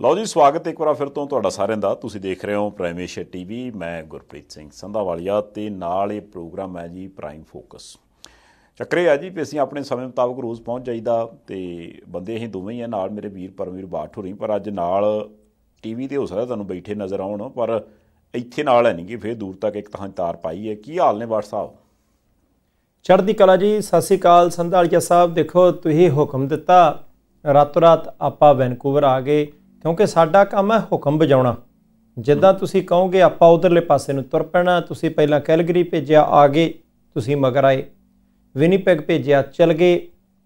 ਲਓ ਜੀ, ਸਵਾਗਤ ਇੱਕ ਵਾਰ ਫਿਰ ਤੋਂ ਤੁਹਾਡਾ ਸਾਰਿਆਂ ਦਾ। ਤੁਸੀਂ ਦੇਖ ਰਹੇ ਹੋ ਪ੍ਰਾਈਮ ਏਸ਼ੀਆ ਟੀਵੀ। ਮੈਂ ਗੁਰਪ੍ਰੀਤ ਸਿੰਘ ਸੰਧਾਵਾਲੀਆ ਤੇ ਨਾਲ ਇਹ ਪ੍ਰੋਗਰਾਮ ਹੈ ਜੀ ਪ੍ਰਾਈਮ ਫੋਕਸ। ਚੱਕਰੇ ਆ ਜੀ ਵੀ ਅਸੀਂ ਆਪਣੇ ਸਮੇਂ ਮੁਤਾਬਕ ਰੋਜ਼ ਪਹੁੰਚ ਜਾਈਦਾ ਤੇ ਬੰਦੇ ਅਸੀਂ ਦੋਵੇਂ ਹੀ ਆ। ਨਾਲ ਮੇਰੇ ਵੀਰ ਪਰਮਵੀਰ ਬਾਠ ਹੋਰੀ, ਪਰ ਅੱਜ ਨਾਲ ਟੀਵੀ ਤੇ ਹੋ ਸਕਦਾ ਤੁਹਾਨੂੰ ਬੈਠੇ ਨਜ਼ਰ ਆਉਣ, ਪਰ ਇੱਥੇ ਨਾਲ ਹੈ ਨਹੀਂ ਕਿ ਫਿਰ ਦੂਰ ਤੱਕ ਇੱਕ ਤਾਂ ਤਾਰ ਪਾਈ ਹੈ। ਕੀ ਹਾਲ ਨੇ ਬਾਠ ਸਾਹਿਬ? ਚੜ੍ਹਦੀ ਕਲਾ ਜੀ, ਸਤਿ ਸ਼੍ਰੀ ਅਕਾਲ ਸੰਧਾਲੀਆ ਸਾਹਿਬ। ਦੇਖੋ, ਤੁਸੀਂ ਹੁਕਮ ਦਿੱਤਾ, ਰਾਤੋਂ ਰਾਤ ਆਪਾਂ ਵੈਨਕੂਵਰ ਆ ਗਏ, ਕਿਉਂਕਿ ਸਾਡਾ ਕੰਮ ਹੈ ਹੁਕਮ ਵਜਾਉਣਾ। ਜਿੱਦਾਂ ਤੁਸੀਂ ਕਹੋਗੇ ਆਪਾਂ ਉਧਰਲੇ ਪਾਸੇ ਨੂੰ ਤੁਰ ਪੈਣਾ। ਤੁਸੀਂ ਪਹਿਲਾਂ ਕੈਲਗਰੀ ਭੇਜਿਆ, ਆ ਗਏ, ਤੁਸੀਂ ਮਗਰ ਆਏ। ਵਿਨੀਪੈਗ ਭੇਜਿਆ, ਚਲ ਗਏ,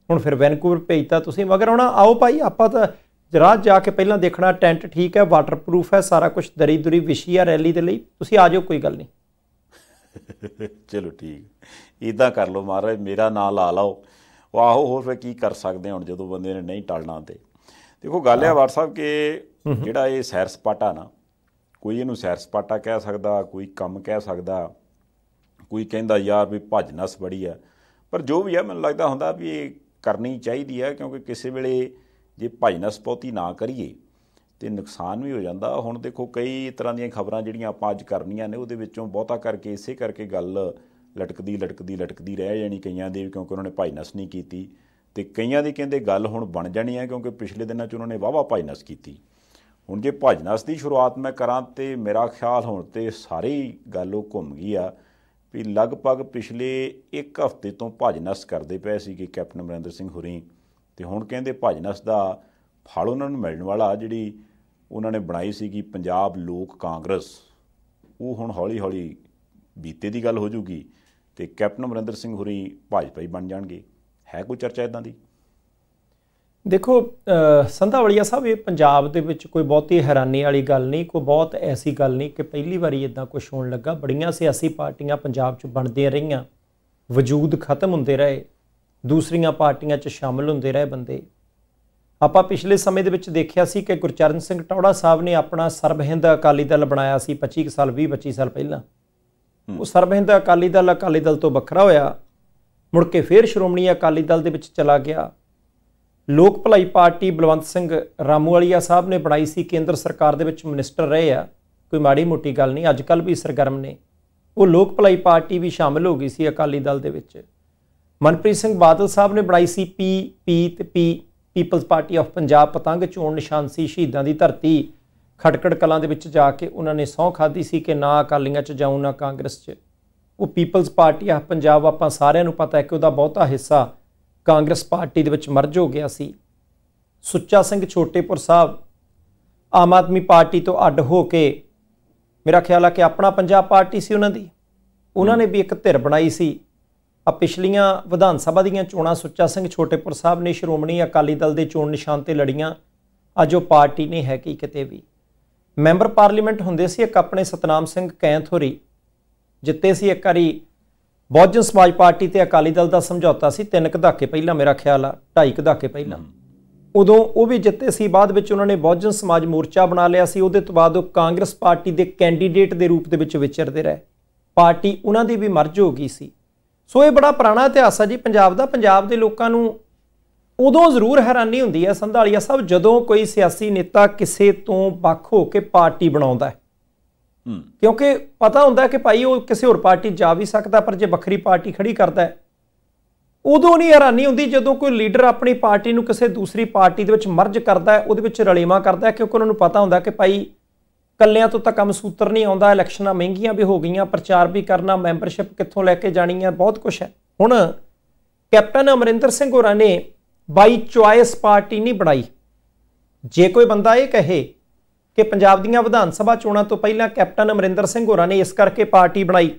ਹੁਣ ਫਿਰ ਵੈਨਕੂਵਰ ਭੇਜਤਾ, ਤੁਸੀਂ ਮਗਰ ਆਉਣਾ। ਆਓ ਭਾਈ, ਆਪਾਂ ਤਾਂ ਰਾਹ ਜਾ ਕੇ ਪਹਿਲਾਂ ਦੇਖਣਾ ਟੈਂਟ ਠੀਕ ਹੈ, ਵਾਟਰਪ੍ਰੂਫ ਹੈ, ਸਾਰਾ ਕੁਛ ਦਰੀ ਦੁਰੀ ਵਿਛੀ ਆ ਰੈਲੀ ਦੇ ਲਈ। ਤੁਸੀਂ ਆ ਜਾਓ, ਕੋਈ ਗੱਲ ਨਹੀਂ। ਚਲੋ ਠੀਕ, ਇੱਦਾਂ ਕਰ ਲਓ ਮਹਾਰਾਜ, ਮੇਰਾ ਨਾਂ ਲਾ ਲਾਓ। ਉਹ ਆਹੋ, ਹੋਰ ਫਿਰ ਕੀ ਕਰ ਸਕਦੇ ਹੁਣ ਜਦੋਂ ਬੰਦੇ ਨੇ ਨਹੀਂ ਟਲਣਾ। ਤੇ ਦੇਖੋ ਗੱਲ ਹੈ ਬਾਠ ਸਾਹਿਬ ਕਿ ਜਿਹੜਾ ਇਹ ਸੈਰ ਸਪਾਟਾ ਨਾ, ਕੋਈ ਇਹਨੂੰ ਸੈਰ ਸਪਾਟਾ ਕਹਿ ਸਕਦਾ, ਕੋਈ ਕੰਮ ਕਹਿ ਸਕਦਾ, ਕੋਈ ਕਹਿੰਦਾ ਯਾਰ ਵੀ ਭੱਜ ਨੱਸ ਬੜੀ ਆ। ਪਰ ਜੋ ਵੀ ਹੈ, ਮੈਨੂੰ ਲੱਗਦਾ ਹੁੰਦਾ ਵੀ ਇਹ ਕਰਨੀ ਚਾਹੀਦੀ ਹੈ, ਕਿਉਂਕਿ ਕਿਸੇ ਵੇਲੇ ਜੇ ਭੱਜ ਨੱਸ ਬਹੁਤੀ ਨਾ ਕਰੀਏ ਤਾਂ ਨੁਕਸਾਨ ਵੀ ਹੋ ਜਾਂਦਾ। ਹੁਣ ਦੇਖੋ ਕਈ ਤਰ੍ਹਾਂ ਦੀਆਂ ਖਬਰਾਂ ਜਿਹੜੀਆਂ ਆਪਾਂ ਅੱਜ ਕਰਨੀਆਂ ਨੇ, ਉਹਦੇ ਵਿੱਚੋਂ ਬਹੁਤਾ ਕਰਕੇ ਇਸੇ ਕਰਕੇ ਗੱਲ ਲਟਕਦੀ ਰਹਿ ਜਾਣੀ ਕਈਆਂ ਦੀ, ਕਿਉਂਕਿ ਉਹਨਾਂ ਨੇ ਭੱਜ ਨੱਸ ਨਹੀਂ ਕੀਤੀ। ਅਤੇ ਕਈਆਂ ਦੀ ਕਹਿੰਦੇ ਗੱਲ ਹੁਣ ਬਣ ਜਾਣੀ ਹੈ, ਕਿਉਂਕਿ ਪਿਛਲੇ ਦਿਨਾਂ 'ਚ ਉਹਨਾਂ ਨੇ ਵਾਹਵਾ ਭੱਜ ਨੱਸ ਕੀਤੀ। ਹੁਣ ਜੇ ਭੱਜ ਨੱਸ ਦੀ ਸ਼ੁਰੂਆਤ ਮੈਂ ਕਰਾਂ ਤਾਂ ਮੇਰਾ ਖਿਆਲ ਹੁਣ ਤਾਂ ਸਾਰੀ ਗੱਲ ਉਹ ਘੁੰਮ ਗਈ ਆ ਵੀ ਲਗਭਗ ਪਿਛਲੇ ਇੱਕ ਹਫ਼ਤੇ ਤੋਂ ਭੱਜ ਨੱਸ ਕਰਦੇ ਪਏ ਸੀਗੇ ਕੈਪਟਨ ਅਮਰਿੰਦਰ ਸਿੰਘ ਹੋਰੀ। ਅਤੇ ਹੁਣ ਕਹਿੰਦੇ ਭੱਜ ਨੱਸ ਦਾ ਫਲ ਉਹਨਾਂ ਨੂੰ ਮਿਲਣ ਵਾਲਾ, ਜਿਹੜੀ ਉਹਨਾਂ ਨੇ ਬਣਾਈ ਸੀਗੀ ਪੰਜਾਬ ਲੋਕ ਕਾਂਗਰਸ, ਉਹ ਹੁਣ ਹੌਲੀ ਹੌਲੀ ਬੀਤੇ ਦੀ ਗੱਲ ਹੋ ਜੂਗੀ ਅਤੇ ਕੈਪਟਨ ਅਮਰਿੰਦਰ ਸਿੰਘ ਹੋਰੀ ਭਾਜਪਾ ਹੀ ਬਣ ਜਾਣਗੇ। ਹੈ ਕੋਈ ਚਰਚਾ ਇੱਦਾਂ ਦੀ? ਦੇਖੋ ਸੰਧਾਵਾਲੀਆ ਸਾਹਿਬ, ਇਹ ਪੰਜਾਬ ਦੇ ਵਿੱਚ ਕੋਈ ਬਹੁਤੀ ਹੈਰਾਨੀ ਵਾਲੀ ਗੱਲ ਨਹੀਂ, ਕੋਈ ਬਹੁਤ ਐਸੀ ਗੱਲ ਨਹੀਂ ਕਿ ਪਹਿਲੀ ਵਾਰੀ ਇੱਦਾਂ ਕੁਛ ਹੋਣ ਲੱਗਾ। ਬੜੀਆਂ ਸਿਆਸੀ ਪਾਰਟੀਆਂ ਪੰਜਾਬ 'ਚ ਬਣਦੀਆਂ ਰਹੀਆਂ, ਵਜੂਦ ਖਤਮ ਹੁੰਦੇ ਰਹੇ, ਦੂਸਰੀਆਂ ਪਾਰਟੀਆਂ 'ਚ ਸ਼ਾਮਲ ਹੁੰਦੇ ਰਹੇ ਬੰਦੇ। ਆਪਾਂ ਪਿਛਲੇ ਸਮੇਂ ਦੇ ਵਿੱਚ ਦੇਖਿਆ ਸੀ ਕਿ ਗੁਰਚਰਨ ਸਿੰਘ ਟੌਹੜਾ ਸਾਹਿਬ ਨੇ ਆਪਣਾ ਸਰਬ ਹਿੰਦ ਅਕਾਲੀ ਦਲ ਬਣਾਇਆ ਸੀ 20-25 ਸਾਲ ਪਹਿਲਾਂ। ਉਹ ਸਰਬ ਹਿੰਦ ਅਕਾਲੀ ਦਲ ਤੋਂ ਵੱਖਰਾ ਹੋਇਆ, ਮੁੜ ਕੇ ਫਿਰ ਸ਼੍ਰੋਮਣੀ ਅਕਾਲੀ ਦਲ ਦੇ ਵਿੱਚ ਚਲਾ ਗਿਆ। ਲੋਕ ਭਲਾਈ ਪਾਰਟੀ ਬਲਵੰਤ ਸਿੰਘ ਰਾਮੂਵਾਲੀਆ ਸਾਹਿਬ ਨੇ ਬਣਾਈ ਸੀ, ਕੇਂਦਰ ਸਰਕਾਰ ਦੇ ਵਿੱਚ ਮਿਨਿਸਟਰ ਰਹੇ ਆ, ਕੋਈ ਮਾੜੀ ਮੋਟੀ ਗੱਲ ਨਹੀਂ, ਅੱਜ ਕੱਲ੍ਹ ਵੀ ਸਰਗਰਮ ਨੇ। ਉਹ ਲੋਕ ਭਲਾਈ ਪਾਰਟੀ ਵੀ ਸ਼ਾਮਿਲ ਹੋ ਗਈ ਸੀ ਅਕਾਲੀ ਦਲ ਦੇ ਵਿੱਚ। ਮਨਪ੍ਰੀਤ ਸਿੰਘ ਬਾਦਲ ਸਾਹਿਬ ਨੇ ਬਣਾਈ ਸੀ ਪੀਪਲਜ਼ ਪਾਰਟੀ ਆਫ ਪੰਜਾਬ, ਪਤੰਗ ਚੋਣ ਨਿਸ਼ਾਨ ਸੀ ਸ਼ਹੀਦਾਂ ਦੀ ਧਰਤੀ। ਖਟਕੜ ਕਲਾਂ ਦੇ ਵਿੱਚ ਜਾ ਕੇ ਉਹਨਾਂ ਨੇ ਸਹੁੰ ਖਾਧੀ ਸੀ ਕਿ ਨਾ ਅਕਾਲੀਆਂ 'ਚ ਜਾਊਂ ਨਾ ਕਾਂਗਰਸ 'ਚ। ਉਹ ਪੀਪਲਜ਼ ਪਾਰਟੀ ਆਫ ਪੰਜਾਬ, ਆਪਾਂ ਸਾਰਿਆਂ ਨੂੰ ਪਤਾ ਹੈ ਕਿ ਉਹਦਾ ਬਹੁਤਾ ਹਿੱਸਾ ਕਾਂਗਰਸ ਪਾਰਟੀ ਦੇ ਵਿੱਚ ਮਰਜ ਹੋ ਗਿਆ ਸੀ। ਸੁੱਚਾ ਸਿੰਘ ਛੋਟੇਪੁਰ ਸਾਹਿਬ ਆਮ ਆਦਮੀ ਪਾਰਟੀ ਤੋਂ ਅੱਡ ਹੋ ਕੇ, ਮੇਰਾ ਖਿਆਲ ਹੈ ਕਿ ਆਪਣਾ ਪੰਜਾਬ ਪਾਰਟੀ ਸੀ ਉਹਨਾਂ ਦੀ, ਉਹਨਾਂ ਨੇ ਵੀ ਇੱਕ ਧਿਰ ਬਣਾਈ ਸੀ। ਆ ਪਿਛਲੀਆਂ ਵਿਧਾਨ ਸਭਾ ਦੀਆਂ ਚੋਣਾਂ ਸੁੱਚਾ ਸਿੰਘ ਛੋਟੇਪੁਰ ਸਾਹਿਬ ਨੇ ਸ਼੍ਰੋਮਣੀ ਅਕਾਲੀ ਦਲ ਦੇ ਚੋਣ ਨਿਸ਼ਾਨ 'ਤੇ ਲੜੀਆਂ। ਅੱਜ ਉਹ ਪਾਰਟੀ ਨਹੀਂ ਹੈਗੀ ਕਿਤੇ ਵੀ। ਮੈਂਬਰ ਪਾਰਲੀਮੈਂਟ ਹੁੰਦੇ ਸੀ ਇੱਕ ਆਪਣੇ ਸਤਨਾਮ ਸਿੰਘ ਕੈਂਥ ਹੋਰੀ, ਜਿੱਤੇ ਸੀ ਇੱਕ ਵਾਰੀ। ਬਹੁਜਨ ਸਮਾਜ ਪਾਰਟੀ ਤੇ ਅਕਾਲੀ ਦਲ ਦਾ ਸਮਝੌਤਾ ਸੀ 3 ਦਹਾਕੇ ਪਹਿਲਾਂ, ਮੇਰਾ ਖਿਆਲ ਆ 2.5 ਦਹਾਕੇ ਪਹਿਲਾਂ, ਉਦੋਂ ਉਹ ਵੀ ਜਿੱਤੇ ਸੀ। ਬਾਅਦ ਵਿੱਚ ਉਹਨਾਂ ਨੇ ਬਹੁਜਨ ਸਮਾਜ ਮੋਰਚਾ ਬਣਾ ਲਿਆ ਸੀ। ਉਹਦੇ ਤੋਂ ਬਾਅਦ ਉਹ ਕਾਂਗਰਸ ਪਾਰਟੀ ਦੇ ਕੈਂਡੀਡੇਟ ਦੇ ਰੂਪ ਦੇ ਵਿੱਚ ਵਿਚਰਦੇ ਰਹੇ। ਪਾਰਟੀ ਉਹਨਾਂ ਦੀ ਵੀ ਮਰਜ ਹੋ ਗਈ ਸੀ। ਸੋ ਇਹ ਬੜਾ ਪੁਰਾਣਾ ਇਤਿਹਾਸ ਆ ਜੀ ਪੰਜਾਬ ਦਾ। ਪੰਜਾਬ ਦੇ ਲੋਕਾਂ ਨੂੰ ਉਦੋਂ ਜ਼ਰੂਰ ਹੈਰਾਨੀ ਹੁੰਦੀ ਹੈ ਸੰਧਾਲੀਆ ਸਾਹਿਬ, ਜਦੋਂ ਕੋਈ ਸਿਆਸੀ ਨੇਤਾ ਕਿਸੇ ਤੋਂ ਵੱਖ ਹੋ ਕੇ ਪਾਰਟੀ ਬਣਾਉਂਦਾ ਹੈ, ਕਿਉਂਕਿ ਪਤਾ ਹੁੰਦਾ ਕਿ ਭਾਈ ਉਹ ਕਿਸੇ ਹੋਰ ਪਾਰਟੀ ਜਾ ਵੀ ਸਕਦਾ, ਪਰ ਜੇ ਵੱਖਰੀ ਪਾਰਟੀ ਖੜੀ ਕਰਦਾ ਹੈ ਉਦੋਂ ਨਹੀਂ ਹੈਰਾਨੀ ਹੁੰਦੀ। ਜਦੋਂ ਕੋਈ ਲੀਡਰ ਆਪਣੀ ਪਾਰਟੀ ਨੂੰ ਕਿਸੇ ਦੂਸਰੀ ਪਾਰਟੀ ਦੇ ਵਿੱਚ ਮਰਜ ਕਰਦਾ ਹੈ, ਉਹਦੇ ਵਿੱਚ ਰਲੇਵਾਂ ਕਰਦਾ ਹੈ, ਕਿਉਂਕਿ ਉਹਨਾਂ ਨੂੰ ਪਤਾ ਹੁੰਦਾ ਕਿ ਭਾਈ ਇਕੱਲਿਆਂ ਤੋਂ ਤਾਂ ਕੰਮ ਸੂਤਰ ਨਹੀਂ ਆਉਂਦਾ, ਇਲੈਕਸ਼ਨਾਂ ਮਹਿੰਗੀਆਂ ਵੀ ਹੋ ਗਈਆਂ, ਪ੍ਰਚਾਰ ਵੀ ਕਰਨਾ, ਮੈਂਬਰਸ਼ਿਪ ਕਿੱਥੋਂ ਲੈ ਕੇ ਜਾਣੀ ਹੈ, ਬਹੁਤ ਕੁਛ ਹੈ। ਹੁਣ ਕੈਪਟਨ ਅਮਰਿੰਦਰ ਸਿੰਘ ਹੋਰਾਂ ਨੇ ਬਾਈ ਚੁਆਇਸ ਪਾਰਟੀ ਨਹੀਂ ਬਣਾਈ। ਜੇ ਕੋਈ ਬੰਦਾ ਇਹ ਕਹੇ ਕਿ ਪੰਜਾਬ ਦੀਆਂ ਵਿਧਾਨ ਸਭਾ ਚੋਣਾਂ ਤੋਂ ਪਹਿਲਾਂ ਕੈਪਟਨ ਅਮਰਿੰਦਰ ਸਿੰਘ ਹੋਰਾਂ ਨੇ ਇਸ ਕਰਕੇ ਪਾਰਟੀ ਬਣਾਈ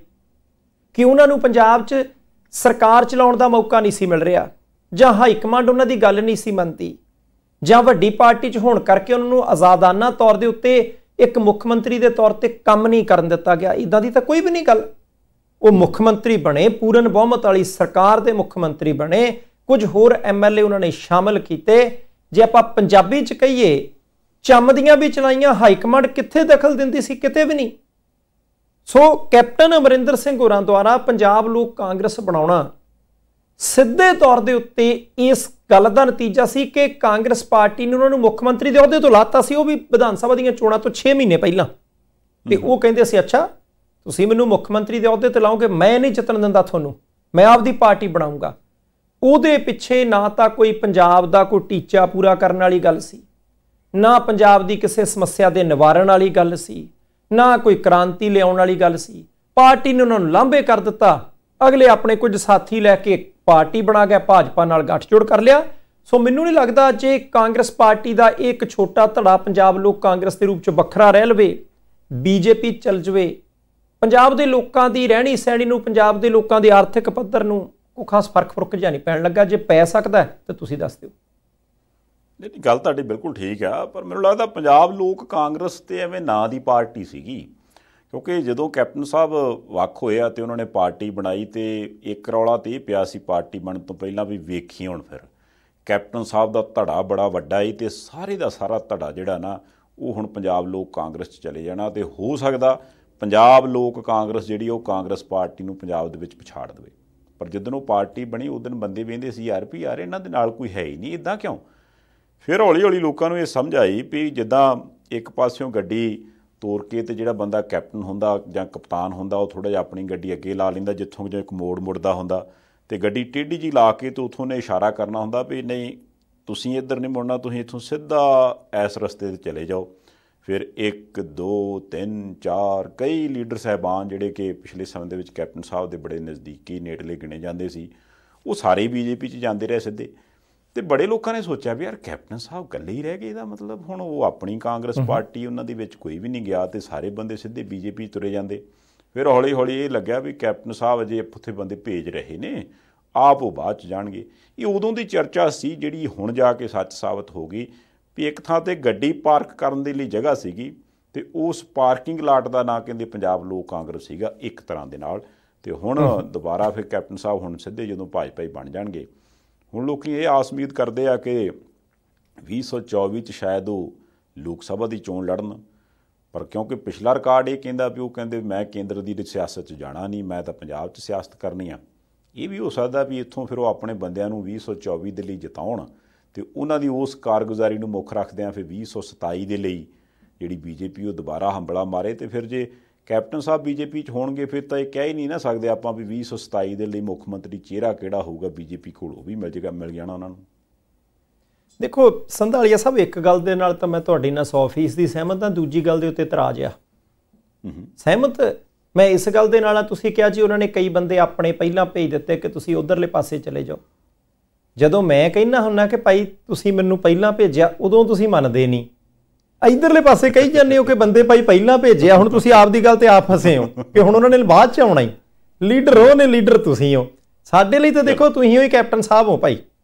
ਕਿ ਉਹਨਾਂ ਨੂੰ ਪੰਜਾਬ 'ਚ ਸਰਕਾਰ ਚਲਾਉਣ ਦਾ ਮੌਕਾ ਨਹੀਂ ਸੀ ਮਿਲ ਰਿਹਾ, ਜਾਂ ਹਾਈ ਕਮਾਂਡ ਉਹਨਾਂ ਦੀ ਗੱਲ ਨਹੀਂ ਸੀ ਮੰਨਦੀ, ਜਾਂ ਵੱਡੀ ਪਾਰਟੀ 'ਚ ਹੋਣ ਕਰਕੇ ਉਹਨਾਂ ਨੂੰ ਆਜ਼ਾਦਾਨਾ ਤੌਰ ਦੇ ਉੱਤੇ ਇੱਕ ਮੁੱਖ ਮੰਤਰੀ ਦੇ ਤੌਰ ਤੇ ਕੰਮ ਨਹੀਂ ਕਰਨ ਦਿੱਤਾ ਗਿਆ, ਇੱਦਾਂ ਦੀ ਤਾਂ ਕੋਈ ਵੀ ਨਹੀਂ ਗੱਲ। ਉਹ ਮੁੱਖ ਮੰਤਰੀ ਬਣੇ, ਪੂਰਨ ਬਹੁਮਤ ਵਾਲੀ ਸਰਕਾਰ ਦੇ ਮੁੱਖ ਮੰਤਰੀ ਬਣੇ, ਕੁਝ ਹੋਰ MLA ਉਹਨਾਂ ਨੇ ਸ਼ਾਮਲ ਕੀਤੇ। ਜੇ ਆਪਾਂ ਪੰਜਾਬੀ 'ਚ ਕਹੀਏ, ਚੰਮ ਦੀਆਂ ਵੀ ਚਲਾਈਆਂ, ਹਾਈ ਕਮਾਂਡ ਕਿੱਥੇ ਦਖਲ ਦਿੰਦੀ ਸੀ? ਕਿਤੇ ਵੀ ਨਹੀਂ। ਸੋ ਕੈਪਟਨ ਅਮਰਿੰਦਰ ਸਿੰਘ ਹੋਰਾਂ ਦੁਆਰਾ ਪੰਜਾਬ ਲੋਕ ਕਾਂਗਰਸ ਬਣਾਉਣਾ ਸਿੱਧੇ ਤੌਰ ਦੇ ਉੱਤੇ ਇਸ ਗੱਲ ਦਾ ਨਤੀਜਾ ਸੀ ਕਿ ਕਾਂਗਰਸ ਪਾਰਟੀ ਨੇ ਉਹਨਾਂ ਨੂੰ ਮੁੱਖ ਮੰਤਰੀ ਦੇ ਅਹੁਦੇ ਤੋਂ ਲਾਤਾ ਸੀ, ਉਹ ਵੀ ਵਿਧਾਨ ਸਭਾ ਦੀਆਂ ਚੋਣਾਂ ਤੋਂ 6 ਮਹੀਨੇ ਪਹਿਲਾਂ। ਤੇ ਉਹ ਕਹਿੰਦੇ ਸੀ ਅੱਛਾ ਤੁਸੀਂ ਮੈਨੂੰ ਮੁੱਖ ਮੰਤਰੀ ਦੇ ਅਹੁਦੇ ਤੇ ਲਾਓਗੇ, ਮੈਂ ਨਹੀਂ ਜਿੱਤਣ ਦਿੰਦਾ ਤੁਹਾਨੂੰ, ਮੈਂ ਆਪਦੀ ਪਾਰਟੀ ਬਣਾਉਂਗਾ। ਉਹਦੇ ਪਿੱਛੇ ਨਾ ਤਾਂ ਕੋਈ ਪੰਜਾਬ ਦਾ ਕੋਈ ਟੀਚਾ ਪੂਰਾ ਕਰਨ ਵਾਲੀ ਗੱਲ ਸੀ, ਨਾ ਪੰਜਾਬ ਦੀ ਕਿਸੇ ਸਮੱਸਿਆ ਦੇ ਨਿਵਾਰਨ ਵਾਲੀ ਗੱਲ ਸੀ, ਨਾ ਕੋਈ ਕ੍ਰਾਂਤੀ ਲਿਆਉਣ ਵਾਲੀ ਗੱਲ ਸੀ। ਪਾਰਟੀ ਨੇ ਉਹਨਾਂ ਨੂੰ ਲਾਂਭੇ ਕਰ ਦਿੱਤਾ। ਅਗਲੇ ਆਪਣੇ ਕੁਝ ਸਾਥੀ ਲੈ ਕੇ ਪਾਰਟੀ ਬਣਾ ਗਿਆ, ਭਾਜਪਾ ਨਾਲ ਗੱਠਜੋੜ ਕਰ ਲਿਆ। ਸੋ ਮੈਨੂੰ ਨਹੀਂ ਲੱਗਦਾ ਜੇ ਕਾਂਗਰਸ ਪਾਰਟੀ ਦਾ ਇੱਕ ਛੋਟਾ ਧੜਾ ਪੰਜਾਬ ਲੋਕ ਕਾਂਗਰਸ ਦੇ ਰੂਪ 'ਚ ਵੱਖਰਾ ਰਹਿ ਲਵੇ, ਬੀਜੇਪੀ ਚੱਲ ਜਵੇ, ਪੰਜਾਬ ਦੇ ਲੋਕਾਂ ਦੀ ਰਹਿਣੀ ਸਹਿਣੀ ਨੂੰ, ਪੰਜਾਬ ਦੇ ਲੋਕਾਂ ਦੇ ਆਰਥਿਕ ਪੱਧਰ ਨੂੰ ਕੋਈ ਖਾਸ ਫਰਕ ਜਿਹਾ ਨਹੀਂ ਪੈਣ ਲੱਗਾ। ਜੇ ਪੈ ਸਕਦਾ ਤਾਂ ਤੁਸੀਂ ਦੱਸ ਦਿਓ। ਨਹੀਂ, ਗੱਲ ਤੁਹਾਡੀ ਬਿਲਕੁਲ ਠੀਕ ਆ, ਪਰ ਮੈਨੂੰ ਲੱਗਦਾ ਪੰਜਾਬ ਲੋਕ ਕਾਂਗਰਸ ਤੇ ਐਵੇਂ ਨਾਂ ਦੀ ਪਾਰਟੀ ਸੀਗੀ, ਕਿਉਂਕਿ ਜਦੋਂ ਕੈਪਟਨ ਸਾਹਿਬ ਵੱਖ ਹੋਏ ਆ ਤੇ ਉਹਨਾਂ ਨੇ ਪਾਰਟੀ ਬਣਾਈ ਤੇ ਇੱਕ ਰੌਲਾ ਤੇ ਇਹ ਪਿਆ ਸੀ ਪਾਰਟੀ ਬਣਨ ਤੋਂ ਪਹਿਲਾਂ ਵੀ ਵੇਖੀ ਹੁਣ ਫਿਰ ਕੈਪਟਨ ਸਾਹਿਬ ਦਾ ਧੜਾ ਬੜਾ ਵੱਡਾ ਈ ਤੇ ਸਾਰੇ ਦਾ ਸਾਰਾ ਧੜਾ ਜਿਹੜਾ ਨਾ ਉਹ ਹੁਣ ਪੰਜਾਬ ਲੋਕ ਕਾਂਗਰਸ 'ਚ ਚਲੇ ਜਾਣਾ, ਤੇ ਹੋ ਸਕਦਾ ਪੰਜਾਬ ਲੋਕ ਕਾਂਗਰਸ ਜਿਹੜੀ ਉਹ ਕਾਂਗਰਸ ਪਾਰਟੀ ਨੂੰ ਪੰਜਾਬ ਦੇ ਵਿੱਚ ਪਛਾੜ ਦੇਵੇ। ਪਰ ਜਿੱਦਣ ਉਹ ਪਾਰਟੀ ਬਣੀ ਉਸ ਦਿਨ ਬੰਦੇ ਵਹਿੰਦੇ ਸੀ ਯਾਰ ਵੀ ਯਾਰ ਇਹਨਾਂ ਦੇ ਨਾਲ ਕੋਈ ਹੈ ਹੀ ਨਹੀਂ, ਇੱਦਾਂ ਕਿਉਂ? ਫਿਰ ਹੌਲੀ ਹੌਲੀ ਲੋਕਾਂ ਨੂੰ ਇਹ ਸਮਝ ਆਈ ਵੀ ਜਿੱਦਾਂ ਇੱਕ ਪਾਸਿਓਂ ਗੱਡੀ ਤੋਰ ਕੇ ਤੇ ਜਿਹੜਾ ਬੰਦਾ ਕੈਪਟਨ ਹੁੰਦਾ ਜਾਂ ਕਪਤਾਨ ਹੁੰਦਾ ਉਹ ਥੋੜ੍ਹਾ ਜਿਹਾ ਆਪਣੀ ਗੱਡੀ ਅੱਗੇ ਲਾ ਲੈਂਦਾ, ਜਿੱਥੋਂ ਜੋ ਇੱਕ ਮੋੜ ਮੁੜਦਾ ਹੁੰਦਾ ਤੇ ਗੱਡੀ ਟੇਢੀ ਜੀ ਲਾ ਕੇ ਤੇ ਉੱਥੋਂ ਨੇ ਇਸ਼ਾਰਾ ਕਰਨਾ ਹੁੰਦਾ ਵੀ ਨਹੀਂ ਤੁਸੀਂ ਇੱਧਰ ਨਹੀਂ ਮੁੜਨਾ, ਤੁਸੀਂ ਇੱਥੋਂ ਸਿੱਧਾ ਇਸ ਰਸਤੇ 'ਤੇ ਚਲੇ ਜਾਓ। ਫਿਰ 1 2 3 4 ਕਈ ਲੀਡਰ ਸਾਹਿਬਾਨ ਜਿਹੜੇ ਕਿ ਪਿਛਲੇ ਸਮੇਂ ਦੇ ਵਿੱਚ ਕੈਪਟਨ ਸਾਹਿਬ ਦੇ ਬੜੇ ਨਜ਼ਦੀਕੀ ਨੇੜਲੇ ਗਿਣੇ ਜਾਂਦੇ ਸੀ, ਉਹ ਸਾਰੇ ਬੀਜੇਪੀ 'ਚ ਜਾਂਦੇ ਰਹੇ ਸਿੱਧੇ। ਤੇ ਬੜੇ ਲੋਕਾਂ ਨੇ ਸੋਚਿਆ ਵੀ ਯਾਰ ਕੈਪਟਨ ਸਾਹਿਬ ਇਕੱਲੇ ਹੀ ਰਹਿ ਗਏ, ਇਹਦਾ ਮਤਲਬ ਹੁਣ ਉਹ ਆਪਣੀ ਕਾਂਗਰਸ ਪਾਰਟੀ ਉਹਨਾਂ ਦੇ ਵਿੱਚ ਕੋਈ ਵੀ ਨਹੀਂ ਗਿਆ ਤੇ ਸਾਰੇ ਬੰਦੇ ਸਿੱਧੇ ਬੀਜੇਪੀ ਤੁਰੇ ਜਾਂਦੇ। ਫਿਰ ਹੌਲੀ ਹੌਲੀ ਇਹ ਲੱਗਿਆ ਵੀ ਕੈਪਟਨ ਸਾਹਿਬ ਅਜੇ ਉੱਥੇ ਬੰਦੇ ਭੇਜ ਰਹੇ ਨੇ, ਆਪ ਉਹ ਬਾਅਦ 'ਚ ਜਾਣਗੇ। ਇਹ ਉਦੋਂ ਦੀ ਚਰਚਾ ਸੀ ਜਿਹੜੀ ਹੁਣ ਜਾ ਕੇ ਸੱਚ ਸਾਬਤ ਹੋ ਗਈ ਵੀ ਇੱਕ ਥਾਂ 'ਤੇ ਗੱਡੀ ਪਾਰਕ ਕਰਨ ਦੇ ਲਈ ਜਗ੍ਹਾ ਸੀਗੀ ਤੇ ਉਸ ਪਾਰਕਿੰਗ ਲਾਟ ਦਾ ਨਾਂ ਕਹਿੰਦੇ ਪੰਜਾਬ ਲੋਕ ਕਾਂਗਰਸ ਸੀਗਾ ਇੱਕ ਤਰ੍ਹਾਂ ਦੇ ਨਾਲ। ਤੇ ਹੁਣ ਦੁਬਾਰਾ ਫਿਰ ਕੈਪਟਨ ਸਾਹਿਬ ਹੁਣ ਸਿੱਧੇ ਜਦੋਂ ਭਾਜਪਾ ਹੀ ਬਣ ਜਾਣਗੇ, ਹੁਣ ਲੋਕ ਇਹ ਆਸ ਉਮੀਦ ਕਰਦੇ ਆ ਕਿ 2024 'ਚ ਸ਼ਾਇਦ ਉਹ ਲੋਕ ਸਭਾ ਦੀ ਚੋਣ ਲੜਨ। ਪਰ ਕਿਉਂਕਿ ਪਿਛਲਾ ਰਿਕਾਰਡ ਇਹ ਕਹਿੰਦਾ ਵੀ ਉਹ ਕਹਿੰਦੇ ਮੈਂ ਕੇਂਦਰ ਦੀ ਸਿਆਸਤ 'ਚ ਜਾਣਾ ਨਹੀਂ, ਮੈਂ ਤਾਂ ਪੰਜਾਬ 'ਚ ਸਿਆਸਤ ਕਰਨੀ ਆ। ਇਹ ਵੀ ਹੋ ਸਕਦਾ ਵੀ ਇੱਥੋਂ ਫਿਰ ਉਹ ਆਪਣੇ ਬੰਦਿਆਂ ਨੂੰ 2024 ਦੇ ਲਈ ਜਿਤਾਉਣ ਅਤੇ ਉਹਨਾਂ ਦੀ ਉਸ ਕਾਰਗੁਜ਼ਾਰੀ ਨੂੰ ਮੁੱਖ ਰੱਖਦਿਆਂ ਫਿਰ 2027 ਦੇ ਲਈ ਜਿਹੜੀ ਬੀਜੇਪੀ ਉਹ ਦੁਬਾਰਾ ਹੰਬਲਾ ਮਾਰੇ। ਅਤੇ ਫਿਰ ਜੇ ਕੈਪਟਨ ਸਾਹਿਬ ਬੀਜੇਪੀ 'ਚ ਹੋਣਗੇ ਫਿਰ ਤਾਂ ਇਹ ਕਹਿ ਹੀ ਨਹੀਂ ਨਾ ਸਕਦੇ ਆਪਾਂ ਵੀ 2027 ਦੇ ਲਈ ਮੁੱਖ ਮੰਤਰੀ ਚਿਹਰਾ ਕਿਹੜਾ ਹੋਊਗਾ ਬੀਜੇਪੀ ਕੋਲ, ਉਹ ਵੀ ਮਿਲ ਜਾਣਾ ਉਹਨਾਂ ਨੂੰ। ਦੇਖੋ ਸੰਧਾਲੀਆ ਸਾਹਿਬ, ਇੱਕ ਗੱਲ ਦੇ ਨਾਲ ਤਾਂ ਮੈਂ ਤੁਹਾਡੀ ਨਾਲ 100% ਸਹਿਮਤ ਹਾਂ, ਦੂਜੀ ਗੱਲ ਦੇ ਉੱਤੇ ਇਤਰਾਜ਼ ਆ। ਸਹਿਮਤ ਮੈਂ ਇਸ ਗੱਲ ਦੇ ਨਾਲ ਆ, ਤੁਸੀਂ ਕਿਹਾ ਜੀ ਉਹਨਾਂ ਨੇ ਕਈ ਬੰਦੇ ਆਪਣੇ ਪਹਿਲਾਂ ਭੇਜ ਦਿੱਤੇ ਕਿ ਤੁਸੀਂ ਉਧਰਲੇ ਪਾਸੇ ਚਲੇ ਜਾਓ। ਜਦੋਂ ਮੈਂ ਕਹਿੰਦਾ ਹੁੰਦਾ ਕਿ ਭਾਈ ਤੁਸੀਂ ਮੈਨੂੰ ਪਹਿਲਾਂ ਭੇਜਿਆ ਉਦੋਂ ਤੁਸੀਂ ਮੰਨਦੇ ਨਹੀਂ, ਇੱਧਰਲੇ ਪਾਸੇ ਕਹੀ ਜਾਂਦੇ ਹੋ ਕਿ ਬੰਦੇ ਭਾਈ ਪਹਿਲਾਂ ਭੇਜਿਆ, ਹੁਣ ਤੁਸੀਂ ਆਪਦੀ ਗੱਲ ਤੇ ਆਪ ਫਸੇ ਹੋ ਕਿ ਹੁਣ ਉਹਨਾਂ ਨੇ ਬਾਅਦ 'ਚ ਆਉਣਾ ਹੀ। ਲੀਡਰ ਉਹ ਨੇ, ਲੀਡਰ ਤੁਸੀਂ ਹੋ। ਸਾਡੇ ਲਈ ਤਾਂ ਦੇਖੋ ਤੁਸੀਂ ਹੀ ਕੈਪਟਨ ਸਾਹਿਬ ਹੋ ਭਾਈ।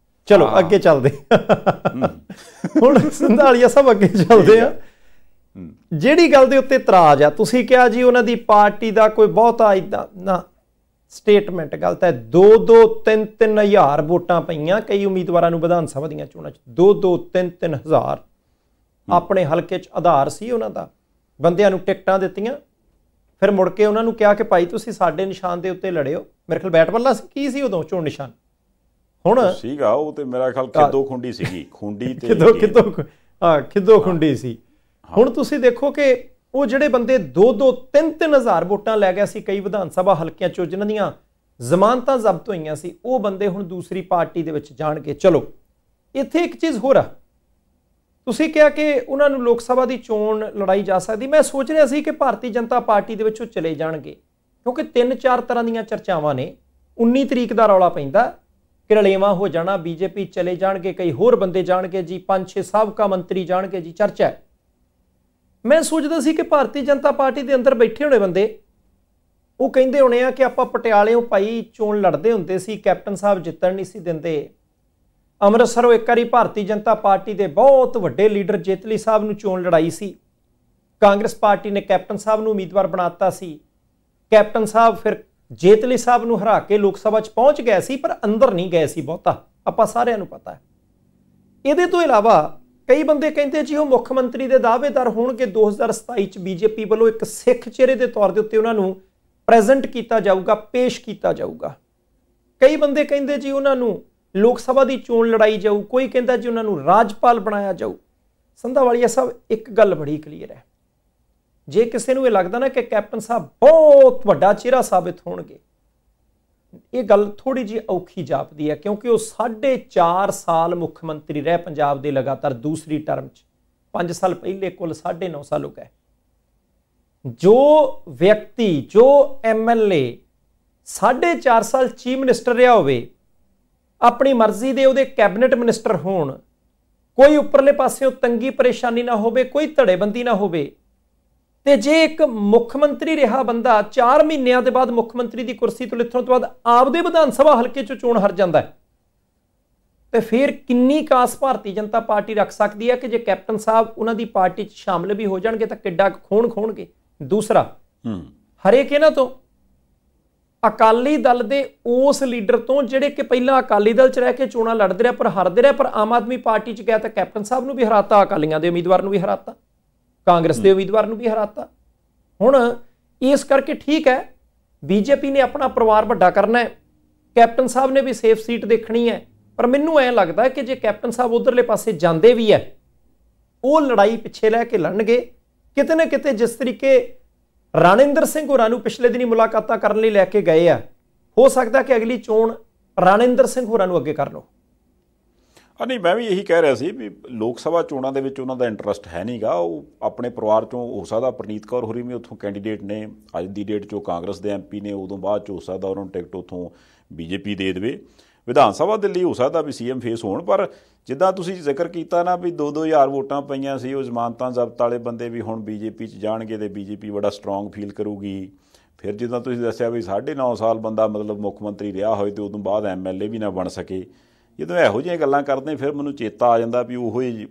ਚਲੋ ਅੱਗੇ ਚੱਲਦੇ ਹੁਣ ਸੰਧਾਲੀਆ ਸਾਹਿਬ, ਅੱਗੇ ਚੱਲਦੇ ਆ। ਜਿਹੜੀ ਗੱਲ ਦੇ ਉੱਤੇ ਇਤਰਾਜ਼ ਆ, ਤੁਸੀਂ ਕਿਹਾ ਜੀ ਉਹਨਾਂ ਦੀ ਪਾਰਟੀ ਦਾ ਕੋਈ ਬਹੁਤਾ ਇੱਦਾਂ ਨਾ ਸਟੇਟਮੈਂਟ ਗਲਤ ਹੈ। 2-2 3-3 ਹਜ਼ਾਰ ਵੋਟਾਂ ਪਈਆਂ ਕਈ ਉਮੀਦਵਾਰਾਂ ਨੂੰ ਵਿਧਾਨ ਸਭਾ ਦੀਆਂ ਚੋਣਾਂ 'ਚ, 2-2 3-3 ਹਜ਼ਾਰ ਆਪਣੇ ਹਲਕੇ 'ਚ ਆਧਾਰ ਸੀ ਉਹਨਾਂ ਦਾ। ਬੰਦਿਆਂ ਨੂੰ ਟਿਕਟਾਂ ਦਿੱਤੀਆਂ, ਫਿਰ ਮੁੜ ਕੇ ਉਹਨਾਂ ਨੂੰ ਕਿਹਾ ਕਿ ਭਾਈ ਤੁਸੀਂ ਸਾਡੇ ਨਿਸ਼ਾਨ ਦੇ ਉੱਤੇ ਲੜਿਓ। ਮੇਰੇ ਖਿਆਲ ਬੈਟ ਬੱਲਾ ਸੀ, ਕੀ ਸੀ ਉਦੋਂ ਚੋਣ ਨਿਸ਼ਾਨ? ਹੁਣ ਸੀਗਾ ਉਹ ਤੇ ਮੇਰਾ ਖਿਆਲ ਖਿੱਦੋ ਖੁੰਡੀ ਸੀਗੀ, ਖੁੰਡੀ ਤੇ ਖਿੱਦੋ ਖੁੰਡੀ ਸੀ। ਹੁਣ ਤੁਸੀਂ ਦੇਖੋ ਕਿ ਉਹ ਜਿਹੜੇ ਬੰਦੇ 2-2 3-3 ਹਜ਼ਾਰ ਵੋਟਾਂ ਲੈ ਗਿਆ ਸੀ ਕਈ ਵਿਧਾਨ ਸਭਾ ਹਲਕਿਆਂ 'ਚੋਂ ਜਿਨ੍ਹਾਂ ਦੀਆਂ ਜ਼ਮਾਨਤਾਂ ਜ਼ਬਤ ਹੋਈਆਂ ਸੀ, ਉਹ ਬੰਦੇ ਹੁਣ ਦੂਸਰੀ ਪਾਰਟੀ ਦੇ ਵਿੱਚ ਜਾਣਗੇ। ਚਲੋ ਇੱਥੇ ਇੱਕ ਚੀਜ਼ ਹੋਰ ਆ, ਤੁਸੀਂ ਕਿਹਾ ਕਿ ਉਹਨਾਂ ਨੂੰ ਲੋਕ ਸਭਾ ਦੀ ਚੋਣ ਲੜਾਈ ਜਾ ਸਕਦੀ। ਮੈਂ ਸੋਚ ਰਿਹਾ ਸੀ ਕਿ ਭਾਰਤੀ ਜਨਤਾ ਪਾਰਟੀ ਦੇ ਵਿੱਚ ਉਹ ਚਲੇ ਜਾਣਗੇ, ਕਿਉਂਕਿ 3-4 ਤਰ੍ਹਾਂ ਦੀਆਂ ਚਰਚਾਵਾਂ ਨੇ। 19 ਤਰੀਕ ਦਾ ਰੌਲਾ ਪੈਂਦਾ ਕਿ ਰਲੇਵਾਂ ਹੋ ਜਾਣਾ, ਬੀਜੇਪੀ ਚਲੇ ਜਾਣਗੇ, ਕਈ ਹੋਰ ਬੰਦੇ ਜਾਣਗੇ ਜੀ, 5-6 ਸਾਬਕਾ ਮੰਤਰੀ ਜਾਣਗੇ ਜੀ, ਚਰਚਾ ਹੈ। ਮੈਂ ਸੋਚਦਾ ਸੀ ਕਿ ਭਾਰਤੀ ਜਨਤਾ ਪਾਰਟੀ ਦੇ ਅੰਦਰ ਬੈਠੇ ਹੋਣੇ ਬੰਦੇ ਉਹ ਕਹਿੰਦੇ ਹੋਣੇ ਆ ਕਿ ਆਪਾਂ ਪਟਿਆਲਿਓਂ ਭਾਈ ਚੋਣ ਲੜਦੇ ਹੁੰਦੇ ਸੀ, ਕੈਪਟਨ ਸਾਹਿਬ ਜਿੱਤਣ ਨਹੀਂ ਸੀ ਦਿੰਦੇ। ਅੰਮ੍ਰਿਤਸਰੋਂ ਇੱਕ ਵਾਰੀ ਭਾਰਤੀ ਜਨਤਾ ਪਾਰਟੀ ਦੇ ਬਹੁਤ ਵੱਡੇ ਲੀਡਰ ਜੇਤਲੀ ਸਾਹਿਬ ਨੂੰ ਚੋਣ ਲੜਾਈ ਸੀ, ਕਾਂਗਰਸ ਪਾਰਟੀ ਨੇ ਕੈਪਟਨ ਸਾਹਿਬ ਨੂੰ ਉਮੀਦਵਾਰ ਬਣਾਤਾ ਸੀ। ਕੈਪਟਨ ਸਾਹਿਬ ਫਿਰ ਜੇਤਲੀ ਸਾਹਿਬ ਨੂੰ ਹਰਾ ਕੇ ਲੋਕ ਸਭਾ 'ਚ ਪਹੁੰਚ ਗਏ ਸੀ, ਪਰ ਅੰਦਰ ਨਹੀਂ ਗਏ ਸੀ ਬਹੁਤਾ, ਆਪਾਂ ਸਾਰਿਆਂ ਨੂੰ ਪਤਾ ਹੈ। ਇਹਦੇ ਤੋਂ ਇਲਾਵਾ ਕਈ ਬੰਦੇ ਕਹਿੰਦੇ ਜੀ ਉਹ ਮੁੱਖ ਮੰਤਰੀ ਦੇ ਦਾਅਵੇਦਾਰ ਹੋਣਗੇ 2027 'ਚ ਬੀਜੇਪੀ ਵੱਲੋਂ ਇੱਕ ਸਿੱਖ ਚਿਹਰੇ ਦੇ ਤੌਰ ਦੇ ਉੱਤੇ ਉਹਨਾਂ ਨੂੰ ਪ੍ਰੈਜ਼ੈਂਟ ਕੀਤਾ ਜਾਊਗਾ, ਪੇਸ਼ ਕੀਤਾ ਜਾਊਗਾ। ਕਈ ਬੰਦੇ ਕਹਿੰਦੇ ਜੀ ਉਹਨਾਂ ਨੂੰ ਲੋਕ ਸਭਾ ਦੀ ਚੋਣ ਲੜਾਈ ਜਾਊ, ਕੋਈ ਕਹਿੰਦਾ ਜੀ ਉਹਨਾਂ ਨੂੰ ਰਾਜਪਾਲ ਬਣਾਇਆ ਜਾਊ। ਸੰਧਾਵਾਲੀਆ ਸਾਹਿਬ, ਇੱਕ ਗੱਲ ਬੜੀ ਕਲੀਅਰ ਹੈ, ਜੇ ਕਿਸੇ ਨੂੰ ਇਹ ਲੱਗਦਾ ਨਾ ਕਿ ਕੈਪਟਨ ਸਾਹਿਬ ਬਹੁਤ ਵੱਡਾ ਚਿਹਰਾ ਸਾਬਿਤ ਹੋਣਗੇ, ਇਹ ਗੱਲ ਥੋੜੀ ਜਿਹੀ ਔਖੀ ਜਾਪਦੀ ਹੈ, ਕਿਉਂਕਿ ਉਹ 4.5 ਸਾਲ ਮੁੱਖ ਮੰਤਰੀ ਰਹੇ ਪੰਜਾਬ ਦੇ ਲਗਾਤਾਰ ਦੂਸਰੀ ਟਰਮ 'ਚ। 5 ਸਾਲ ਪਹਿਲੇ ਕੁੱਲ 9.5 ਸਾਲ ਹੋ ਗਏ। ਜੋ ਵਿਅਕਤੀ, ਜੋ MLA 4.5 ਸਾਲ ਚੀਫ ਮਿਨਿਸਟਰ ਰਿਹਾ ਹੋਵੇ, ਆਪਣੀ ਮਰਜ਼ੀ ਦੇ ਉਹਦੇ ਕੈਬਨਿਟ ਮਿਨਿਸਟਰ ਹੋਣ, ਕੋਈ ਉੱਪਰਲੇ ਪਾਸਿਓਂ ਤੰਗੀ ਪਰੇਸ਼ਾਨੀ ਨਾ ਹੋਵੇ, ਕੋਈ ਧੜੇਬੰਦੀ ਨਾ ਹੋਵੇ, ਤੇ ਜੇ ਇੱਕ ਮੁੱਖ ਮੰਤਰੀ ਰਿਹਾ ਬੰਦਾ 4 ਮਹੀਨਿਆਂ ਦੇ ਬਾਅਦ ਮੁੱਖ ਮੰਤਰੀ ਦੀ ਕੁਰਸੀ ਤੋਂ ਲਿਥਣ ਤੋਂ ਬਾਅਦ ਆਪਦੇ ਵਿਧਾਨ ਸਭਾ ਹਲਕੇ 'ਚੋਂ ਚੋਣ ਹਾਰ ਜਾਂਦਾ ਹੈ, ਤੇ ਫਿਰ ਕਿੰਨੀ ਕਾਸ ਭਾਰਤੀ ਜਨਤਾ ਪਾਰਟੀ ਰੱਖ ਸਕਦੀ ਹੈ ਕਿ ਜੇ ਕੈਪਟਨ ਸਾਹਿਬ ਉਹਨਾਂ ਦੀ ਪਾਰਟੀ 'ਚ ਸ਼ਾਮਲ ਵੀ ਹੋ ਜਾਣਗੇ ਤਾਂ ਕਿੱਡਾ ਖੂਨ ਖੋਣਗੇ। ਦੂਸਰਾ, ਹਰੇਕ ਇਹਨਾਂ ਤੋਂ ਅਕਾਲੀ ਦਲ ਦੇ ਉਸ ਲੀਡਰ ਤੋਂ ਜਿਹੜੇ ਕਿ ਪਹਿਲਾਂ ਅਕਾਲੀ ਦਲ 'ਚ ਰਹਿ ਕੇ ਚੋਣਾਂ ਲੜਦੇ ਰਿਹਾ ਪਰ ਹਾਰਦੇ ਰਿਹਾ, ਪਰ ਆਮ ਆਦਮੀ ਪਾਰਟੀ 'ਚ ਗਿਆ ਤਾਂ ਕੈਪਟਨ ਸਾਹਿਬ ਨੂੰ ਵੀ ਹਰਾਤਾ, ਅਕਾਲੀਆਂ ਦੇ ਉਮੀਦਵਾਰ ਨੂੰ ਵੀ ਹਰਾਤਾ, ਕਾਂਗਰਸ ਦੇ ਉਮੀਦਵਾਰ ਨੂੰ ਵੀ ਹਰਾਤਾ। ਹੁਣ ਇਸ ਕਰਕੇ ਠੀਕ ਹੈ, ਬੀਜੇਪੀ ਨੇ ਆਪਣਾ ਪਰਿਵਾਰ ਵੱਡਾ ਕਰਨਾ ਹੈ, ਕੈਪਟਨ ਸਾਹਿਬ ਨੇ ਵੀ ਸੇਫ ਸੀਟ ਦੇਖਣੀ ਹੈ, ਪਰ ਮੈਨੂੰ ਐਂ ਲੱਗਦਾ ਕਿ ਜੇ ਕੈਪਟਨ ਸਾਹਿਬ ਉਧਰਲੇ ਪਾਸੇ ਜਾਂਦੇ ਵੀ ਹੈ, ਉਹ ਲੜਾਈ ਪਿੱਛੇ ਲੈ ਕੇ ਲੜਨਗੇ ਕਿਤੇ ਨਾ ਕਿਤੇ। ਜਿਸ ਤਰੀਕੇ ਰਾਣਿੰਦਰ ਸਿੰਘ ਹੋਰਾਂ ਨੂੰ ਪਿਛਲੇ ਦਿਨੀ ਮੁਲਾਕਾਤਾਂ ਕਰਨ ਲਈ ਲੈ ਕੇ ਗਏ ਆ, ਹੋ ਸਕਦਾ ਕਿ ਅਗਲੀ ਚੋਣ ਰਾਣਿੰਦਰ ਸਿੰਘ ਹੋਰਾਂ ਨੂੰ ਅੱਗੇ ਕਰ ਲਓ। ਨਹੀਂ, ਮੈਂ ਵੀ ਇਹੀ ਕਹਿ ਰਿਹਾ ਸੀ ਵੀ ਲੋਕ ਸਭਾ ਚੋਣਾਂ ਦੇ ਵਿੱਚ ਉਹਨਾਂ ਦਾ ਇੰਟਰਸਟ ਹੈ ਨਹੀਂਗਾ। ਉਹ ਆਪਣੇ ਪਰਿਵਾਰ 'ਚੋਂ ਹੋ ਸਕਦਾ, ਪ੍ਰਨੀਤ ਕੌਰ ਹੋਰੀ ਵੀ ਉੱਥੋਂ ਕੈਂਡੀਡੇਟ ਨੇ, ਅੱਜ ਦੀ ਡੇਟ 'ਚੋਂ ਕਾਂਗਰਸ ਦੇ MP ਨੇ, ਉਦੋਂ ਬਾਅਦ 'ਚ ਹੋ ਸਕਦਾ ਉਹਨਾਂ ਨੂੰ ਟਿਕਟ ਉੱਥੋਂ BJP ਦੇ ਦੇਵੇ। ਵਿਧਾਨ ਸਭਾ ਦੇ ਲਈ ਹੋ ਸਕਦਾ ਵੀ CM ਫੇਸ ਹੋਣ, ਪਰ ਜਿੱਦਾਂ ਤੁਸੀਂ ਜ਼ਿਕਰ ਕੀਤਾ ਨਾ ਵੀ 2-2 ਹਜ਼ਾਰ ਵੋਟਾਂ ਪਈਆਂ ਸੀ, ਉਹ ਜ਼ਮਾਨਤਾਂ ਜ਼ਬਤ ਵਾਲੇ ਬੰਦੇ ਵੀ ਹੁਣ BJP 'ਚ ਜਾਣਗੇ ਤੇ BJP ਬੜਾ ਸਟਰੋਂਗ ਫੀਲ ਕਰੂਗੀ। ਫਿਰ ਜਿੱਦਾਂ ਤੁਸੀਂ ਦੱਸਿਆ ਵੀ 9.5 ਸਾਲ ਬੰਦਾ ਮਤਲਬ ਮੁੱਖ ਮੰਤਰੀ ਰਿਹਾ ਹੋਏ ਤੇ ਉਦੋਂ ਬਾਅਦ MLA ਵੀ ਨਾ ਬਣ ਸਕੇ। ਜਦੋਂ ਇਹੋ ਜਿਹੀਆਂ ਗੱਲਾਂ ਕਰਦੇ ਫਿਰ ਮੈਨੂੰ ਚੇਤਾ ਆ ਜਾਂਦਾ ਵੀ ਉਹੋ ਹੀ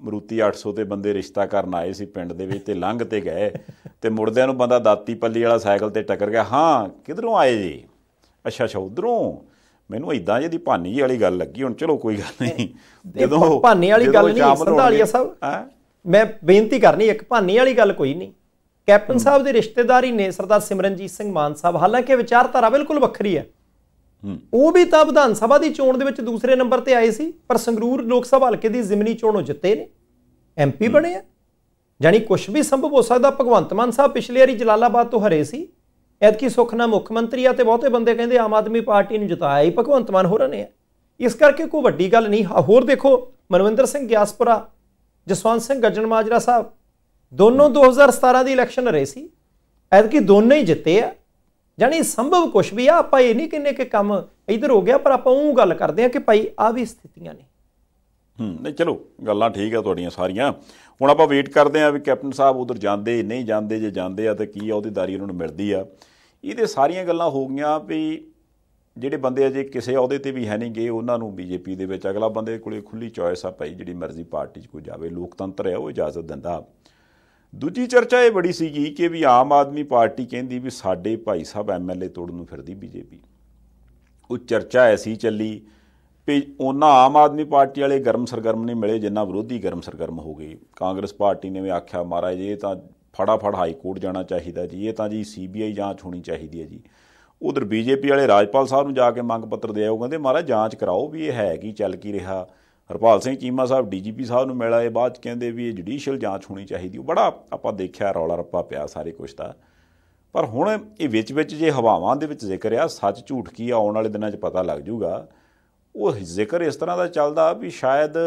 ਮਰੂਤੀ 800 ਤੇ ਬੰਦੇ ਰਿਸ਼ਤਾ ਕਰਨ ਆਏ ਸੀ ਪਿੰਡ ਦੇ ਵਿੱਚ ਤੇ ਲੰਘ ਤੇ ਗਏ ਤੇ ਮੁੜਦਿਆਂ ਨੂੰ ਬੰਦਾ ਦਾਤੀ ਪੱਲੀ ਵਾਲਾ ਸਾਈਕਲ ਤੇ ਟੱਕਰ ਗਿਆ। ਹਾਂ, ਕਿੱਧਰੋਂ ਆਏ ਜੀ? ਅੱਛਾ ਉੱਧਰੋਂ। ਮੈਨੂੰ ਇਦਾਂ ਜਿਹੀ ਭਾਨੀ ਜਿਹੀ ਵਾਲੀ ਗੱਲ ਲੱਗੀ। ਹੁਣ ਚਲੋ ਕੋਈ ਗੱਲ ਨਹੀਂ, ਜਦੋਂ ਭਾਨੀ ਵਾਲੀ ਗੱਲ ਨਹੀਂ ਸੰਧਾਲੀਆ ਸਾਹਿਬ, ਮੈਂ ਬੇਨਤੀ ਕਰਨੀ, ਇੱਕ ਭਾਨੀ ਵਾਲੀ ਗੱਲ ਕੋਈ ਨਹੀਂ। ਕੈਪਟਨ ਸਾਹਿਬ ਦੇ ਰਿਸ਼ਤੇਦਾਰ ਹੀ ਨੇ ਸਰਦਾਰ ਸਿਮਰਨਜੀਤ ਸਿੰਘ ਮਾਨ ਸਾਹਿਬ, ਹਾਲਾਂਕਿ ਵਿਚਾਰਧਾਰਾ ਬਿਲਕੁਲ ਵੱਖਰੀ ਹੈ। ਉਹ ਵੀ ਤਾਂ ਵਿਧਾਨ ਸਭਾ ਦੀ ਚੋਣ ਦੇ ਵਿੱਚ ਦੂਸਰੇ ਨੰਬਰ ਤੇ ਆਏ ਸੀ, ਪਰ ਸੰਗਰੂਰ ਲੋਕ ਸਭਾ ਹਲਕੇ ਦੀ ਜ਼ਿਮਨੀ ਚੋਣ ਉਹ ਜਿੱਤੇ ਨੇ, MP ਬਣੇ ਆ। ਜਾਣੀ ਕੁਛ ਵੀ ਸੰਭਵ ਹੋ ਸਕਦਾ। ਭਗਵੰਤ ਮਾਨ ਸਾਹਿਬ ਪਿਛਲੇ ਵਾਰੀ ਜਲਾਲਾਬਾਦ ਤੋਂ ਹਰੇ ਸੀ, ਐਤਕੀ ਸੁੱਖ ਨਾਲ ਮੁੱਖ ਮੰਤਰੀ ਆ, ਤੇ ਬਹੁਤੇ ਬੰਦੇ ਕਹਿੰਦੇ ਆਮ ਆਦਮੀ ਪਾਰਟੀ ਨੂੰ ਜਿਤਾਇਆ ਹੀ ਭਗਵੰਤ ਮਾਨ ਹੋਰਾਂ ਨੇ। ਇਸ ਕਰਕੇ ਕੋਈ ਵੱਡੀ ਗੱਲ ਨਹੀਂ। ਹੋਰ ਦੇਖੋ, ਮਨਵਿੰਦਰ ਸਿੰਘ ਗਿਆਸਪੁਰਾ, ਜਸਵੰਤ ਸਿੰਘ ਗੱਜਣ ਮਾਜਰਾ ਸਾਹਿਬ, ਦੋਨੋਂ 2017 ਦੀ ਇਲੈਕਸ਼ਨ ਹਰੇ ਸੀ, ਐਤਕੀ ਦੋਨੇ ਹੀ ਜਿੱਤੇ ਆ। ਜਾਣੀ ਸੰਭਵ ਕੁਛ ਵੀ ਆ। ਆਪਾਂ ਇਹ ਨਹੀਂ ਕਹਿੰਦੇ ਕਿ ਕੰਮ ਇੱਧਰ ਹੋ ਗਿਆ, ਪਰ ਆਪਾਂ ਉਹ ਗੱਲ ਕਰਦੇ ਹਾਂ ਕਿ ਭਾਈ ਆਹ ਵੀ ਸਥਿਤੀਆਂ ਨੇ। ਨਹੀਂ, ਚਲੋ ਗੱਲਾਂ ਠੀਕ ਆ ਤੁਹਾਡੀਆਂ ਸਾਰੀਆਂ। ਹੁਣ ਆਪਾਂ ਵੇਟ ਕਰਦੇ ਹਾਂ ਵੀ ਕੈਪਟਨ ਸਾਹਿਬ ਉਧਰ ਜਾਂਦੇ ਨਹੀਂ ਜਾਂਦੇ, ਜੇ ਜਾਂਦੇ ਆ ਤਾਂ ਕੀ ਅਹੁਦੇਦਾਰੀ ਉਹਨਾਂ ਨੂੰ ਮਿਲਦੀ ਆ। ਇਹਦੇ ਸਾਰੀਆਂ ਗੱਲਾਂ ਹੋ ਗਈਆਂ ਵੀ ਜਿਹੜੇ ਬੰਦੇ ਅਜੇ ਕਿਸੇ ਅਹੁਦੇ ਤੇ ਵੀ ਹੈ ਨਹੀਂ ਗਏ, ਉਹਨਾਂ ਨੂੰ BJP ਦੇ ਵਿੱਚ ਅਗਲਾ ਬੰਦੇ ਕੋਲੇ ਖੁੱਲੀ ਚੋਇਸ ਆ, ਭਾਈ ਜਿਹੜੀ ਮਰਜ਼ੀ ਪਾਰਟੀ 'ਚ ਕੋਈ ਜਾਵੇ, ਲੋਕਤੰਤਰ ਹੈ, ਉਹ ਇਜਾਜ਼ਤ ਦਿੰਦਾ। ਦੂਜੀ ਚਰਚਾ ਇਹ ਬੜੀ ਸੀਗੀ ਕਿ ਵੀ ਆਮ ਆਦਮੀ ਪਾਰਟੀ ਕਹਿੰਦੀ ਵੀ ਸਾਡੇ ਭਾਈ ਸਾਹਿਬ MLA ਤੋੜਨ ਨੂੰ ਫਿਰਦੀ BJP। ਉਹ ਚਰਚਾ ਐਸੀ ਚੱਲੀ ਵੀ ਉਹਨਾਂ ਆਮ ਆਦਮੀ ਪਾਰਟੀ ਵਾਲੇ ਗਰਮ ਸਰਗਰਮ ਨਹੀਂ ਮਿਲੇ ਜਿੰਨਾ ਵਿਰੋਧੀ ਗਰਮ ਸਰਗਰਮ ਹੋ ਗਏ। ਕਾਂਗਰਸ ਪਾਰਟੀ ਨੇ ਵੀ ਆਖਿਆ ਮਹਾਰਾਜ ਇਹ ਤਾਂ ਫਟਾਫਟ ਹਾਈ ਕੋਰਟ ਜਾਣਾ ਚਾਹੀਦਾ ਜੀ, ਇਹ ਤਾਂ ਜੀ CBI ਜਾਂਚ ਹੋਣੀ ਚਾਹੀਦੀ ਹੈ ਜੀ। ਉਧਰ BJP ਵਾਲੇ ਰਾਜਪਾਲ ਸਾਹਿਬ ਨੂੰ ਜਾ ਕੇ ਮੰਗ ਪੱਤਰ ਦੇ ਆਓ, ਕਹਿੰਦੇ ਮਹਾਰਾਜ ਜਾਂਚ ਕਰਾਓ ਵੀ ਇਹ ਹੈ ਕੀ, ਚੱਲ ਕੀ ਰਿਹਾ। ਹਰਪਾਲ ਸਿੰਘ ਚੀਮਾ ਸਾਹਿਬ DGP ਸਾਹਿਬ ਨੂੰ ਮਿਲ ਆਏ, ਬਾਅਦ 'ਚ ਕਹਿੰਦੇ ਵੀ ਇਹ ਜੁਡੀਸ਼ੀਅਲ ਜਾਂਚ ਹੋਣੀ ਚਾਹੀਦੀ। ਉਹ ਬੜਾ ਆਪਾਂ ਦੇਖਿਆ ਰੌਲਾ ਰੱਪਾ ਪਿਆ ਸਾਰੇ ਕੁਛ ਦਾ। ਪਰ ਹੁਣ ਇਹ ਵਿੱਚ ਜੇ ਹਵਾਵਾਂ ਦੇ ਵਿੱਚ ਜ਼ਿਕਰ ਆ, ਸੱਚ ਝੂਠ ਕੀ ਆਉਣ ਵਾਲੇ ਦਿਨਾਂ 'ਚ ਪਤਾ ਲੱਗ ਜੂਗਾ। ਉਹ ਜ਼ਿਕਰ ਇਸ ਤਰ੍ਹਾਂ ਦਾ ਚੱਲਦਾ ਵੀ ਸ਼ਾਇਦ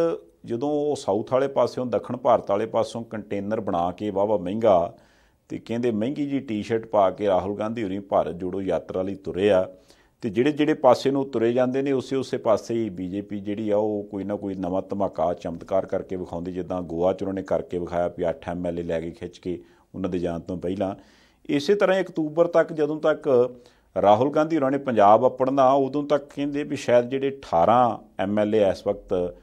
ਜਦੋਂ ਉਹ ਸਾਊਥ ਵਾਲੇ ਪਾਸਿਓਂ ਦੱਖਣ ਭਾਰਤ ਵਾਲੇ ਪਾਸਿਓਂ ਕੰਟੇਨਰ ਬਣਾ ਕੇ ਵਾਹਵਾ ਮਹਿੰਗਾ ਅਤੇ ਕਹਿੰਦੇ ਮਹਿੰਗੀ ਜੀ ਟੀ-ਸ਼ਰਟ ਪਾ ਕੇ ਰਾਹੁਲ ਗਾਂਧੀ ਹੋਰੀ ਭਾਰਤ ਜੋੜੋ ਯਾਤਰਾ ਲਈ ਤੁਰੇ ਆ, ਅਤੇ ਜਿਹੜੇ ਪਾਸੇ ਨੂੰ ਤੁਰੇ ਜਾਂਦੇ ਨੇ ਉਸੇ ਪਾਸੇ ਹੀ BJP ਜਿਹੜੀ ਆ ਉਹ ਕੋਈ ਨਾ ਕੋਈ ਨਵਾਂ ਧਮਾਕਾ ਚਮਤਕਾਰ ਕਰਕੇ ਵਿਖਾਉਂਦੀ। ਜਿੱਦਾਂ ਗੋਆ 'ਚ ਉਹਨਾਂ ਨੇ ਕਰਕੇ ਵਿਖਾਇਆ ਵੀ 8 MLA ਲੈ ਕੇ ਖਿੱਚ ਕੇ ਉਹਨਾਂ ਦੇ ਜਾਣ ਤੋਂ ਪਹਿਲਾਂ। ਇਸੇ ਤਰ੍ਹਾਂ ਅਕਤੂਬਰ ਤੱਕ, ਜਦੋਂ ਤੱਕ ਰਾਹੁਲ ਗਾਂਧੀ ਹੋਰਾਂ ਨੇ ਪੰਜਾਬ ਆਪਣਨਾ, ਉਦੋਂ ਤੱਕ ਕਹਿੰਦੇ ਵੀ ਸ਼ਾਇਦ ਜਿਹੜੇ 18 MLA ਇਸ ਵਕਤ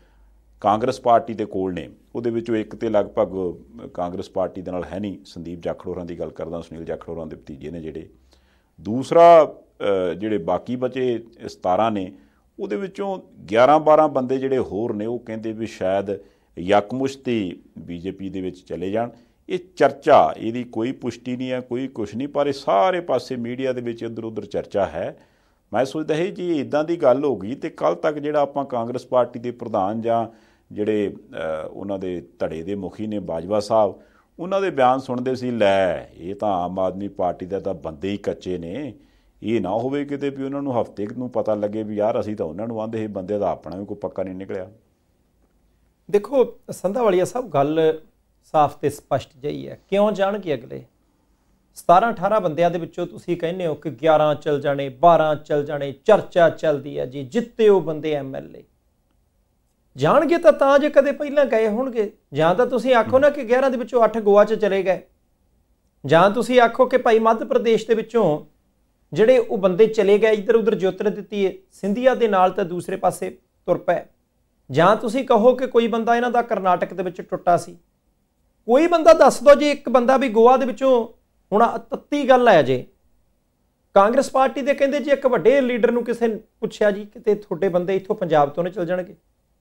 ਕਾਂਗਰਸ ਪਾਰਟੀ ਦੇ ਕੋਲ ਨੇ, ਉਹਦੇ ਵਿੱਚੋਂ ਇੱਕ ਤੇ ਲਗਭਗ ਕਾਂਗਰਸ ਪਾਰਟੀ ਦੇ ਨਾਲ ਹੈ ਨਹੀਂ, ਸੰਦੀਪ ਜਾਖੜ ਹੋਰਾਂ ਦੀ ਗੱਲ ਕਰਦਾ, ਸੁਨੀਲ ਜਾਖੜ ਹੋਰਾਂ ਦੇ ਭਤੀਜੇ ਨੇ ਜਿਹੜੇ। ਦੂਸਰਾ ਜਿਹੜੇ ਬਾਕੀ ਬਚੇ 17 ਨੇ, ਉਹਦੇ ਵਿੱਚੋਂ 11-12 ਬੰਦੇ ਜਿਹੜੇ ਹੋਰ ਨੇ ਉਹ ਕਹਿੰਦੇ ਵੀ ਸ਼ਾਇਦ ਯਕਮੁਸ਼ਤੀ BJP ਦੇ ਵਿੱਚ ਚਲੇ ਜਾਣ। ਇਹ ਚਰਚਾ, ਇਹਦੀ ਕੋਈ ਪੁਸ਼ਟੀ ਨਹੀਂ ਹੈ, ਕੋਈ ਕੁਛ ਨਹੀਂ, ਪਰ ਇਹ ਸਾਰੇ ਪਾਸੇ ਮੀਡੀਆ ਦੇ ਵਿੱਚ ਇੱਧਰ ਉੱਧਰ ਚਰਚਾ ਹੈ। ਮੈਂ ਸੋਚਦਾ ਸੀ ਜੀ ਇਦਾਂ ਦੀ ਗੱਲ ਹੋ ਗਈ ਤੇ ਕੱਲ ਤੱਕ ਜਿਹੜਾ ਆਪਾਂ ਕਾਂਗਰਸ ਪਾਰਟੀ ਦੇ ਪ੍ਰਧਾਨ ਜਾਂ ਜਿਹੜੇ ਉਹਨਾਂ ਦੇ ਧੜੇ ਦੇ ਮੁਖੀ ਨੇ ਬਾਜਵਾ ਸਾਹਿਬ, ਉਹਨਾਂ ਦੇ ਬਿਆਨ ਸੁਣਦੇ ਸੀ, ਲੈ ਇਹ ਤਾਂ ਆਮ ਆਦਮੀ ਪਾਰਟੀ ਦਾ ਤਾਂ ਬੰਦੇ ਹੀ ਕੱਚੇ ਨੇ, ਇਹ ਨਾ ਹੋਵੇ ਕਿਤੇ ਵੀ ਉਹਨਾਂ ਨੂੰ ਹਫ਼ਤੇ ਨੂੰ ਪਤਾ ਲੱਗੇ ਵੀ ਯਾਰ ਅਸੀਂ ਤਾਂ ਉਹਨਾਂ ਨੂੰ ਆਂਦੇ ਸੀ, ਬੰਦੇ ਦਾ ਆਪਣਾ ਵੀ ਕੋਈ ਪੱਕਾ ਨਹੀਂ ਨਿਕਲਿਆ। ਦੇਖੋ ਸੰਧਾਵਾਲੀਆ ਸਾਹਿਬ, ਗੱਲ ਸਾਫ਼ ਤੇ ਸਪਸ਼ਟ ਜਿਹੀ ਹੈ। ਕਿਉਂ ਜਾਣਗੇ ਅਗਲੇ 17-18 ਬੰਦਿਆਂ ਦੇ ਵਿੱਚੋਂ ਤੁਸੀਂ ਕਹਿੰਦੇ ਹੋ ਕਿ 11 ਚੱਲ ਜਾਣੇ, 12 ਚੱਲ ਜਾਣੇ, ਚਰਚਾ ਚੱਲਦੀ ਹੈ ਜੀ ਜਿੱਤੇ ਉਹ ਬੰਦੇ MLA ਜਾਣਗੇ ਤਾਂ ਜੇ ਕਦੇ ਪਹਿਲਾਂ ਗਏ ਹੋਣਗੇ। ਜਾਂ ਤਾਂ ਤੁਸੀਂ ਆਖੋ ਨਾ ਕਿ 11 ਦੇ ਵਿੱਚੋਂ 8 ਗੋਆ 'ਚ ਚਲੇ ਗਏ, ਜਾਂ ਤੁਸੀਂ ਆਖੋ ਕਿ ਭਾਈ ਮੱਧ ਪ੍ਰਦੇਸ਼ ਦੇ ਵਿੱਚੋਂ ਜਿਹੜੇ ਉਹ ਬੰਦੇ ਚਲੇ ਗਏ ਇੱਧਰ ਉੱਧਰ ਜੋਤਿਰਾਦਿੱਤਿਆ ਸਿੰਧੀਆ ਦੇ ਨਾਲ ਤਾਂ ਦੂਸਰੇ ਪਾਸੇ ਤੁਰ ਪਏ, ਜਾਂ ਤੁਸੀਂ ਕਹੋ ਕਿ ਕੋਈ ਬੰਦਾ ਇਹਨਾਂ ਦਾ ਕਰਨਾਟਕ ਦੇ ਵਿੱਚ ਟੁੱਟਾ ਸੀ। ਕੋਈ ਬੰਦਾ ਦੱਸ ਦਿਓ ਜੀ, ਇੱਕ ਬੰਦਾ ਵੀ ਗੋਆ ਦੇ ਵਿੱਚੋਂ। ਹੁਣ ਤੱਤੀ ਗੱਲ ਹੈ ਜੇ ਕਾਂਗਰਸ ਪਾਰਟੀ ਦੇ ਕਹਿੰਦੇ ਜੀ ਇੱਕ ਵੱਡੇ ਲੀਡਰ ਨੂੰ ਕਿਸੇ ਨੇ ਪੁੱਛਿਆ ਜੀ ਕਿਤੇ ਤੁਹਾਡੇ ਬੰਦੇ ਇੱਥੋਂ ਪੰਜਾਬ ਤੋਂ ਨੇ ਚੱਲ ਜਾਣਗੇ,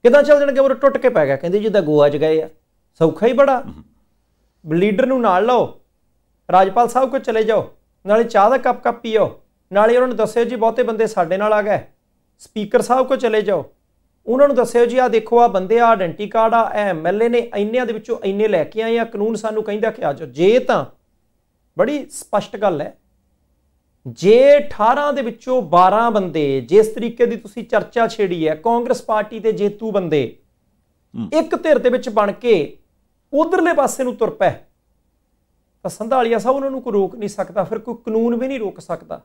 ਕਿੱਦਾਂ ਚੱਲ ਜਾਣਗੇ? ਉਹ ਟੁੱਟ ਕੇ ਪੈ ਗਿਆ, ਕਹਿੰਦੇ ਜਿੱਦਾਂ ਗੋਆ 'ਚ ਗਏ ਆ, ਸੌਖਾ ਹੀ ਬੜਾ। ਲੀਡਰ ਨੂੰ ਨਾਲ ਲਓ, ਰਾਜਪਾਲ ਸਾਹਿਬ ਕੋਲ ਚਲੇ ਜਾਓ, ਨਾਲੇ ਚਾਹ ਦਾ ਕੱਪ ਪੀਓ, ਨਾਲੇ ਉਹਨਾਂ ਨੂੰ ਦੱਸਿਓ ਜੀ ਬਹੁਤੇ ਬੰਦੇ ਸਾਡੇ ਨਾਲ ਆ ਗਏ। ਸਪੀਕਰ ਸਾਹਿਬ ਕੋਲ ਚਲੇ ਜਾਓ, ਉਹਨਾਂ ਨੂੰ ਦੱਸਿਓ ਜੀ ਆਹ ਦੇਖੋ ਆਹ ਬੰਦੇ ਆ ਆਇਡੈਂਟੀ ਕਾਰਡ ਆ MLA ਨੇ, ਇੰਨਿਆਂ ਦੇ ਵਿੱਚੋਂ ਇੰਨੇ ਲੈ ਕੇ ਆਏ ਆ, ਕਾਨੂੰਨ ਸਾਨੂੰ ਕਹਿੰਦਾ ਕਿ ਆ ਜਾਓ। ਜੇ ਤਾਂ ਬੜੀ ਸਪਸ਼ਟ ਗੱਲ ਹੈ, ਜੇ 18 ਦੇ ਵਿੱਚੋਂ 12 ਬੰਦੇ ਜਿਸ ਤਰੀਕੇ ਦੀ ਤੁਸੀਂ ਚਰਚਾ ਛੇੜੀ ਹੈ, ਕਾਂਗਰਸ ਪਾਰਟੀ ਦੇ ਜੇਤੂ ਬੰਦੇ ਇੱਕ ਧਿਰ ਦੇ ਵਿੱਚ ਬਣ ਕੇ ਉਧਰਲੇ ਪਾਸੇ ਨੂੰ ਤੁਰ ਪਏ, ਤਾਂ ਸੰਧਾਲੀਆ ਸਾਹਿਬ ਉਹਨਾਂ ਨੂੰ ਕੋਈ ਰੋਕ ਨਹੀਂ ਸਕਦਾ, ਫਿਰ ਕੋਈ ਕਾਨੂੰਨ ਵੀ ਨਹੀਂ ਰੋਕ ਸਕਦਾ,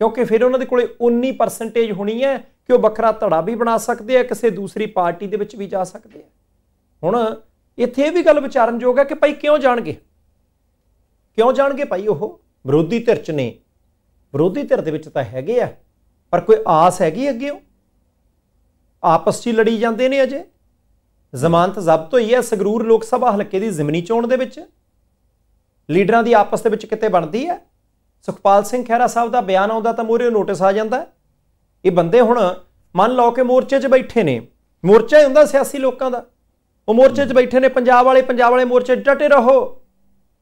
ਕਿਉਂਕਿ ਫਿਰ ਉਹਨਾਂ ਦੇ ਕੋਲੇ 19% ਹੋਣੀ ਹੈ ਕਿ ਉਹ ਵੱਖਰਾ ਧੜਾ ਵੀ ਬਣਾ ਸਕਦੇ ਆ, ਕਿਸੇ ਦੂਸਰੀ ਪਾਰਟੀ ਦੇ ਵਿੱਚ ਵੀ ਜਾ ਸਕਦੇ ਆ। ਹੁਣ ਇੱਥੇ ਇਹ ਵੀ ਗੱਲ ਵਿਚਾਰਨਯੋਗ ਹੈ ਕਿ ਭਾਈ ਕਿਉਂ ਜਾਣਗੇ ਭਾਈ? ਉਹ ਵਿਰੋਧੀ ਧਿਰ 'ਚ ਨੇ, ਵਿਰੋਧੀ ਧਿਰ ਦੇ ਵਿੱਚ ਤਾਂ ਹੈਗੇ ਆ, ਪਰ ਕੋਈ ਆਸ ਹੈਗੀ ਅੱਗੇ? ਆਪਸ 'ਚ ਹੀ ਲੜੀ ਜਾਂਦੇ ਨੇ। ਅਜੇ ਜ਼ਮਾਨਤ ਜ਼ਬਤ ਹੋਈ ਹੈ ਸੰਗਰੂਰ ਲੋਕ ਸਭਾ ਹਲਕੇ ਦੀ ਜ਼ਿਮਨੀ ਚੋਣ ਦੇ ਵਿੱਚ, ਲੀਡਰਾਂ ਦੀ ਆਪਸ ਦੇ ਵਿੱਚ ਕਿਤੇ ਬਣਦੀ ਹੈ? ਸੁਖਪਾਲ ਸਿੰਘ ਖਹਿਰਾ ਸਾਹਿਬ ਦਾ ਬਿਆਨ ਆਉਂਦਾ ਤਾਂ ਮੂਹਰੇ ਨੋਟਿਸ ਆ ਜਾਂਦਾ। ਇਹ ਬੰਦੇ ਹੁਣ ਮੰਨ ਲਓ ਕਿ ਮੋਰਚੇ 'ਚ ਬੈਠੇ ਨੇ, ਮੋਰਚਾ ਹੀ ਹੁੰਦਾ ਸਿਆਸੀ ਲੋਕਾਂ ਦਾ, ਉਹ ਮੋਰਚੇ 'ਚ ਬੈਠੇ ਨੇ, ਪੰਜਾਬ ਵਾਲੇ ਮੋਰਚੇ ਡਟੇ ਰਹੋ।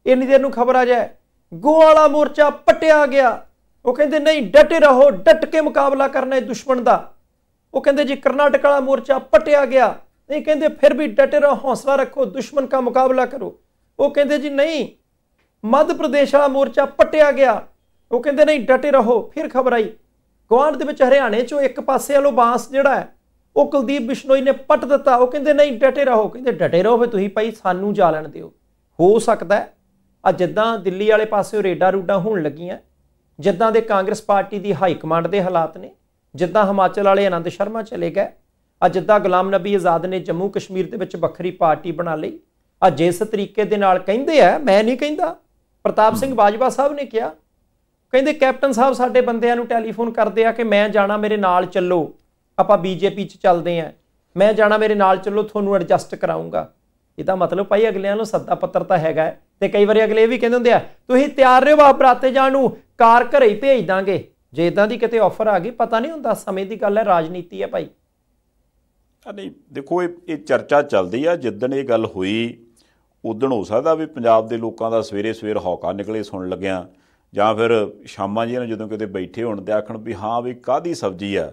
ਇੰਨੀ ਦੇਰ ਨੂੰ ਖਬਰ ਆ ਜਾਏ ਗੋਆ ਵਾਲਾ ਮੋਰਚਾ ਪਟਿਆ ਗਿਆ, ਉਹ ਕਹਿੰਦੇ ਨਹੀਂ ਡਟੇ ਰਹੋ, ਡਟ ਕੇ ਮੁਕਾਬਲਾ ਕਰਨਾ ਹੈ ਦੁਸ਼ਮਣ ਦਾ। ਉਹ ਕਹਿੰਦੇ ਜੀ ਕਰਨਾਟਕ ਵਾਲਾ ਮੋਰਚਾ ਪਟਿਆ ਗਿਆ, ਨਹੀਂ ਕਹਿੰਦੇ ਫਿਰ ਵੀ ਡਟੇ ਰਹੋ, ਹੌਸਲਾ ਰੱਖੋ, ਦੁਸ਼ਮਣ का ਮੁਕਾਬਲਾ ਕਰੋ। ਉਹ ਕਹਿੰਦੇ ਜੀ ਨਹੀਂ ਮੱਧ ਪ੍ਰਦੇਸ਼ ਵਾਲਾ ਮੋਰਚਾ ਪਟਿਆ ਗਿਆ, ਉਹ ਕਹਿੰਦੇ ਨਹੀਂ ਡਟੇ ਰਹੋ। ਫਿਰ ਖਬਰ ਆਈ ਗੁਆਂਢ ਦੇ ਵਿੱਚ ਹਰਿਆਣੇ 'ਚੋਂ ਇੱਕ ਪਾਸੇ ਵਾਲੋਂ ਬਾਂਸ ਜਿਹੜਾ ਹੈ ਉਹ ਕੁਲਦੀਪ ਬਿਸ਼ਨੋਈ ਨੇ ਪੱਟ ਦਿੱਤਾ, ਉਹ ਕਹਿੰਦੇ ਨਹੀਂ ਡਟੇ ਰਹੋ। ਕਹਿੰਦੇ ਡਟੇ ਰਹੋ ਫਿਰ ਤੁਸੀਂ ਭਾਈ ਸਾਨੂੰ ਜਾ ਲੈਣ ਦਿਓ। ਹੋ ਸਕਦਾ ਆ ਜਿੱਦਾਂ ਦਿੱਲੀ ਵਾਲੇ ਪਾਸੇ ਰੇਡਾਂ ਰੂਡਾਂ ਹੋਣ ਲੱਗੀਆਂ, ਜਿੱਦਾਂ ਦੇ ਕਾਂਗਰਸ ਪਾਰਟੀ ਦੀ ਹਾਈ ਕਮਾਂਡ ਦੇ ਹਾਲਾਤ ਨੇ, ਜਿੱਦਾਂ ਹਿਮਾਚਲ ਵਾਲੇ ਆਨੰਦ ਸ਼ਰਮਾ ਚਲੇ ਗਏ, ਆ ਜਿੱਦਾਂ ਗੁਲਾਮ ਨਬੀ ਆਜ਼ਾਦ ਨੇ ਜੰਮੂ ਕਸ਼ਮੀਰ ਦੇ ਵਿੱਚ ਵੱਖਰੀ ਪਾਰਟੀ ਬਣਾ ਲਈ, ਆ ਜਿਸ ਤਰੀਕੇ ਦੇ ਨਾਲ ਕਹਿੰਦੇ ਆ, ਮੈਂ ਨਹੀਂ ਕਹਿੰਦਾ, ਪ੍ਰਤਾਪ ਸਿੰਘ ਬਾਜਵਾ ਸਾਹਿਬ ਨੇ ਕਿਹਾ, ਕਹਿੰਦੇ ਕੈਪਟਨ ਸਾਹਿਬ ਸਾਡੇ ਬੰਦਿਆਂ ਨੂੰ ਟੈਲੀਫੋਨ ਕਰਦੇ ਆ ਕਿ ਮੈਂ ਜਾਣਾ ਮੇਰੇ ਨਾਲ ਚੱਲੋ, ਆਪਾਂ BJP 'ਚ ਚੱਲਦੇ ਆ, ਮੈਂ ਜਾਣਾ ਮੇਰੇ ਨਾਲ ਚੱਲੋ, ਤੁਹਾਨੂੰ ਐਡਜਸਟ ਕਰਾਊਂਗਾ। ਇਹਦਾ ਮਤਲਬ ਭਾਈ ਅਗਲਿਆਂ ਨੂੰ ਸੱਦਾ ਪੱਤਰ ਤਾਂ ਹੈਗਾ ਹੈ। ਤੇ ਕਈ ਵਾਰੀ ਅਗਲੇ ਇਹ ਵੀ ਕਹਿੰਦੇ ਹੁੰਦੇ ਆ ਤੁਸੀਂ ਤਿਆਰ ਰਹੋ ਬਾਪ ਬਰਾਤੇ ਜਾਣ ਨੂੰ, ਕਾਰ ਘਰੇ ਹੀ ਭੇਜ ਦਾਂਗੇ। ਜੇ ਇਦਾਂ ਦੀ ਕਿਤੇ ਆਫਰ ਆ ਗਈ, ਪਤਾ ਨਹੀਂ ਹੁੰਦਾ, ਸਮੇਂ ਦੀ ਗੱਲ ਹੈ, ਰਾਜਨੀਤੀ ਹੈ ਭਾਈ। ਨਹੀਂ ਦੇਖੋ ਇਹ ਚਰਚਾ ਚੱਲਦੀ ਆ, ਜਿੱਦਣ ਇਹ ਗੱਲ ਹੋਈ ਉਦਣ ਹੋ ਸਕਦਾ ਵੀ ਪੰਜਾਬ ਦੇ ਲੋਕਾਂ ਦਾ ਸਵੇਰ ਹੌਕਾ ਨਿਕਲੇ ਸੁਣਨ ਲੱਗਿਆ, ਜਾਂ ਫਿਰ ਸ਼ਾਮਾਂ ਜਿਹੀਆਂ ਜਦੋਂ ਕਿਤੇ ਬੈਠੇ ਹੋਣ ਤੇ ਆਖਣ ਵੀ ਹਾਂ ਵੀ ਕਾਹਦੀ ਸਬਜ਼ੀ ਆ,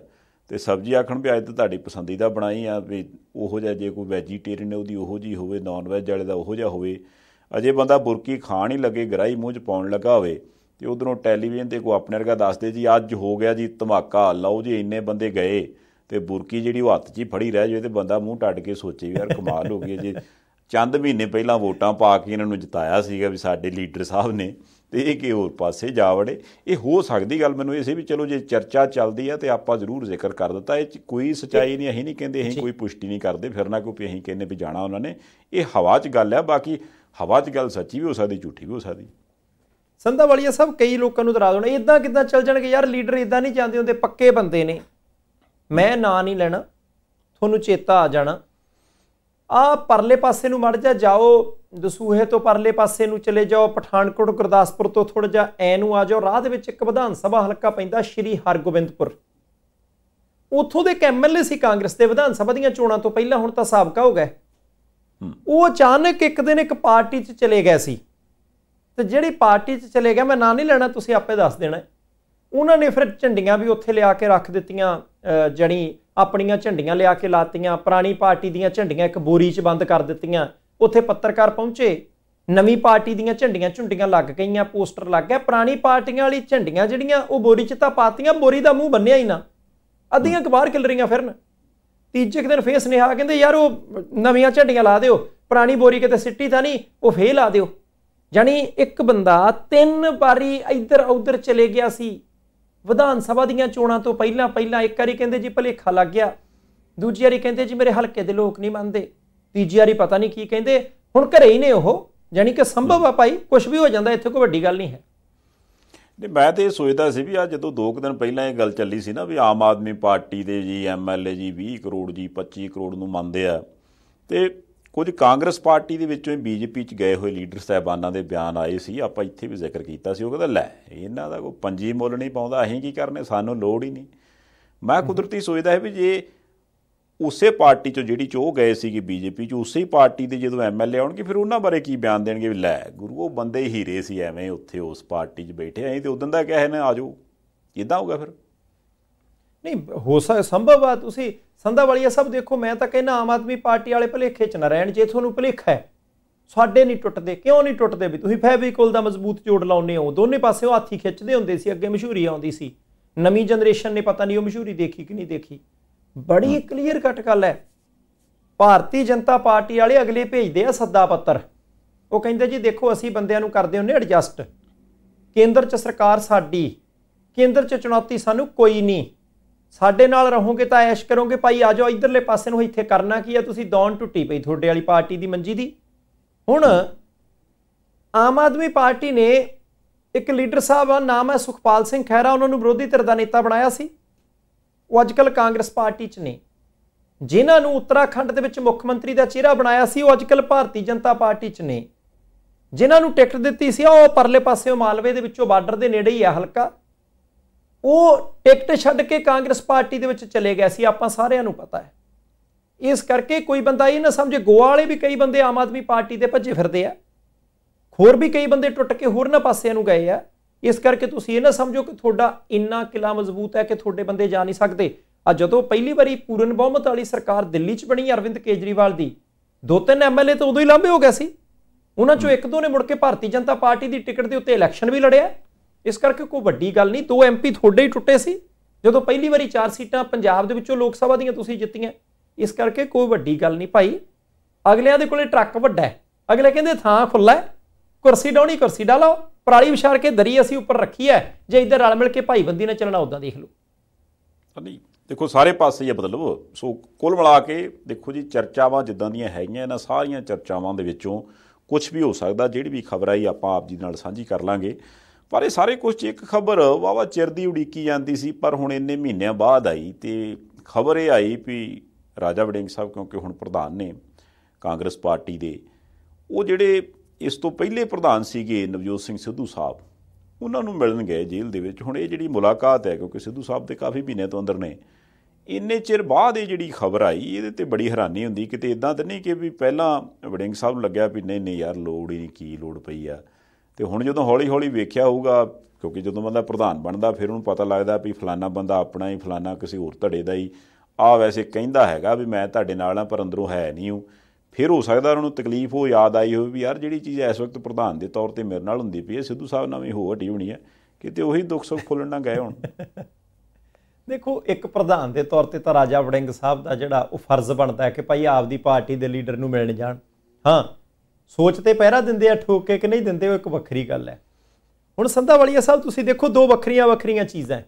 ਤੇ ਸਬਜ਼ੀ ਆਖਣ ਵੀ ਅੱਜ ਤਾਂ ਤੁਹਾਡੀ ਪਸੰਦੀਦਾ ਬਣਾਈ ਆ, ਵੀ ਉਹੋ ਜਿਹਾ ਜੇ ਕੋਈ ਵੈਜੀਟੇਰੀਅਨ ਉਹਦੀ ਉਹੋ ਜਿਹੀ ਹੋਵੇ, ਨਾਨ ਵੈਜ ਵਾਲੇ ਦਾ ਉਹੋ ਜਿਹਾ ਹੋਵੇ। ਅਜੇ ਬੰਦਾ ਬੁਰਕੀ ਖਾਣ ਹੀ ਲੱਗੇ, ਗਰਾਈ ਮੂੰਹ 'ਚ ਪਾਉਣ ਲੱਗਾ ਹੋਵੇ, ਤੇ ਉਧਰੋਂ ਟੈਲੀਵਿਜ਼ਨ 'ਤੇ ਕੋਈ ਆਪਣੇ ਵਰਗਾ ਦੱਸਦੇ ਜੀ ਅੱਜ ਹੋ ਗਿਆ ਜੀ ਧਮਾਕਾ, ਲਓ ਜੀ ਇੰਨੇ ਬੰਦੇ ਗਏ, ਤੇ ਬੁਰਕੀ ਜਿਹੜੀ ਉਹ ਹੱਥ 'ਚ ਹੀ ਫੜੀ ਰਹਿ ਜਾਵੇ, ਤੇ ਬੰਦਾ ਮੂੰਹ ਟੱਡ ਕੇ ਸੋਚੇ ਵੀ ਯਾਰ ਕਮਾਲ ਹੋ ਗਈ, ਜੇ ਚੰਦ ਮਹੀਨੇ ਪਹਿਲਾਂ ਵੋਟਾਂ ਪਾ ਕੇ ਇਹਨਾਂ ਨੂੰ ਜਿਤਾਇਆ ਸੀਗਾ ਵੀ ਸਾਡੇ ਲੀਡਰ ਸਾਹਿਬ ਨੇ, ਤੇ ਇਹ ਕਿ ਹੋਰ ਪਾਸੇ ਜਾ ਵੜੇ। ਇਹ ਹੋ ਸਕਦੀ ਗੱਲ ਮੈਨੂੰ ਇਹ ਸੀ ਵੀ ਚਲੋ ਜੇ ਚਰਚਾ ਚੱਲਦੀ ਆ ਤੇ ਆਪਾਂ ਜ਼ਰੂਰ ਜ਼ਿਕਰ ਕਰ ਦਿੱਤਾ, ਇਹ 'ਚ ਕੋਈ ਸੱਚਾਈ ਨਹੀਂ, ਅਸੀਂ ਨਹੀਂ ਕਹਿੰਦੇ, ਅਸੀਂ ਕੋਈ ਪੁਸ਼ਟੀ ਨਹੀਂ ਕਰਦੇ, ਫਿਰ ਨਾ ਕੋਈ ਅਸੀਂ ਕਹਿੰਦੇ ਵੀ ਜਾਣਾ ਉਹਨਾਂ ਨੇ, ਇਹ ਹਵਾ 'ਚ ਗੱਲ ਆ। ਬਾਕੀ ਹਵਾ 'ਚ ਗੱਲ ਸੱਚੀ ਵੀ ਹੋ ਸਕਦੀ, ਝੂਠੀ ਵੀ ਹੋ ਸਕਦੀ। ਸੰਧਾਵਾਲੀਆ ਸਾਹਿਬ ਕਈ ਲੋਕਾਂ ਨੂੰ ਡਰਾ ਦੇਣਾ, ਇੱਦਾਂ ਕਿੱਦਾਂ ਚੱਲ ਜਾਣਗੇ ਯਾਰ, ਲੀਡਰ ਇੱਦਾਂ ਨਹੀਂ ਜਾਂਦੇ ਹੁੰਦੇ, ਪੱਕੇ ਬੰਦੇ ਨੇ, ਮੈਂ ਨਾਂ ਨਹੀਂ ਲੈਣਾ, ਤੁਹਾਨੂੰ ਚੇਤਾ ਆ ਜਾਣਾ। ਆ ਪਰਲੇ ਪਾਸੇ ਨੂੰ ਮੜ ਜਾਓ, ਦਸੂਹੇ ਤੋਂ ਪਰਲੇ ਪਾਸੇ ਨੂੰ ਚਲੇ ਜਾਓ, ਪਠਾਨਕੋਟ ਗੁਰਦਾਸਪੁਰ ਤੋਂ ਥੋੜਾ ਜਿਹਾ ਐ ਨੂੰ ਆ ਜਾਓ, ਰਾਹ ਦੇ ਵਿੱਚ ਇੱਕ ਵਿਧਾਨ ਸਭਾ ਹਲਕਾ ਪੈਂਦਾ ਸ਼੍ਰੀ ਹਰਗੋਬਿੰਦਪੁਰ, ਉੱਥੋਂ ਦੇ ਇੱਕ MLA ਸੀ ਕਾਂਗਰਸ ਦੇ, ਵਿਧਾਨ ਸਭਾ ਦੀਆਂ ਚੋਣਾਂ ਤੋਂ ਪਹਿਲਾਂ, ਹੁਣ ਤਾਂ ਸਾਬਕਾ ਹੋ ਗਏ। ਉਹ ਅਚਾਨਕ ਇੱਕ ਦਿਨ ਇੱਕ ਪਾਰਟੀ 'ਚ ਚਲੇ ਗਏ ਸੀ, ਤੇ ਜਿਹੜੀ ਪਾਰਟੀ 'ਚ ਚਲੇ ਗਿਆ, ਮੈਂ ਨਾਂ ਨਹੀਂ ਲੈਣਾ, ਤੁਸੀਂ ਆਪੇ ਦੱਸ ਦੇਣਾ, उन्होंने फिर झंडियां भी उत्थे लिया के रख दित्तियां, जड़ी अपनियां झंडियां लिया के लातियां, पुरानी पार्टी दीयां झंडियां एक बोरी च बंद कर दित्तियां। उत्थे पत्रकार पहुंचे, नवीं पार्टी दीयां झंडियां झुंडियां लग गईयां, पोस्टर लग गए, पुरानी पार्टियां वाली झंडियां जिहड़ियां वो बोरी च तां पातियां, बोरी दा मूँह बन्निया ही ना, अद्धियां बाहर खिलरियां फिरन। तीजे दिन फिर सुनेहा कहंदे यार वो नवीं झंडियां ला दिओ, पुरानी बोरी किते सिੱਟੀ तां नहीं, वो फेर ला दिओ। जानी एक बंदा 3 वारी इधर उधर चले गया सी विधान सभा दीयां चोणां तो पहलां पहलां। एक वारी कहंदे जी भलेखा लग गया, दूजी वारी कहंदे जी मेरे हलके दे लोग नहीं मनदे, तीजी वारी पता नहीं की कहंदे, हुण घरे ही ने ओह। जानी कि संभव आ भाई, कुछ भी हो जाता, इत्थे कोई वड्डी गल नहीं है। नहीं, मैं तो ये सोचता सी भी आ जो 2 दिन पहलां ये गल ਚੱਲੀ ਸੀ ਨਾ ਵੀ ਆਮ ਆਦਮੀ ਪਾਰਟੀ ਦੇ ਜੀ MLA ਜੀ 20 ਕਰੋੜ ਜੀ 25 ਕਰੋੜ ਨੂੰ ਮੰਨਦੇ ਆ, ਤੇ ਕੁਝ ਕਾਂਗਰਸ ਪਾਰਟੀ ਦੇ ਵਿੱਚੋਂ BJP 'ਚ ਗਏ ਹੋਏ ਲੀਡਰ ਸਾਹਿਬਾਨਾਂ ਦੇ ਬਿਆਨ ਆਏ ਸੀ, ਆਪਾਂ ਇੱਥੇ ਵੀ ਜ਼ਿਕਰ ਕੀਤਾ ਸੀ। ਉਹ ਕਹਿੰਦਾ ਲੈ ਇਹਨਾਂ ਦਾ ਕੋਈ ਪੰਜੀ ਮੁੱਲ ਨਹੀਂ ਪਾਉਂਦਾ, ਅਸੀਂ ਕੀ ਕਰਨੇ, ਸਾਨੂੰ ਲੋੜ ਹੀ ਨਹੀਂ। ਮੈਂ ਕੁਦਰਤੀ ਸੋਚਦਾ ਹੈ ਵੀ ਜੇ ਉਸੇ ਪਾਰਟੀ 'ਚੋਂ ਜਿਹੜੀ 'ਚ ਉਹ ਗਏ ਸੀਗੇ BJP 'ਚ, ਉਸੇ ਪਾਰਟੀ ਦੇ ਜਦੋਂ MLA ਆਉਣਗੇ ਫਿਰ ਉਹਨਾਂ ਬਾਰੇ ਕੀ ਬਿਆਨ ਦੇਣਗੇ ਵੀ ਲੈ ਗੁਰੂ ਉਹ ਬੰਦੇ ਹੀਰੇ ਸੀ, ਐਵੇਂ ਉੱਥੇ ਉਸ ਪਾਰਟੀ 'ਚ ਬੈਠੇ ਅਸੀਂ ਤੇ ਉਦੋਂ ਦਾ ਕਿਹਾ ਨੇ ਆ ਜਾਓ, ਇੱਦਾਂ ਹੋਊਗਾ ਫਿਰ। नहीं हो संभव आ। तुसी संधावालिया साहब देखो, मैं तो कहना आम आदमी पार्टी वाले भुलेखे च ना रहन। जे तुहानूं भुलेखा है साडे नहीं टुटदे, क्यों नहीं टुटदे भी तुसीं फैविकोल दा मजबूत जोड़ लाउने हो, दोनों पासे हाथ ही खिच्चदे हुंदे सी, अगे मशहूरी आउंदी सी। नवीं जनरेशन ने पता नहीं वो मशहूरी देखी कि नहीं देखी। बड़ी क्लीयर कट गल है, भारतीय जनता पार्टी वाले अगले भेजदे आ सद्दा पत्तर, वो कहिंदे जी देखो असीं बंदियां नूं करदे हुंदे एडजस्ट, केंद्र च सरकार साडी, केंद्र च चुनौती सानूं कोई नहीं, साडे नाल रहोगे तो ऐश करोगे भाई, आ जाओ इधरले पासे नूं, इत्थे करना की है, तुसीं दौन टुट्टी पई तुहाडे वाली पार्टी दी मंजी दी। हुण आम आदमी पार्टी ने एक लीडर साहब नाम है सुखपाल सिंह खैरा, उन्होंने विरोधी धिर दा नेता बनाया सी, वो अजकल कांग्रेस पार्टी च ने। जिन्हां नूं उत्तराखंड दे विच मुख मंत्री दा चेहरा बनाया सी, वो अजकल भारतीय जनता पार्टी च ने। जिन्हां नूं टिकट दित्ती सी वो परले पासे मालवे दे विचों बार्डर दे नेड़े ही है हलका, वो टिकट छड्ड के कांग्रेस पार्टी दे विच चले गए सी, आपां सारिआं नूं पता है। इस करके कोई बंदा ये ना समझे, गोवा वाले भी कई बंदे आम आदमी पार्टी दे भज्जे फिरदे आ, होर भी कई बंदे टुट के होरना पासिआं नूं गए आ। इस करके तुसीं ये ना समझो कि तुहाडा इन्ना किला मजबूत है कि तुहाडे बंदे जा नहीं सकते। जदों पहली बारी पूर्ण बहुमत वाली सरकार दिल्ली च बनी अरविंद केजरीवाल दी, 2-3 MLA तो उदों ही लांभे हो गए सी, उन्हां चों 1-2 ने मुड़ के भारतीय जनता पार्टी की टिकट के उत्ते इलैक्शन भी लड़िया। इस करके कोई वड्डी गल नहीं, 2 MP थोड़े ही टुटे सी जदों पहली बारी 4 सीटां पंजाब दे विचों लोक सभा दीयां तुसीं जित्तियां। इस करके कोई वड्डी गल नहीं भाई, अगलियां दे कोले ट्रक वड्डा है, अगले कहंदे थां खुला है, कुर्सी डाउणी कुर्सी डालो, पराली विछाड़ के दरी असीं उपर रखी है, जे इधर रल मिल के भाईबंदी ने चलना उदां देख लो। नहीं देखो सारे पासे ही मतलब सो कुल मिला के देखो जी चर्चावां जिद्दां दीयां हैगीਆਂ इन्हां सारियां चर्चावां दे विचों कुछ भी हो सकदा, ਜਿਹੜੀ ਵੀ खबर आई आपां आप जी नाल साਂਝੀ कर लांगे। पर ये सारे कुछ एक खबर वाहवा चिर दी उड़ीकी जाती सी, पर हुण इन्ने महीनों बाद आई तो खबर ये आई भी राजा वड़िंग साहब क्योंकि हुण प्रधान ने कांग्रेस पार्टी दे, वो जिहड़े इस तो पहले प्रधान सीगे नवजोत सिंह सिद्धू साहब, उन्होंने मिलन गए जेल दे विच। हुण ये जिहड़ी मुलाकात है क्योंकि सिद्धू साहब तो काफ़ी महीने तो अंदर ने, इन्ने चिर बाद ये जिहड़ी खबर आई ये ते बड़ी हैरानी हुंदी, किते इदां तो नहीं कि भी पहलां वड़िंग साहब नूं लग्गिया भी नहीं नहीं यार लोड़ ही नहीं, की लोड़ पई आ, तो हुण जदों हौली हौली वेख्या होऊगा क्योंकि जदों बंदा प्रधान बनदा फिर उन्हूं पता लगदा भी फलाना बंदा अपना ही फलाना किसी होर धड़े दा ही आ वैसे कहिंदा हैगा भी मैं तुहाडे नाल आ पर अंदरों है नहीं हूँ। फिर हो सकदा उन्होंने तकलीफ हो याद आई हो भी यार जिहड़ी चीज़ इस वक्त प्रधान के तौर पर मेरे नाल हुंदी पई है सिद्धू साहब नाल भी हो हटी होनी है, किते उही दुख सुख खोलण ना गए हुण। देखो एक प्रधान के तौर पर तो राजा वड़िंग साहब का जिहड़ा वो फर्ज बनता है कि भाई आपदी पार्टी के लीडर नूं मिलण जाण। हाँ सोच ते पहरा दिंदे आ ठोक के कि नहीं दिंदे, वो एक वक्री गल है। हुण संधावालिया साहब तुसीं देखो दो वक्रियां वक्रियां चीज़ां।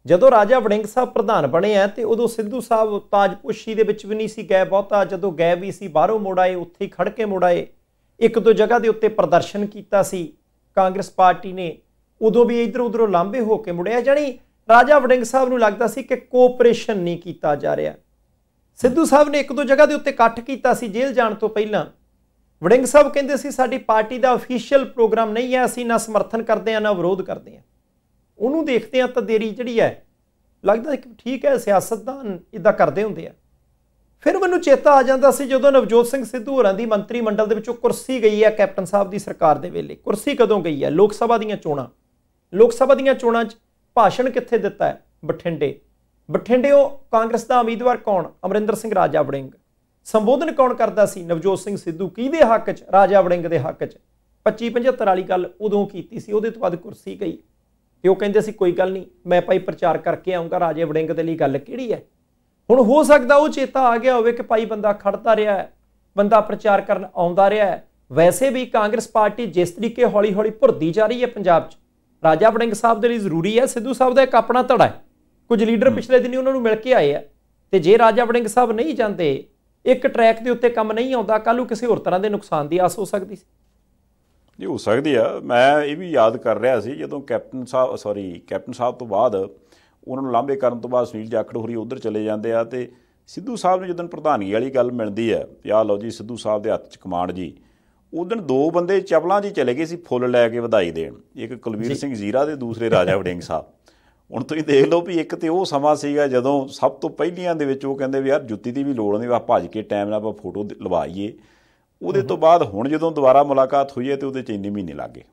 जदों राजा वड़िंग साहब प्रधान बने हैं तो उदों सिद्धू साहब ताजपोशी दे विच भी नहीं सी गए बहुता, जदों गए भी सी बाहरों मुड़ आए, उत्थे ही खड़ के मुड़ आए। एक दो जगह के उत्ते प्रदर्शन किया सी कांग्रेस पार्टी ने, उदों भी इधर उधरों लांभे होकर मुड़िया। जानी राजा वड़िंग साहब नूं लगदा सी कि कोऑपरेशन नहीं किया जा रहा। सिद्धू साहब ने एक दो जगह के उत्ते इकट्ठ किया सी जेल जाण तो पहलां। वड़िंग साहब कहंदे सी साडी पार्टी का ऑफिशियल प्रोग्राम नहीं है, असीं ना समर्थन करते हैं ना विरोध करते हैं। उन्होंने देखते हैं तो देरी जी है लगता है कि ठीक है सियासतदान इदा करते होंगे आ। फिर मैनूं चेता आ जाता सी जदों नवजोत सिंह सिद्धू होरां दी मंत्री मंडल दे विचों कुर्सी गई है कैप्टन साहब की सरकार दे वेले। कुर्सी कदों गई है? लोक सभा दीयां चोणां। लोक सभा दीयां चोणां च ਭਾਸ਼ਣ ਕਿੱਥੇ ਦਿੱਤਾ ਹੈ? ਬਠਿੰਡੇ ਉਹ ਕਾਂਗਰਸ ਦਾ ਉਮੀਦਵਾਰ ਕੌਣ? ਅਮਰਿੰਦਰ ਸਿੰਘ ਰਾਜਾ ਵੜਿੰਗ। ਸੰਬੋਧਨ ਕੌਣ ਕਰਦਾ ਸੀ? ਨਵਜੋਤ ਸਿੰਘ ਸਿੱਧੂ। ਕਿਹਦੇ ਹੱਕ 'ਚ? ਰਾਜਾ ਵੜਿੰਗ ਦੇ ਹੱਕ 'ਚ। 25-75 ਵਾਲੀ ਗੱਲ ਉਦੋਂ ਕੀਤੀ ਸੀ, ਉਹਦੇ ਤੋਂ ਬਾਅਦ ਕੁਰਸੀ ਗਈ ਤੇ ਉਹ ਕਹਿੰਦੇ ਸੀ ਕੋਈ ਗੱਲ ਨਹੀਂ, ਮੈਂ ਭਾਈ ਪ੍ਰਚਾਰ ਕਰਕੇ ਆਊਂਗਾ। ਰਾਜੇ ਵੜਿੰਗ ਦੇ ਲਈ ਗੱਲ ਕਿਹੜੀ ਹੈ? ਹੁਣ ਹੋ ਸਕਦਾ ਉਹ ਚੇਤਾ ਆ ਗਿਆ ਹੋਵੇ ਕਿ ਭਾਈ ਬੰਦਾ ਖੜਦਾ ਰਿਹਾ ਹੈ, ਬੰਦਾ ਪ੍ਰਚਾਰ ਕਰਨ ਆਉਂਦਾ ਰਿਹਾ ਹੈ। ਵੈਸੇ ਵੀ ਕਾਂਗਰਸ ਪਾਰਟੀ ਜਿਸ ਤਰੀਕੇ ਹੌਲੀ ਹੌਲੀ ਭੁਰਦੀ ਜਾ ਰਹੀ ਹੈ ਪੰਜਾਬ 'ਚ, ਰਾਜਾ ਵੜਿੰਗ ਸਾਹਿਬ ਦੇ ਲਈ ਜ਼ਰੂਰੀ ਹੈ। ਸਿੱਧੂ ਸਾਹਿਬ ਦਾ ਇੱਕ ਆਪਣਾ ਧੜਾ ਹੈ, ਕੁਝ ਲੀਡਰ ਪਿਛਲੇ ਦਿਨੀ ਉਹਨਾਂ ਨੂੰ ਮਿਲ ਕੇ ਆਏ ਆ, ਤੇ ਜੇ ਰਾਜਾ ਵੜਿੰਗ ਸਾਹਿਬ ਨਹੀਂ ਜਾਂਦੇ, ਇੱਕ ਟਰੈਕ ਦੇ ਉੱਤੇ ਕੰਮ ਨਹੀਂ ਆਉਂਦਾ, ਕੱਲ੍ਹ ਨੂੰ ਕਿਸੇ ਹੋਰ ਤਰ੍ਹਾਂ ਦੇ ਨੁਕਸਾਨ ਦੀ ਆਸ ਹੋ ਸਕਦੀ ਸੀ। ਜੀ ਹੋ ਸਕਦੀ ਆ। ਮੈਂ ਇਹ ਵੀ ਯਾਦ ਕਰ ਰਿਹਾ ਸੀ ਜਦੋਂ ਕੈਪਟਨ ਸਾਹਿਬ ਤੋਂ ਬਾਅਦ ਉਹਨਾਂ ਨੂੰ ਲਾਂਭੇ ਕਰਨ ਤੋਂ ਬਾਅਦ ਸੁਨੀਲ ਜਾਖੜ ਹੋਰੀ ਉੱਧਰ ਚਲੇ ਜਾਂਦੇ ਆ, ਤੇ ਸਿੱਧੂ ਸਾਹਿਬ ਨੂੰ ਜਦੋਂ ਪ੍ਰਧਾਨਗੀ ਵਾਲੀ ਗੱਲ ਮਿਲਦੀ ਹੈ ਵੀ ਆਹ ਲਓ ਜੀ ਸਿੱਧੂ ਸਾਹਿਬ ਦੇ ਹੱਥ 'ਚ ਕਮਾਂਡ ਜੀ, ਉਦੋਂ ਦੋ ਬੰਦੇ ਚਪਲਾਂ 'ਚ ਹੀ ਚਲੇ ਗਏ ਸੀ ਫੁੱਲ ਲੈ ਕੇ ਵਧਾਈ ਦੇਣ, ਇੱਕ ਕੁਲਵੀਰ ਸਿੰਘ ਜ਼ੀਰਾ ਤੇ ਦੂਸਰੇ ਰਾਜਾ ਵੜਿੰਗ ਸਾਹਿਬ। ਹੁਣ ਤੁਸੀਂ ਦੇਖ ਲਓ ਵੀ ਇੱਕ ਤੇ ਉਹ ਸਮਾਂ ਸੀਗਾ ਜਦੋਂ ਸਭ ਤੋਂ ਪਹਿਲੀਆਂ ਦੇ ਵਿੱਚ ਉਹ ਕਹਿੰਦੇ ਵੀ ਯਾਰ ਜੁੱਤੀ ਦੀ ਵੀ ਲੋੜ ਨਹੀਂ, ਵਾ ਭੱਜ ਕੇ ਟਾਈਮ ਨਾਲ ਆਪਾਂ ਫੋਟੋ ਲਵਾਈਏ। ਉਹਦੇ ਤੋਂ ਬਾਅਦ ਹੁਣ ਜਦੋਂ ਦੁਬਾਰਾ ਮੁਲਾਕਾਤ ਹੋਈ ਹੈ ਤੇ ਉਹਦੇ 'ਚ ਇੰਨੇ ਮਹੀਨੇ ਲੱਗ ਗਏ।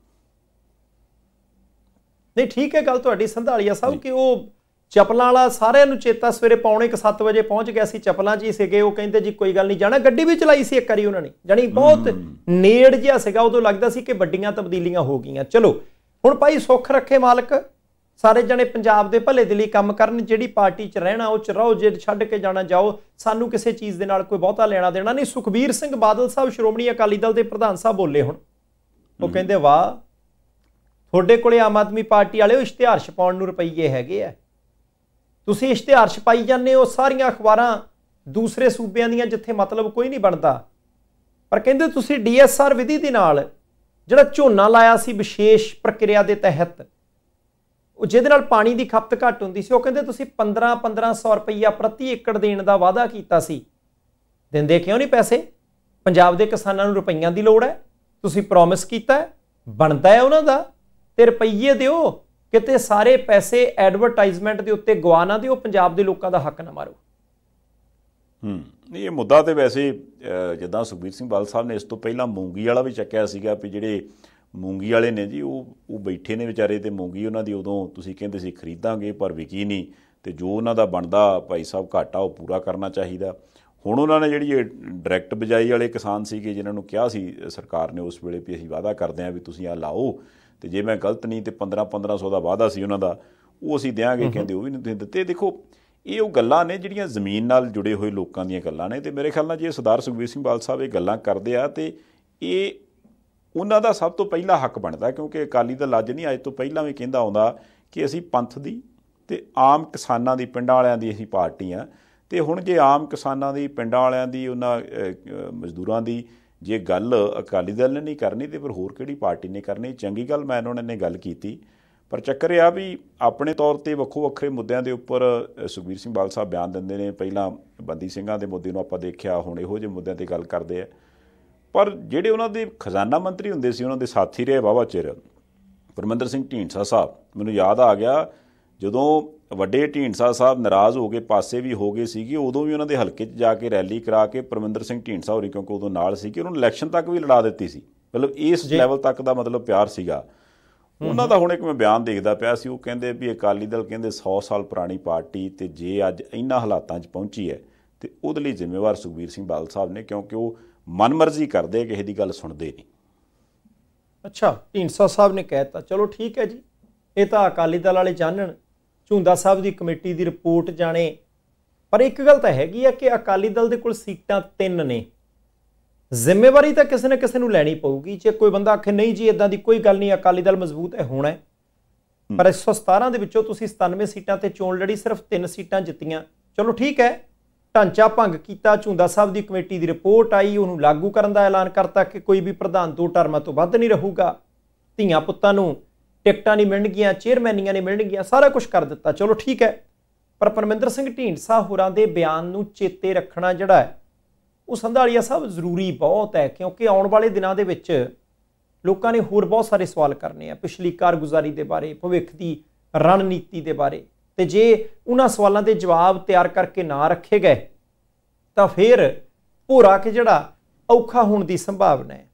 ਨਹੀਂ ਠੀਕ ਹੈ ਗੱਲ ਤੁਹਾਡੀ ਸੰਧਾਲੀਆ ਸਾਹਿਬ ਕਿ ਉਹ ਚਪਲਾਂ ਵਾਲਾ ਸਾਰਿਆਂ ਨੂੰ ਚੇਤਾ, ਸਵੇਰੇ 6:45 ਵਜੇ ਪਹੁੰਚ ਗਿਆ ਸੀ, ਚਪਲਾਂ 'ਚ ਹੀ ਸੀਗੇ। ਉਹ ਕਹਿੰਦੇ ਜੀ ਕੋਈ ਗੱਲ ਨਹੀਂ ਜਾਣਾ, ਗੱਡੀ ਵੀ ਚਲਾਈ ਸੀ ਇੱਕ ਵਾਰੀ ਉਹਨਾਂ ਨੇ, ਜਾਣੀ ਬਹੁਤ ਨੇੜ ਜਿਹਾ ਸੀਗਾ, ਉਦੋਂ ਲੱਗਦਾ ਸੀ ਕਿ ਵੱਡੀਆਂ ਤਬਦੀਲੀਆਂ ਹੋ ਗਈਆਂ। ਚਲੋ ਹੁਣ ਭਾਈ ਸੁੱਖ ਰੱਖੇ ਮਾਲਕ, ਸਾਰੇ ਜਣੇ ਪੰਜਾਬ ਦੇ ਭਲੇ ਦੇ ਲਈ ਕੰਮ ਕਰਨ, ਜਿਹੜੀ ਪਾਰਟੀ 'ਚ ਰਹਿਣਾ ਉਹ 'ਚ ਰਹੋ, ਜੇ ਛੱਡ ਕੇ ਜਾਣਾ ਜਾਓ, ਸਾਨੂੰ ਕਿਸੇ ਚੀਜ਼ ਦੇ ਨਾਲ ਕੋਈ ਬਹੁਤਾ ਲੈਣਾ ਦੇਣਾ ਨਹੀਂ। ਸੁਖਬੀਰ ਸਿੰਘ ਬਾਦਲ ਸਾਹਿਬ ਸ਼੍ਰੋਮਣੀ ਅਕਾਲੀ ਦਲ ਦੇ ਪ੍ਰਧਾਨ ਸਾਹਿਬ ਬੋਲੇ ਹੁਣ, ਉਹ ਕਹਿੰਦੇ ਵਾਹ ਤੁਹਾਡੇ ਕੋਲੇ ਆਮ ਆਦਮੀ ਪਾਰਟੀ ਵਾਲਿਓ ਇਸ਼ਤਿਹਾਰ ਛਪਾਉਣ ਨੂੰ ਰੁਪਈਏ ਹੈਗੇ ਆ, ਤੁਸੀਂ ਇਸ਼ਤਿਹਾਰ ਛਪਾਈ ਜਾਂਦੇ ਹੋ ਸਾਰੀਆਂ ਅਖਬਾਰਾਂ ਦੂਸਰੇ ਸੂਬਿਆਂ ਦੀਆਂ ਜਿੱਥੇ ਮਤਲਬ ਕੋਈ ਨਹੀਂ ਬਣਦਾ, ਪਰ ਕਹਿੰਦੇ ਤੁਸੀਂ DSR ਵਿਧੀ ਦੇ ਨਾਲ ਜਿਹੜਾ ਝੋਨਾ ਲਾਇਆ ਸੀ ਵਿਸ਼ੇਸ਼ ਪ੍ਰਕਿਰਿਆ ਦੇ ਤਹਿਤ, ਉਹ ਜਿਹਦੇ ਨਾਲ ਪਾਣੀ ਦੀ ਖਪਤ ਘੱਟ ਹੁੰਦੀ ਸੀ, ਉਹ ਕਹਿੰਦੇ ਤੁਸੀਂ 1500 ਰੁਪਈਆ ਪ੍ਰਤੀ ਏਕੜ ਦੇਣ ਦਾ ਵਾਅਦਾ ਕੀਤਾ ਸੀ, ਦਿੰਦੇ ਕਿਉਂ ਨਹੀਂ ਪੈਸੇ? ਪੰਜਾਬ ਦੇ ਕਿਸਾਨਾਂ ਨੂੰ ਰੁਪਈਆਂ ਦੀ ਲੋੜ ਹੈ, ਤੁਸੀਂ ਪ੍ਰੋਮਿਸ ਕੀਤਾ ਹੈ, ਬਣਦਾ ਹੈ ਉਹਨਾਂ ਦਾ, ਤੇ ਰੁਪਈਏ ਦਿਓ, ਕਿਤੇ ਸਾਰੇ ਪੈਸੇ ਐਡਵਰਟਾਈਜ਼ਮੈਂਟ ਦੇ ਉੱਤੇ ਗਵਾ ਨਾ ਦਿਓ, ਪੰਜਾਬ ਦੇ ਲੋਕਾਂ ਦਾ ਹੱਕ ਨਾ ਮਾਰੋ। ਇਹ ਮੁੱਦਾ ਤੇ ਵੈਸੇ ਜਿੱਦਾਂ ਸੁਖਬੀਰ ਸਿੰਘ ਬਾਦਲ ਸਾਹਿਬ ਨੇ ਇਸ ਤੋਂ ਪਹਿਲਾਂ ਮੂੰਗੀ ਵਾਲਾ ਵੀ ਚੱਕਿਆ ਸੀਗਾ ਵੀ ਜਿਹੜੇ ਮੂੰਗੀ ਵਾਲੇ ਨੇ ਜੀ ਉਹ ਬੈਠੇ ਨੇ ਵਿਚਾਰੇ, ਤੇ ਮੂੰਗੀ ਉਹਨਾਂ ਦੀ ਉਦੋਂ ਤੁਸੀਂ ਕਹਿੰਦੇ ਸੀ ਖਰੀਦਾਂਗੇ ਪਰ ਵਿਕੀ ਨਹੀਂ, ਤੇ ਜੋ ਉਹਨਾਂ ਦਾ ਬਣਦਾ ਭਾਈ ਸਾਹਿਬ ਘਾਟਾ ਉਹ ਪੂਰਾ ਕਰਨਾ ਚਾਹੀਦਾ। ਹੁਣ ਉਹਨਾਂ ਨੇ ਜਿਹੜੀ ਡਾਇਰੈਕਟ ਬਿਜਾਈ ਵਾਲੇ ਕਿਸਾਨ ਸੀਗੇ ਜਿਨ੍ਹਾਂ ਨੂੰ ਕਿਹਾ ਸੀ ਸਰਕਾਰ ਨੇ ਉਸ ਵੇਲੇ ਵੀ ਅਸੀਂ ਵਾਅਦਾ ਕਰਦੇ ਹਾਂ ਵੀ ਤੁਸੀਂ ਆਹ ਲਾਓ, ਤੇ ਜੇ ਮੈਂ ਗਲਤ ਨਹੀਂ ਤੇ 1500 ਦਾ ਵਾਅਦਾ ਸੀ ਉਹਨਾਂ ਦਾ, ਉਹ ਅਸੀਂ ਦਿਆਂਗੇ, ਕਹਿੰਦੇ ਉਹ ਵੀ ਨਹੀਂ ਤੁਸੀਂ ਦਿੱਤੇ। ਦੇਖੋ ਇਹ ਉਹ ਗੱਲਾਂ ਨੇ ਜਿਹੜੀਆਂ ਜ਼ਮੀਨ ਨਾਲ ਜੁੜੇ ਹੋਏ ਲੋਕਾਂ ਦੀਆਂ ਗੱਲਾਂ ਨੇ, ਤੇ ਮੇਰੇ ਖਿਆਲ ਨਾਲ ਜੇ ਸਰਦਾਰ ਸੁਖਬੀਰ ਸਿੰਘ ਬਾਦਲ ਸਾਹਿਬ ਇਹ ਗੱਲਾਂ ਕਰਦੇ ਆ ਤੇ ਇਹ ਉਹਨਾਂ ਦਾ ਸਭ ਤੋਂ ਪਹਿਲਾ ਹੱਕ ਬਣਦਾ, ਕਿਉਂਕਿ ਅਕਾਲੀ ਦਲ ਅੱਜ ਨਹੀਂ ਅੱਜ ਤੋਂ ਪਹਿਲਾਂ ਵੀ ਕਹਿੰਦਾ ਆਉਂਦਾ ਕਿ ਅਸੀਂ ਪੰਥ ਦੀ ਤੇ ਆਮ ਕਿਸਾਨਾਂ ਦੀ, ਪਿੰਡਾਂ ਵਾਲਿਆਂ ਦੀ ਅਸੀਂ ਪਾਰਟੀ ਆ। ਤੇ ਹੁਣ ਜੇ ਆਮ ਕਿਸਾਨਾਂ ਦੀ, ਪਿੰਡਾਂ ਵਾਲਿਆਂ ਦੀ, ਉਹਨਾਂ ਮਜ਼ਦੂਰਾਂ ਦੀ ਜੇ ਗੱਲ ਅਕਾਲੀ ਦਲ ਨੇ ਨਹੀਂ ਕਰਨੀ ਤੇ ਫਿਰ ਹੋਰ ਕਿਹੜੀ ਪਾਰਟੀ ਨੇ ਕਰਨੀ? ਚੰਗੀ ਗੱਲ ਮੈਂ ਉਹਨਾਂ ਨੇ ਗੱਲ ਕੀਤੀ, ਪਰ ਚੱਕਰ ਇਹ ਆ ਵੀ ਆਪਣੇ ਤੌਰ ਤੇ ਵੱਖੋ ਵੱਖਰੇ ਮੁੱਦਿਆਂ ਦੇ ਉੱਪਰ ਸੁਖਬੀਰ ਸਿੰਘ ਬਾਦਲ ਸਾਹਿਬ ਬਿਆਨ ਦਿੰਦੇ ਨੇ। ਪਹਿਲਾਂ ਬੰਦੀ ਸਿੰਘਾਂ ਦੇ ਮੁੱਦੇ ਨੂੰ ਆਪਾਂ ਦੇਖਿਆ, ਹੁਣ ਇਹੋ ਜਿਹੇ ਮੁੱਦਿਆਂ 'ਤੇ ਗੱਲ ਕਰਦੇ ਆ। ਪਰ ਜਿਹੜੇ ਉਹਨਾਂ ਦੇ ਖਜ਼ਾਨਾ ਮੰਤਰੀ ਹੁੰਦੇ ਸੀ, ਉਹਨਾਂ ਦੇ ਸਾਥੀ ਰਹੇ ਵਾਹਵਾ ਚਿਰ, ਪਰਮਿੰਦਰ ਸਿੰਘ ਢੀਂਡਸਾ ਸਾਹਿਬ, ਮੈਨੂੰ ਯਾਦ ਆ ਗਿਆ ਜਦੋਂ ਵੱਡੇ ਢੀਂਡਸਾ ਸਾਹਿਬ ਨਾਰਾਜ਼ ਹੋ ਕੇ ਪਾਸੇ ਵੀ ਹੋ ਗਏ ਸੀਗੇ, ਉਦੋਂ ਵੀ ਉਹਨਾਂ ਦੇ ਹਲਕੇ 'ਚ ਜਾ ਕੇ ਰੈਲੀ ਕਰਾ ਕੇ ਪਰਮਿੰਦਰ ਸਿੰਘ ਢੀਂਡਸਾ ਹੋਰੀ, ਕਿਉਂਕਿ ਉਦੋਂ ਨਾਲ ਸੀਗੇ, ਉਹਨਾਂ ਨੂੰ ਇਲੈਕਸ਼ਨ ਤੱਕ ਵੀ ਲੜਾ ਦਿੱਤੀ ਸੀ। ਮਤਲਬ ਇਸ ਲੈਵਲ ਤੱਕ ਦਾ ਮਤਲਬ ਪਿਆਰ ਸੀਗਾ ਉਹਨਾਂ ਦਾ। ਹੁਣ ਇੱਕ ਮੈਂ ਬਿਆਨ ਦੇਖਦਾ ਪਿਆ ਸੀ, ਉਹ ਕਹਿੰਦੇ ਵੀ ਅਕਾਲੀ ਦਲ ਕਹਿੰਦੇ 100 ਸਾਲ ਪੁਰਾਣੀ ਪਾਰਟੀ, ਤੇ ਜੇ ਅੱਜ ਇਹਨਾਂ ਹਾਲਾਤਾਂ 'ਚ ਪਹੁੰਚੀ ਹੈ ਤੇ ਉਹਦੇ ਲਈ ਜ਼ਿੰਮੇਵਾਰ ਸੁਖਬੀਰ ਸਿੰਘ ਬਾਦਲ ਸਾਹਿਬ ਨੇ, ਕਿਉਂਕਿ ਉਹ ਮਨਮਰਜ਼ੀ ਕਰਦੇ, ਕਿਸੇ ਦੀ ਗੱਲ ਸੁਣਦੇ ਨਹੀਂ। ਅੱਛਾ, ਢੀਂਡਸਾ ਸਾਹਿਬ ਨੇ ਕਹਿ ਦਿੱਤਾ, ਚਲੋ ਠੀਕ ਹੈ ਜੀ, ਇਹ ਤਾਂ ਅਕਾਲੀ ਦਲ ਵਾਲੇ ਜਾਣਨ, ਝੁੰਦਾ ਸਾਹਿਬ ਦੀ ਕਮੇਟੀ ਦੀ ਰਿਪੋਰਟ ਜਾਣੇ। ਪਰ ਇੱਕ ਗੱਲ ਤਾਂ ਹੈਗੀ ਆ ਕਿ ਅਕਾਲੀ ਦਲ ਦੇ ਕੋਲ ਸੀਟਾਂ 3 ਨੇ, ਜ਼ਿੰਮੇਵਾਰੀ ਤਾਂ ਕਿਸੇ ਨਾ ਕਿਸੇ ਨੂੰ ਲੈਣੀ ਪਊਗੀ। ਜੇ ਕੋਈ ਬੰਦਾ ਆਖੇ ਨਹੀਂ ਜੀ ਇਦਾਂ ਦੀ ਕੋਈ ਗੱਲ ਨਹੀਂ, ਅਕਾਲੀ ਦਲ ਮਜ਼ਬੂਤ ਹੈ, ਹੋਣਾ ਹੈ, ਪਰ 117 ਦੇ ਵਿੱਚੋਂ ਤੁਸੀਂ 97 ਸੀਟਾਂ ਤੇ ਚੋਣ ਲੜੀ, ਸਿਰਫ 3 ਸੀਟਾਂ ਜਿੱਤੀਆਂ। ਚਲੋ ਠੀਕ ਹੈ, ਢਾਂਚਾ ਭੰਗ ਕੀਤਾ, ਝੁੰਦਾ ਸਾਹਿਬ ਦੀ ਕਮੇਟੀ ਦੀ ਰਿਪੋਰਟ ਆਈ, ਉਹਨੂੰ ਲਾਗੂ ਕਰਨ ਦਾ ਐਲਾਨ ਕਰਤਾ ਕਿ ਕੋਈ ਵੀ ਪ੍ਰਧਾਨ 2 ਟਰਮਾਂ ਤੋਂ ਵੱਧ ਨਹੀਂ ਰਹੂਗਾ, ਧੀਆਂ ਪੁੱਤਾਂ ਨੂੰ ਟਿਕਟਾਂ ਨਹੀਂ ਮਿਲਣਗੀਆਂ, ਚੇਅਰਮੈਨੀਆਂ ਨਹੀਂ ਮਿਲਣਗੀਆਂ, ਸਾਰਾ ਕੁਝ ਕਰ ਦਿੱਤਾ। ਚਲੋ ਠੀਕ ਹੈ, ਪਰ ਪਰਮਿੰਦਰ ਸਿੰਘ ਢੀਂਡਸਾ ਹੋਰਾਂ ਦੇ ਬਿਆਨ ਨੂੰ ਚੇਤੇ ਰੱਖਣਾ ਜਿਹੜਾ ਹੈ ਉਹ ਸੰਧਾਲੀਆ ਸਾਹਿਬ ਜ਼ਰੂਰੀ ਬਹੁਤ ਹੈ, ਕਿਉਂਕਿ ਆਉਣ ਵਾਲੇ ਦਿਨਾਂ ਦੇ ਵਿੱਚ ਲੋਕਾਂ ਨੇ ਹੋਰ ਬਹੁਤ ਸਾਰੇ ਸਵਾਲ ਕਰਨੇ ਆ, ਪਿਛਲੀ ਕਾਰਗੁਜ਼ਾਰੀ ਦੇ ਬਾਰੇ, ਭਵਿੱਖ ਦੀ ਰਣਨੀਤੀ ਦੇ ਬਾਰੇ, ਤੇ ਜੇ ਉਹਨਾਂ ਸਵਾਲਾਂ ਦੇ ਜਵਾਬ ਤਿਆਰ ਕਰਕੇ ਨਾ ਰੱਖੇ ਗਏ ਤਾਂ ਫਿਰ ਭੋਰਾ ਕੇ ਜਿਹੜਾ ਔਖਾ ਹੋਣ ਦੀ ਸੰਭਾਵਨਾ ਹੈ।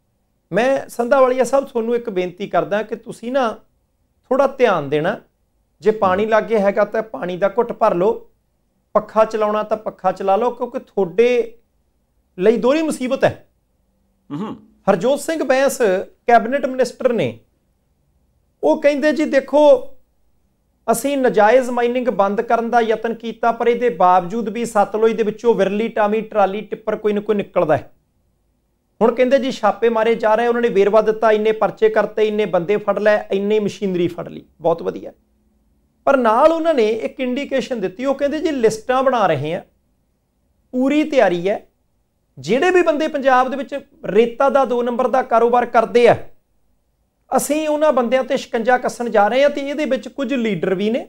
ਮੈਂ ਸੰਧਾਵਾਲੀਆ ਸਾਹਿਬ ਤੁਹਾਨੂੰ ਇੱਕ ਬੇਨਤੀ ਕਰਦਾ ਕਿ ਤੁਸੀਂ ਨਾ ਥੋੜਾ ਧਿਆਨ ਦੇਣਾ, ਜੇ ਪਾਣੀ ਲਾਗੇ ਹੈਗਾ ਤਾਂ ਪਾਣੀ ਦਾ ਘੁੱਟ ਭਰ ਲਓ, ਪੱਖਾ ਚਲਾਉਣਾ ਤਾਂ ਪੱਖਾ ਚਲਾ ਲਓ, ਕਿਉਂਕਿ ਤੁਹਾਡੇ ਲਈ ਦੋਹਰੀ ਮੁਸੀਬਤ ਹੈ। ਹਰਜੋਤ ਸਿੰਘ ਬੈਂਸ ਕੈਬਨਿਟ ਮਿਨਿਸਟਰ ਨੇ, ਉਹ ਕਹਿੰਦੇ ਜੀ ਦੇਖੋ ਅਸੀਂ ਨਜਾਇਜ਼ ਮਾਈਨਿੰਗ ਬੰਦ ਕਰਨ ਦਾ ਯਤਨ ਕੀਤਾ, ਪਰ ਇਹਦੇ ਬਾਵਜੂਦ ਵੀ ਸਤਲੁਜ ਦੇ ਵਿੱਚੋਂ ਵਿਰਲੀ ਟਾਮੀ ਟਰਾਲੀ ਟਿੱਪਰ ਕੋਈ ਨਾ ਕੋਈ ਨਿਕਲਦਾ ਹੈ। ਹੁਣ ਕਹਿੰਦੇ ਜੀ ਛਾਪੇ ਮਾਰੇ ਜਾ ਰਹੇ, ਉਹਨਾਂ ਨੇ ਵੇਰਵਾ ਦਿੱਤਾ, ਇੰਨੇ ਪਰਚੇ ਕਰਤੇ, ਇੰਨੇ ਬੰਦੇ ਫੜ ਲਏ, ਇੰਨੀ ਮਸ਼ੀਨਰੀ ਫੜ ਲਈ, ਬਹੁਤ ਵਧੀਆ। ਪਰ ਨਾਲ ਉਹਨਾਂ ਨੇ ਇੱਕ ਇੰਡੀਕੇਸ਼ਨ ਦਿੱਤੀ, ਉਹ ਕਹਿੰਦੇ ਜੀ ਲਿਸਟਾਂ ਬਣਾ ਰਹੇ ਆ, ਪੂਰੀ ਤਿਆਰੀ ਹੈ, ਜਿਹੜੇ ਵੀ ਬੰਦੇ ਪੰਜਾਬ ਦੇ ਵਿੱਚ ਰੇਤਾ ਦਾ 2 ਨੰਬਰ ਦਾ ਕਾਰੋਬਾਰ ਕਰਦੇ ਆ, ਅਸੀਂ ਉਹਨਾਂ ਬੰਦਿਆਂ ਤੇ ਸ਼ਿਕੰਜਾ ਕੱਸਣ ਜਾ ਰਹੇ ਹਾਂ। ਤੇ ਇਹਦੇ ਵਿੱਚ ਕੁਝ ਲੀਡਰ ਵੀ ਨੇ,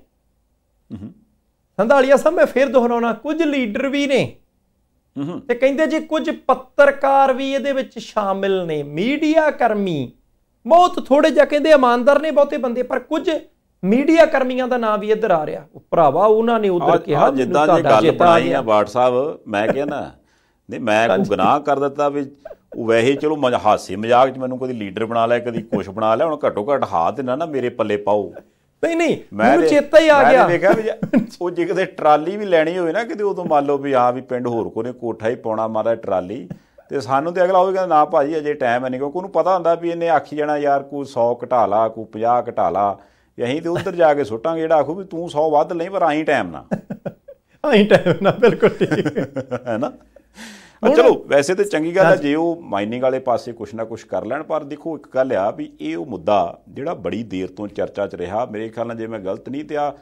ਸੰਧਾਲੀਆ ਸਾਹਿਬ ਮੈਂ ਫਿਰ ਦੁਹਰਾਉਣਾ, ਕੁਝ ਲੀਡਰ ਵੀ ਨੇ ਤੇ ਕਹਿੰਦੇ ਜੀ ਕੁਝ ਪੱਤਰਕਾਰ ਵੀ ਇਹਦੇ ਵਿੱਚ ਸ਼ਾਮਿਲ ਨੇ, ਮੀਡੀਆ ਕਰਮੀ ਬਹੁਤ ਥੋੜੇ ਜਿਹਾ, ਕਹਿੰਦੇ ਇਮਾਨਦਾਰ ਨੇ ਬਹੁਤੇ ਬੰਦੇ, ਪਰ ਕੁਝ ਮੀਡੀਆ ਕਰਮੀਆਂ ਦਾ ਨਾਮ ਵੀ ਇੱਧਰ ਆ ਰਿਹਾ। ਭਰਾਵਾ ਉਹਨਾਂ ਨੇ ਉਧਰ ਕਿਹਾ ਜਿੱਦਾਂ ਜੇ ਗੱਲ ਬਣਾਈ ਆ ਬਾਟ ਸਾਹਿਬ, ਮੈਂ ਕਿਹਾ ਨਾ ਨਹੀਂ ਮੈਂ ਕੋਈ ਗੁਨਾਹ ਕਰ ਦਿੱਤਾ ਵੀ ਉਹ ਵੈਸੇ ਚਲੋ ਹਾਸੇ ਮਜ਼ਾਕ 'ਚ ਮੈਨੂੰ ਕਦੀ ਲੀਡਰ ਬਣਾ ਲਿਆ, ਕਦੀ ਕੁਛ ਬਣਾ ਲਿਆ, ਹੁਣ ਘੱਟੋ ਘੱਟ ਹੱਥ ਨਾ ਮੇਰੇ ਪੱਲੇ ਪਾਓ। ਨਹੀਂ ਮੈਨੂੰ ਚੇਤਾ ਹੀ ਆ ਗਿਆ, ਮੈਂ ਵੇਖਿਆ ਵੀ ਉਹ ਜੇ ਕਿਤੇ ਟਰਾਲੀ ਵੀ ਲੈਣੀ ਹੋਵੇ ਨਾ ਕਿਤੇ, ਉਦੋਂ ਮੰਨ ਲਓ ਵੀ ਆ ਵੀ ਪਿੰਡ ਹੋਰ ਕੋਨੇ ਕੋਠਾ ਹੀ ਪਾਉਣਾ ਮਾਰਾ ਟਰਾਲੀ, ਤੇ ਸਾਨੂੰ ਤੇ ਅਗਲਾ ਉਹ ਕਹਿੰਦਾ ਨਾ ਭਾਜੀ ਅਜੇ ਟਾਈਮ ਹੈ ਨਹੀਂ, ਕਿਉਂਕਿ ਉਹਨੂੰ ਪਤਾ ਹੁੰਦਾ ਵੀ ਇਹਨੇ ਆਖੀ ਜਾਣਾ ਯਾਰ ਕੋਈ 100 ਘਟਾ ਲਾ, ਕੋਈ 50 ਘਟਾ ਲਾ, ਅਸੀਂ ਤੇ ਉੱਧਰ ਜਾ ਕੇ ਸੁੱਟਾਂਗੇ, ਜਿਹੜਾ ਆਖੂ ਵੀ ਤੂੰ 100 ਵੱਧ ਲਈ ਪਰ ਆਹੀਂ ਟਾਈਮ ਨਾ ਬਿਲਕੁਲ ਠੀਕ ਹੈ ਨਾ। ਚਲੋ ਵੈਸੇ ਤਾਂ ਚੰਗੀ ਗੱਲ ਹੈ ਜੇ ਉਹ ਮਾਈਨਿੰਗ ਵਾਲੇ ਪਾਸੇ ਕੁਛ ਨਾ ਕੁਛ ਕਰ ਲੈਣ, ਪਰ ਦੇਖੋ ਇੱਕ ਗੱਲ ਆ ਵੀ ਇਹ ਉਹ ਮੁੱਦਾ ਜਿਹੜਾ ਬੜੀ ਦੇਰ ਤੋਂ ਚਰਚਾ 'ਚ ਰਿਹਾ, ਮੇਰੇ ਖਿਆਲ ਨਾਲ ਜੇ ਮੈਂ ਗਲਤ ਨਹੀਂ ਤੇ ਆ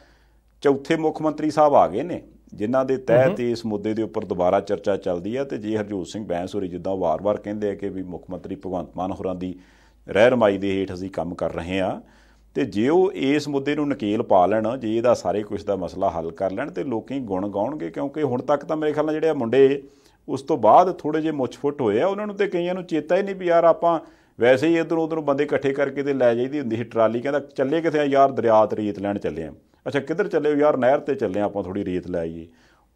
ਚੌਥੇ ਮੁੱਖ ਮੰਤਰੀ ਸਾਹਿਬ ਆ ਗਏ ਨੇ ਜਿਨ੍ਹਾਂ ਦੇ ਤਹਿਤ ਇਸ ਮੁੱਦੇ ਦੇ ਉੱਪਰ ਦੁਬਾਰਾ ਚਰਚਾ ਚੱਲਦੀ ਹੈ। ਤੇ ਜੇ ਹਰਜੋਤ ਸਿੰਘ ਬੈਂਸ ਹੋਰੀ ਜਿੱਦਾਂ ਵਾਰ-ਵਾਰ ਕਹਿੰਦੇ ਆ ਕਿ ਵੀ ਮੁੱਖ ਮੰਤਰੀ ਭਗਵੰਤ ਮਾਨ ਹੋਰਾਂ ਦੀ ਰਹਿਨੁਮਾਈ ਦੇ ਹੇਠ ਅਸੀਂ ਕੰਮ ਕਰ ਰਹੇ ਹਾਂ, ਤੇ ਜੇ ਉਹ ਇਸ ਮੁੱਦੇ ਨੂੰ ਨਕੇਲ ਪਾ ਲੈਣ, ਜੇ ਇਹਦਾ ਸਾਰੇ ਕੁਛ ਦਾ ਮਸਲਾ ਹੱਲ ਕਰ ਲੈਣ ਤੇ ਲੋਕੀ ਗੁਣ ਗਾਉਣਗੇ, ਕਿਉਂਕਿ ਹੁਣ ਤੱਕ ਤਾਂ ਮੇਰੇ ਖਿਆਲ ਨਾਲ ਜਿਹੜੇ ਮੁੰਡੇ ਉਸ ਤੋਂ ਬਾਅਦ ਥੋੜ੍ਹੇ ਜਿਹੇ ਮੁੱਛ-ਫੁੱਟ ਹੋਏ ਆ, ਉਹਨਾਂ ਨੂੰ ਤੇ ਕਈਆਂ ਨੂੰ ਚੇਤਾ ਹੀ ਨਹੀਂ ਵੀ ਯਾਰ ਆਪਾਂ ਵੈਸੇ ਹੀ ਇੱਧਰੋਂ ਉੱਧਰੋਂ ਬੰਦੇ ਇਕੱਠੇ ਕਰਕੇ ਤੇ ਲੈ ਜਾਈਦੀ ਹੁੰਦੀ ਸੀ ਟਰਾਲੀ, ਕਹਿੰਦਾ ਚੱਲੇ ਕਿੱਥੇ ਆ ਯਾਰ, ਦਰਿਆ 'ਤੇ ਰੇਤ ਲੈਣ ਚੱਲੇ ਆ, ਅੱਛਾ ਕਿੱਧਰ ਚੱਲੇ ਯਾਰ, ਨਹਿਰ 'ਤੇ ਚੱਲੇ ਆਪਾਂ ਥੋੜ੍ਹੀ ਰੇਤ ਲੈ ਆਈਏ।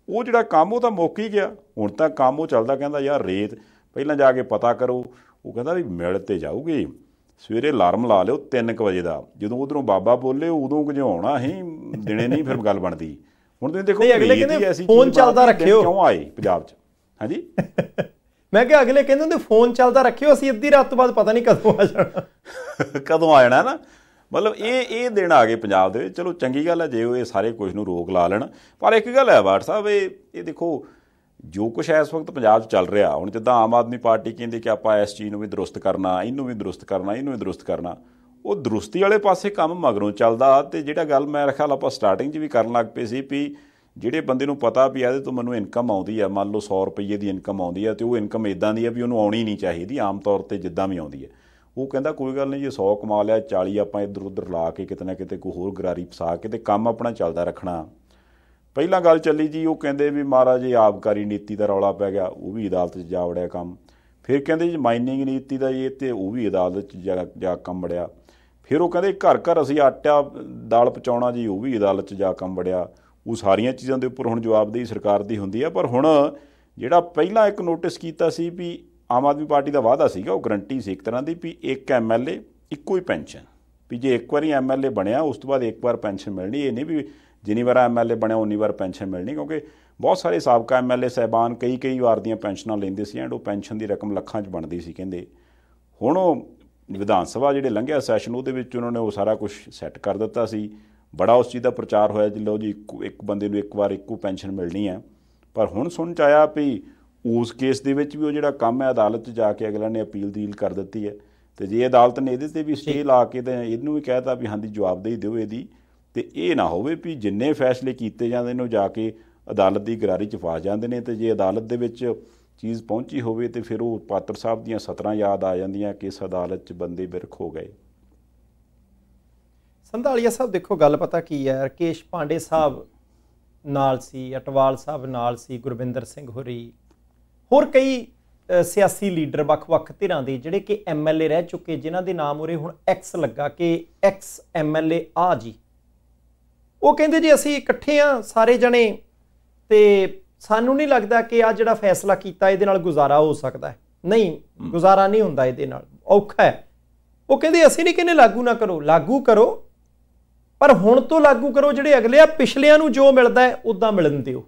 ਉਹ ਜਿਹੜਾ ਕੰਮ ਉਹ ਤਾਂ ਮੁੱਕ ਹੀ ਗਿਆ, ਹੁਣ ਤਾਂ ਕੰਮ ਉਹ ਚੱਲਦਾ, ਕਹਿੰਦਾ ਯਾਰ ਰੇਤ ਪਹਿਲਾਂ ਜਾ ਕੇ ਪਤਾ ਕਰੋ, ਉਹ ਕਹਿੰਦਾ ਵੀ ਮਿਲ ਤੇ ਜਾਊਗੀ, ਸਵੇਰੇ ਅਲਾਰਮ ਲਾ ਲਿਓ 3 ਵਜੇ ਦਾ, ਜਦੋਂ ਉੱਧਰੋਂ ਬਾਬਾ ਬੋਲੇ ਉਦੋਂ ਗਜਾਉਣਾ ਅਸੀਂ, ਦਿਨੇ ਨਹੀਂ ਫਿਰ ਗੱਲ ਬਣਦੀ। ਹੁਣ ਤੁਸੀਂ ਦੇਖੋ ਫੋਨ ਚੱਲਦਾ ਰੱਖਿਓ, ਕਿਉਂ ਆਏ ਪੰਜਾਬ 'ਚ? ਹਾਂਜੀ ਮੈਂ ਕਿਹਾ ਅਗਲੇ ਕਹਿੰਦੇ ਹੁੰਦੇ ਫੋਨ ਚੱਲਦਾ ਰੱਖਿਓ, ਅਸੀਂ ਅੱਧੀ ਰਾਤ ਤੋਂ ਬਾਅਦ ਪਤਾ ਨਹੀਂ ਕਦੋਂ ਆ ਜਾਣਾ ਕਦੋਂ ਆ ਜਾਣਾ ਨਾ, ਮਤਲਬ ਇਹ ਦਿਨ ਆ ਗਏ ਪੰਜਾਬ ਦੇ ਵਿੱਚ। ਚਲੋ ਚੰਗੀ ਗੱਲ ਹੈ ਜੇ ਉਹ ਇਹ ਸਾਰੇ ਕੁਝ ਨੂੰ ਰੋਕ ਲਾ ਲੈਣ, ਪਰ ਇੱਕ ਗੱਲ ਹੈ ਬਾਟ ਸਾਹਿਬ, ਇਹ ਦੇਖੋ ਜੋ ਕੁਛ ਇਸ ਵਕਤ ਪੰਜਾਬ 'ਚ ਚੱਲ ਰਿਹਾ, ਹੁਣ ਜਿੱਦਾਂ ਆਮ ਆਦਮੀ ਪਾਰਟੀ ਕਹਿੰਦੀ ਕਿ ਆਪਾਂ ਇਸ ਚੀਜ਼ ਨੂੰ ਵੀ ਦਰੁਸਤ ਕਰਨਾ, ਇਹਨੂੰ ਵੀ ਦਰੁਸਤ ਕਰਨਾ, ਇਹਨੂੰ ਵੀ ਦਰੁਸਤ ਕਰਨਾ, ਉਹ ਦਰੁਸਤੀ ਵਾਲੇ ਪਾਸੇ ਕੰਮ ਮਗਰੋਂ ਚੱਲਦਾ। ਤੇ ਜਿਹੜਾ ਗੱਲ ਮੈਂ ਖਿਆਲ ਆਪਾਂ ਸਟਾਰਟਿੰਗ 'ਚ ਵੀ ਕਰਨ ਲੱਗ ਪਏ ਸੀ ਵੀ ਜਿਹੜੇ ਬੰਦੇ ਨੂੰ ਪਤਾ ਵੀ ਇਹਦੇ ਤੋਂ ਮੈਨੂੰ ਇਨਕਮ ਆਉਂਦੀ ਹੈ, ਮੰਨ ਲਓ 100 ਰੁਪਈਏ ਦੀ ਇਨਕਮ ਆਉਂਦੀ ਹੈ, ਅਤੇ ਉਹ ਇਨਕਮ ਇੱਦਾਂ ਦੀ ਹੈ ਵੀ ਉਹਨੂੰ ਆਉਣੀ ਨਹੀਂ ਚਾਹੀਦੀ ਆਮ ਤੌਰ 'ਤੇ ਜਿੱਦਾਂ ਵੀ ਆਉਂਦੀ ਹੈ, ਉਹ ਕਹਿੰਦਾ ਕੋਈ ਗੱਲ ਨਹੀਂ ਜੇ 100 ਕਮਾ ਲਿਆ 40 ਆਪਾਂ ਇੱਧਰ ਉੱਧਰ ਲਾ ਕੇ ਕਿਤੇ ਨਾ ਕਿਤੇ ਕੋਈ ਹੋਰ ਗਰਾਰੀ ਫਸਾ ਕੇ ਤੇ ਕੰਮ ਆਪਣਾ ਚੱਲਦਾ ਰੱਖਣਾ। ਪਹਿਲਾਂ ਗੱਲ ਚੱਲੀ ਜੀ, ਉਹ ਕਹਿੰਦੇ ਵੀ ਮਹਾਰਾਜ ਜੀ ਆਬਕਾਰੀ ਨੀਤੀ ਦਾ ਰੌਲਾ ਪੈ ਗਿਆ, ਉਹ ਵੀ ਅਦਾਲਤ 'ਚ ਜਾ ਵੜਿਆ ਕੰਮ। ਫਿਰ ਕਹਿੰਦੇ ਜੀ ਮਾਈਨਿੰਗ ਨੀਤੀ ਦਾ ਇਹ ਤੇ ਉਹ ਵੀ ਅਦਾਲਤ 'ਚ ਜਾ ਕੰਮ ਵੜਿਆ। ਫਿਰ ਉਹ ਕਹਿੰਦੇ ਘਰ ਘਰ ਅਸੀਂ ਆਟਾ ਦਾਲ ਪਹੁੰਚਾਉਣਾ ਜੀ, ਉਹ ਵੀ ਅਦਾਲਤ 'ਚ ਜਾ ਕੰਮ ਵੜਿਆ। ਉਹ ਸਾਰੀਆਂ ਚੀਜ਼ਾਂ ਦੇ ਉੱਪਰ ਹੁਣ ਜਵਾਬਦੇਹੀ ਸਰਕਾਰ ਦੀ ਹੁੰਦੀ ਹੈ। ਪਰ ਹੁਣ ਜਿਹੜਾ ਪਹਿਲਾਂ ਇੱਕ ਨੋਟਿਸ ਕੀਤਾ ਸੀ ਵੀ ਆਮ ਆਦਮੀ ਪਾਰਟੀ ਦਾ ਵਾਅਦਾ ਸੀਗਾ, ਉਹ ਗਰੰਟੀ ਸੀ ਇੱਕ ਤਰ੍ਹਾਂ ਦੀ ਵੀ ਇੱਕ MLA ਇੱਕੋ ਹੀ ਪੈਨਸ਼ਨ, ਵੀ ਜੇ ਇੱਕ ਵਾਰੀ MLA ਬਣਿਆ ਉਸ ਤੋਂ ਬਾਅਦ ਇੱਕ ਵਾਰ ਪੈਨਸ਼ਨ ਮਿਲਣੀ। ਇਹ ਨਹੀਂ ਵੀ ਜਿੰਨੀ ਵਾਰ MLA ਬਣਿਆ ਉਨੀ ਵਾਰ ਪੈਨਸ਼ਨ ਮਿਲਣੀ, ਕਿਉਂਕਿ ਬਹੁਤ ਸਾਰੇ ਸਾਬਕਾ MLA ਸਾਹਿਬਾਨ ਕਈ ਵਾਰ ਦੀਆਂ ਪੈਨਸ਼ਨਾਂ ਲੈਂਦੇ ਸੀ ਐਂਡ ਉਹ ਪੈਨਸ਼ਨ ਦੀ ਰਕਮ ਲੱਖਾਂ 'ਚ ਬਣਦੀ ਸੀ ਕਹਿੰਦੇ। ਹੁਣ ਉਹ ਵਿਧਾਨ ਸਭਾ ਜਿਹੜੇ ਲੰਘਿਆ ਸੈਸ਼ਨ ਉਹਦੇ ਵਿੱਚ ਉਹਨਾਂ ਨੇ ਉਹ ਸਾਰਾ ਕੁਛ ਸੈੱਟ ਕਰ ਦਿੱਤਾ ਸੀ, ਬੜਾ ਉਸ ਚੀਜ਼ ਦਾ ਪ੍ਰਚਾਰ ਹੋਇਆ ਜੀ ਲਓ ਜੀ ਇੱਕ ਬੰਦੇ ਨੂੰ ਇੱਕ ਵਾਰ ਇੱਕੋ ਪੈਨਸ਼ਨ ਮਿਲਣੀ ਹੈ। ਪਰ ਹੁਣ ਸੁਣ 'ਚ ਆਇਆ ਵੀ ਉਸ ਕੇਸ ਦੇ ਵਿੱਚ ਵੀ ਉਹ ਜਿਹੜਾ ਕੰਮ ਹੈ ਅਦਾਲਤ 'ਚ ਜਾ ਕੇ ਅਗਲਾ ਨੇ ਅਪੀਲ ਦੀਲ ਕਰ ਦਿੱਤੀ ਹੈ। ਅਤੇ ਜੇ ਅਦਾਲਤ ਨੇ ਇਹਦੇ 'ਤੇ ਵੀ ਸਟੇ ਲਾ ਕੇ ਤਾਂ ਇਹਨੂੰ ਵੀ ਕਹਿ ਤਾ ਵੀ ਹਾਂਜੀ ਜਵਾਬਦੇਹੀ ਦਿਓ ਇਹਦੀ, ਅਤੇ ਇਹ ਨਾ ਹੋਵੇ ਵੀ ਜਿੰਨੇ ਫੈਸਲੇ ਕੀਤੇ ਜਾਂਦੇ ਨੇ ਉਹ ਜਾ ਕੇ ਅਦਾਲਤ ਦੀ ਗਰਾਰੀ 'ਚ ਫਸ ਜਾਂਦੇ ਨੇ। ਅਤੇ ਜੇ ਅਦਾਲਤ ਦੇ ਵਿੱਚ ਚੀਜ਼ ਪਹੁੰਚੀ ਹੋਵੇ ਅਤੇ ਫਿਰ ਉਹ ਪਾਤਰ ਸਾਹਿਬ ਦੀਆਂ ਸਤਰਾਂ ਯਾਦ ਆ ਜਾਂਦੀਆਂ ਕਿ ਇਸ ਅਦਾਲਤ 'ਚ ਬੰਦੇ ਬਿਰਖ ਹੋ ਗਏ। ਸੰਧਾਲੀਆ ਸਾਹਿਬ ਦੇਖੋ ਗੱਲ ਪਤਾ ਕੀ ਹੈ, ਰਕੇਸ਼ ਪਾਂਡੇ ਸਾਹਿਬ ਨਾਲ ਸੀ, ਅਟਵਾਲ ਸਾਹਿਬ ਨਾਲ ਸੀ, ਗੁਰਵਿੰਦਰ ਸਿੰਘ ਹੋਰੀ, ਹੋਰ ਕਈ ਸਿਆਸੀ ਲੀਡਰ ਵੱਖ-ਵੱਖ ਧਿਰਾਂ ਦੇ ਜਿਹੜੇ ਕਿ MLA ਰਹਿ ਚੁੱਕੇ, ਜਿਨ੍ਹਾਂ ਦੇ ਨਾਮ ਉਰੇ ਹੁਣ X ਲੱਗਾ ਕਿ X MLA ਆ ਜੀ। ਉਹ ਕਹਿੰਦੇ ਜੀ ਅਸੀਂ ਇਕੱਠੇ ਹਾਂ ਸਾਰੇ ਜਣੇ ਤੇ ਸਾਨੂੰ ਨਹੀਂ ਲੱਗਦਾ ਕਿ ਆ ਜਿਹੜਾ ਫੈਸਲਾ ਕੀਤਾ ਇਹਦੇ ਨਾਲ ਗੁਜ਼ਾਰਾ ਹੋ ਸਕਦਾ ਹੈ। ਨਹੀਂ, ਗੁਜ਼ਾਰਾ ਨਹੀਂ ਹੁੰਦਾ ਇਹਦੇ ਨਾਲ, ਔਖਾ ਹੈ। ਉਹ ਕਹਿੰਦੇ ਅਸੀਂ ਨਹੀਂ ਕਹਿੰਦੇ ਲਾਗੂ ਨਾ ਕਰੋ, ਲਾਗੂ ਕਰੋ, ਪਰ ਹੁਣ ਤੋਂ ਲਾਗੂ ਕਰੋ, ਜਿਹੜੇ ਅਗਲੇ ਆ ਪਿਛਲਿਆਂ ਨੂੰ ਜੋ ਮਿਲਦਾ ਹੈ ਉਦਾਂ ਮਿਲਣ ਦਿਓ।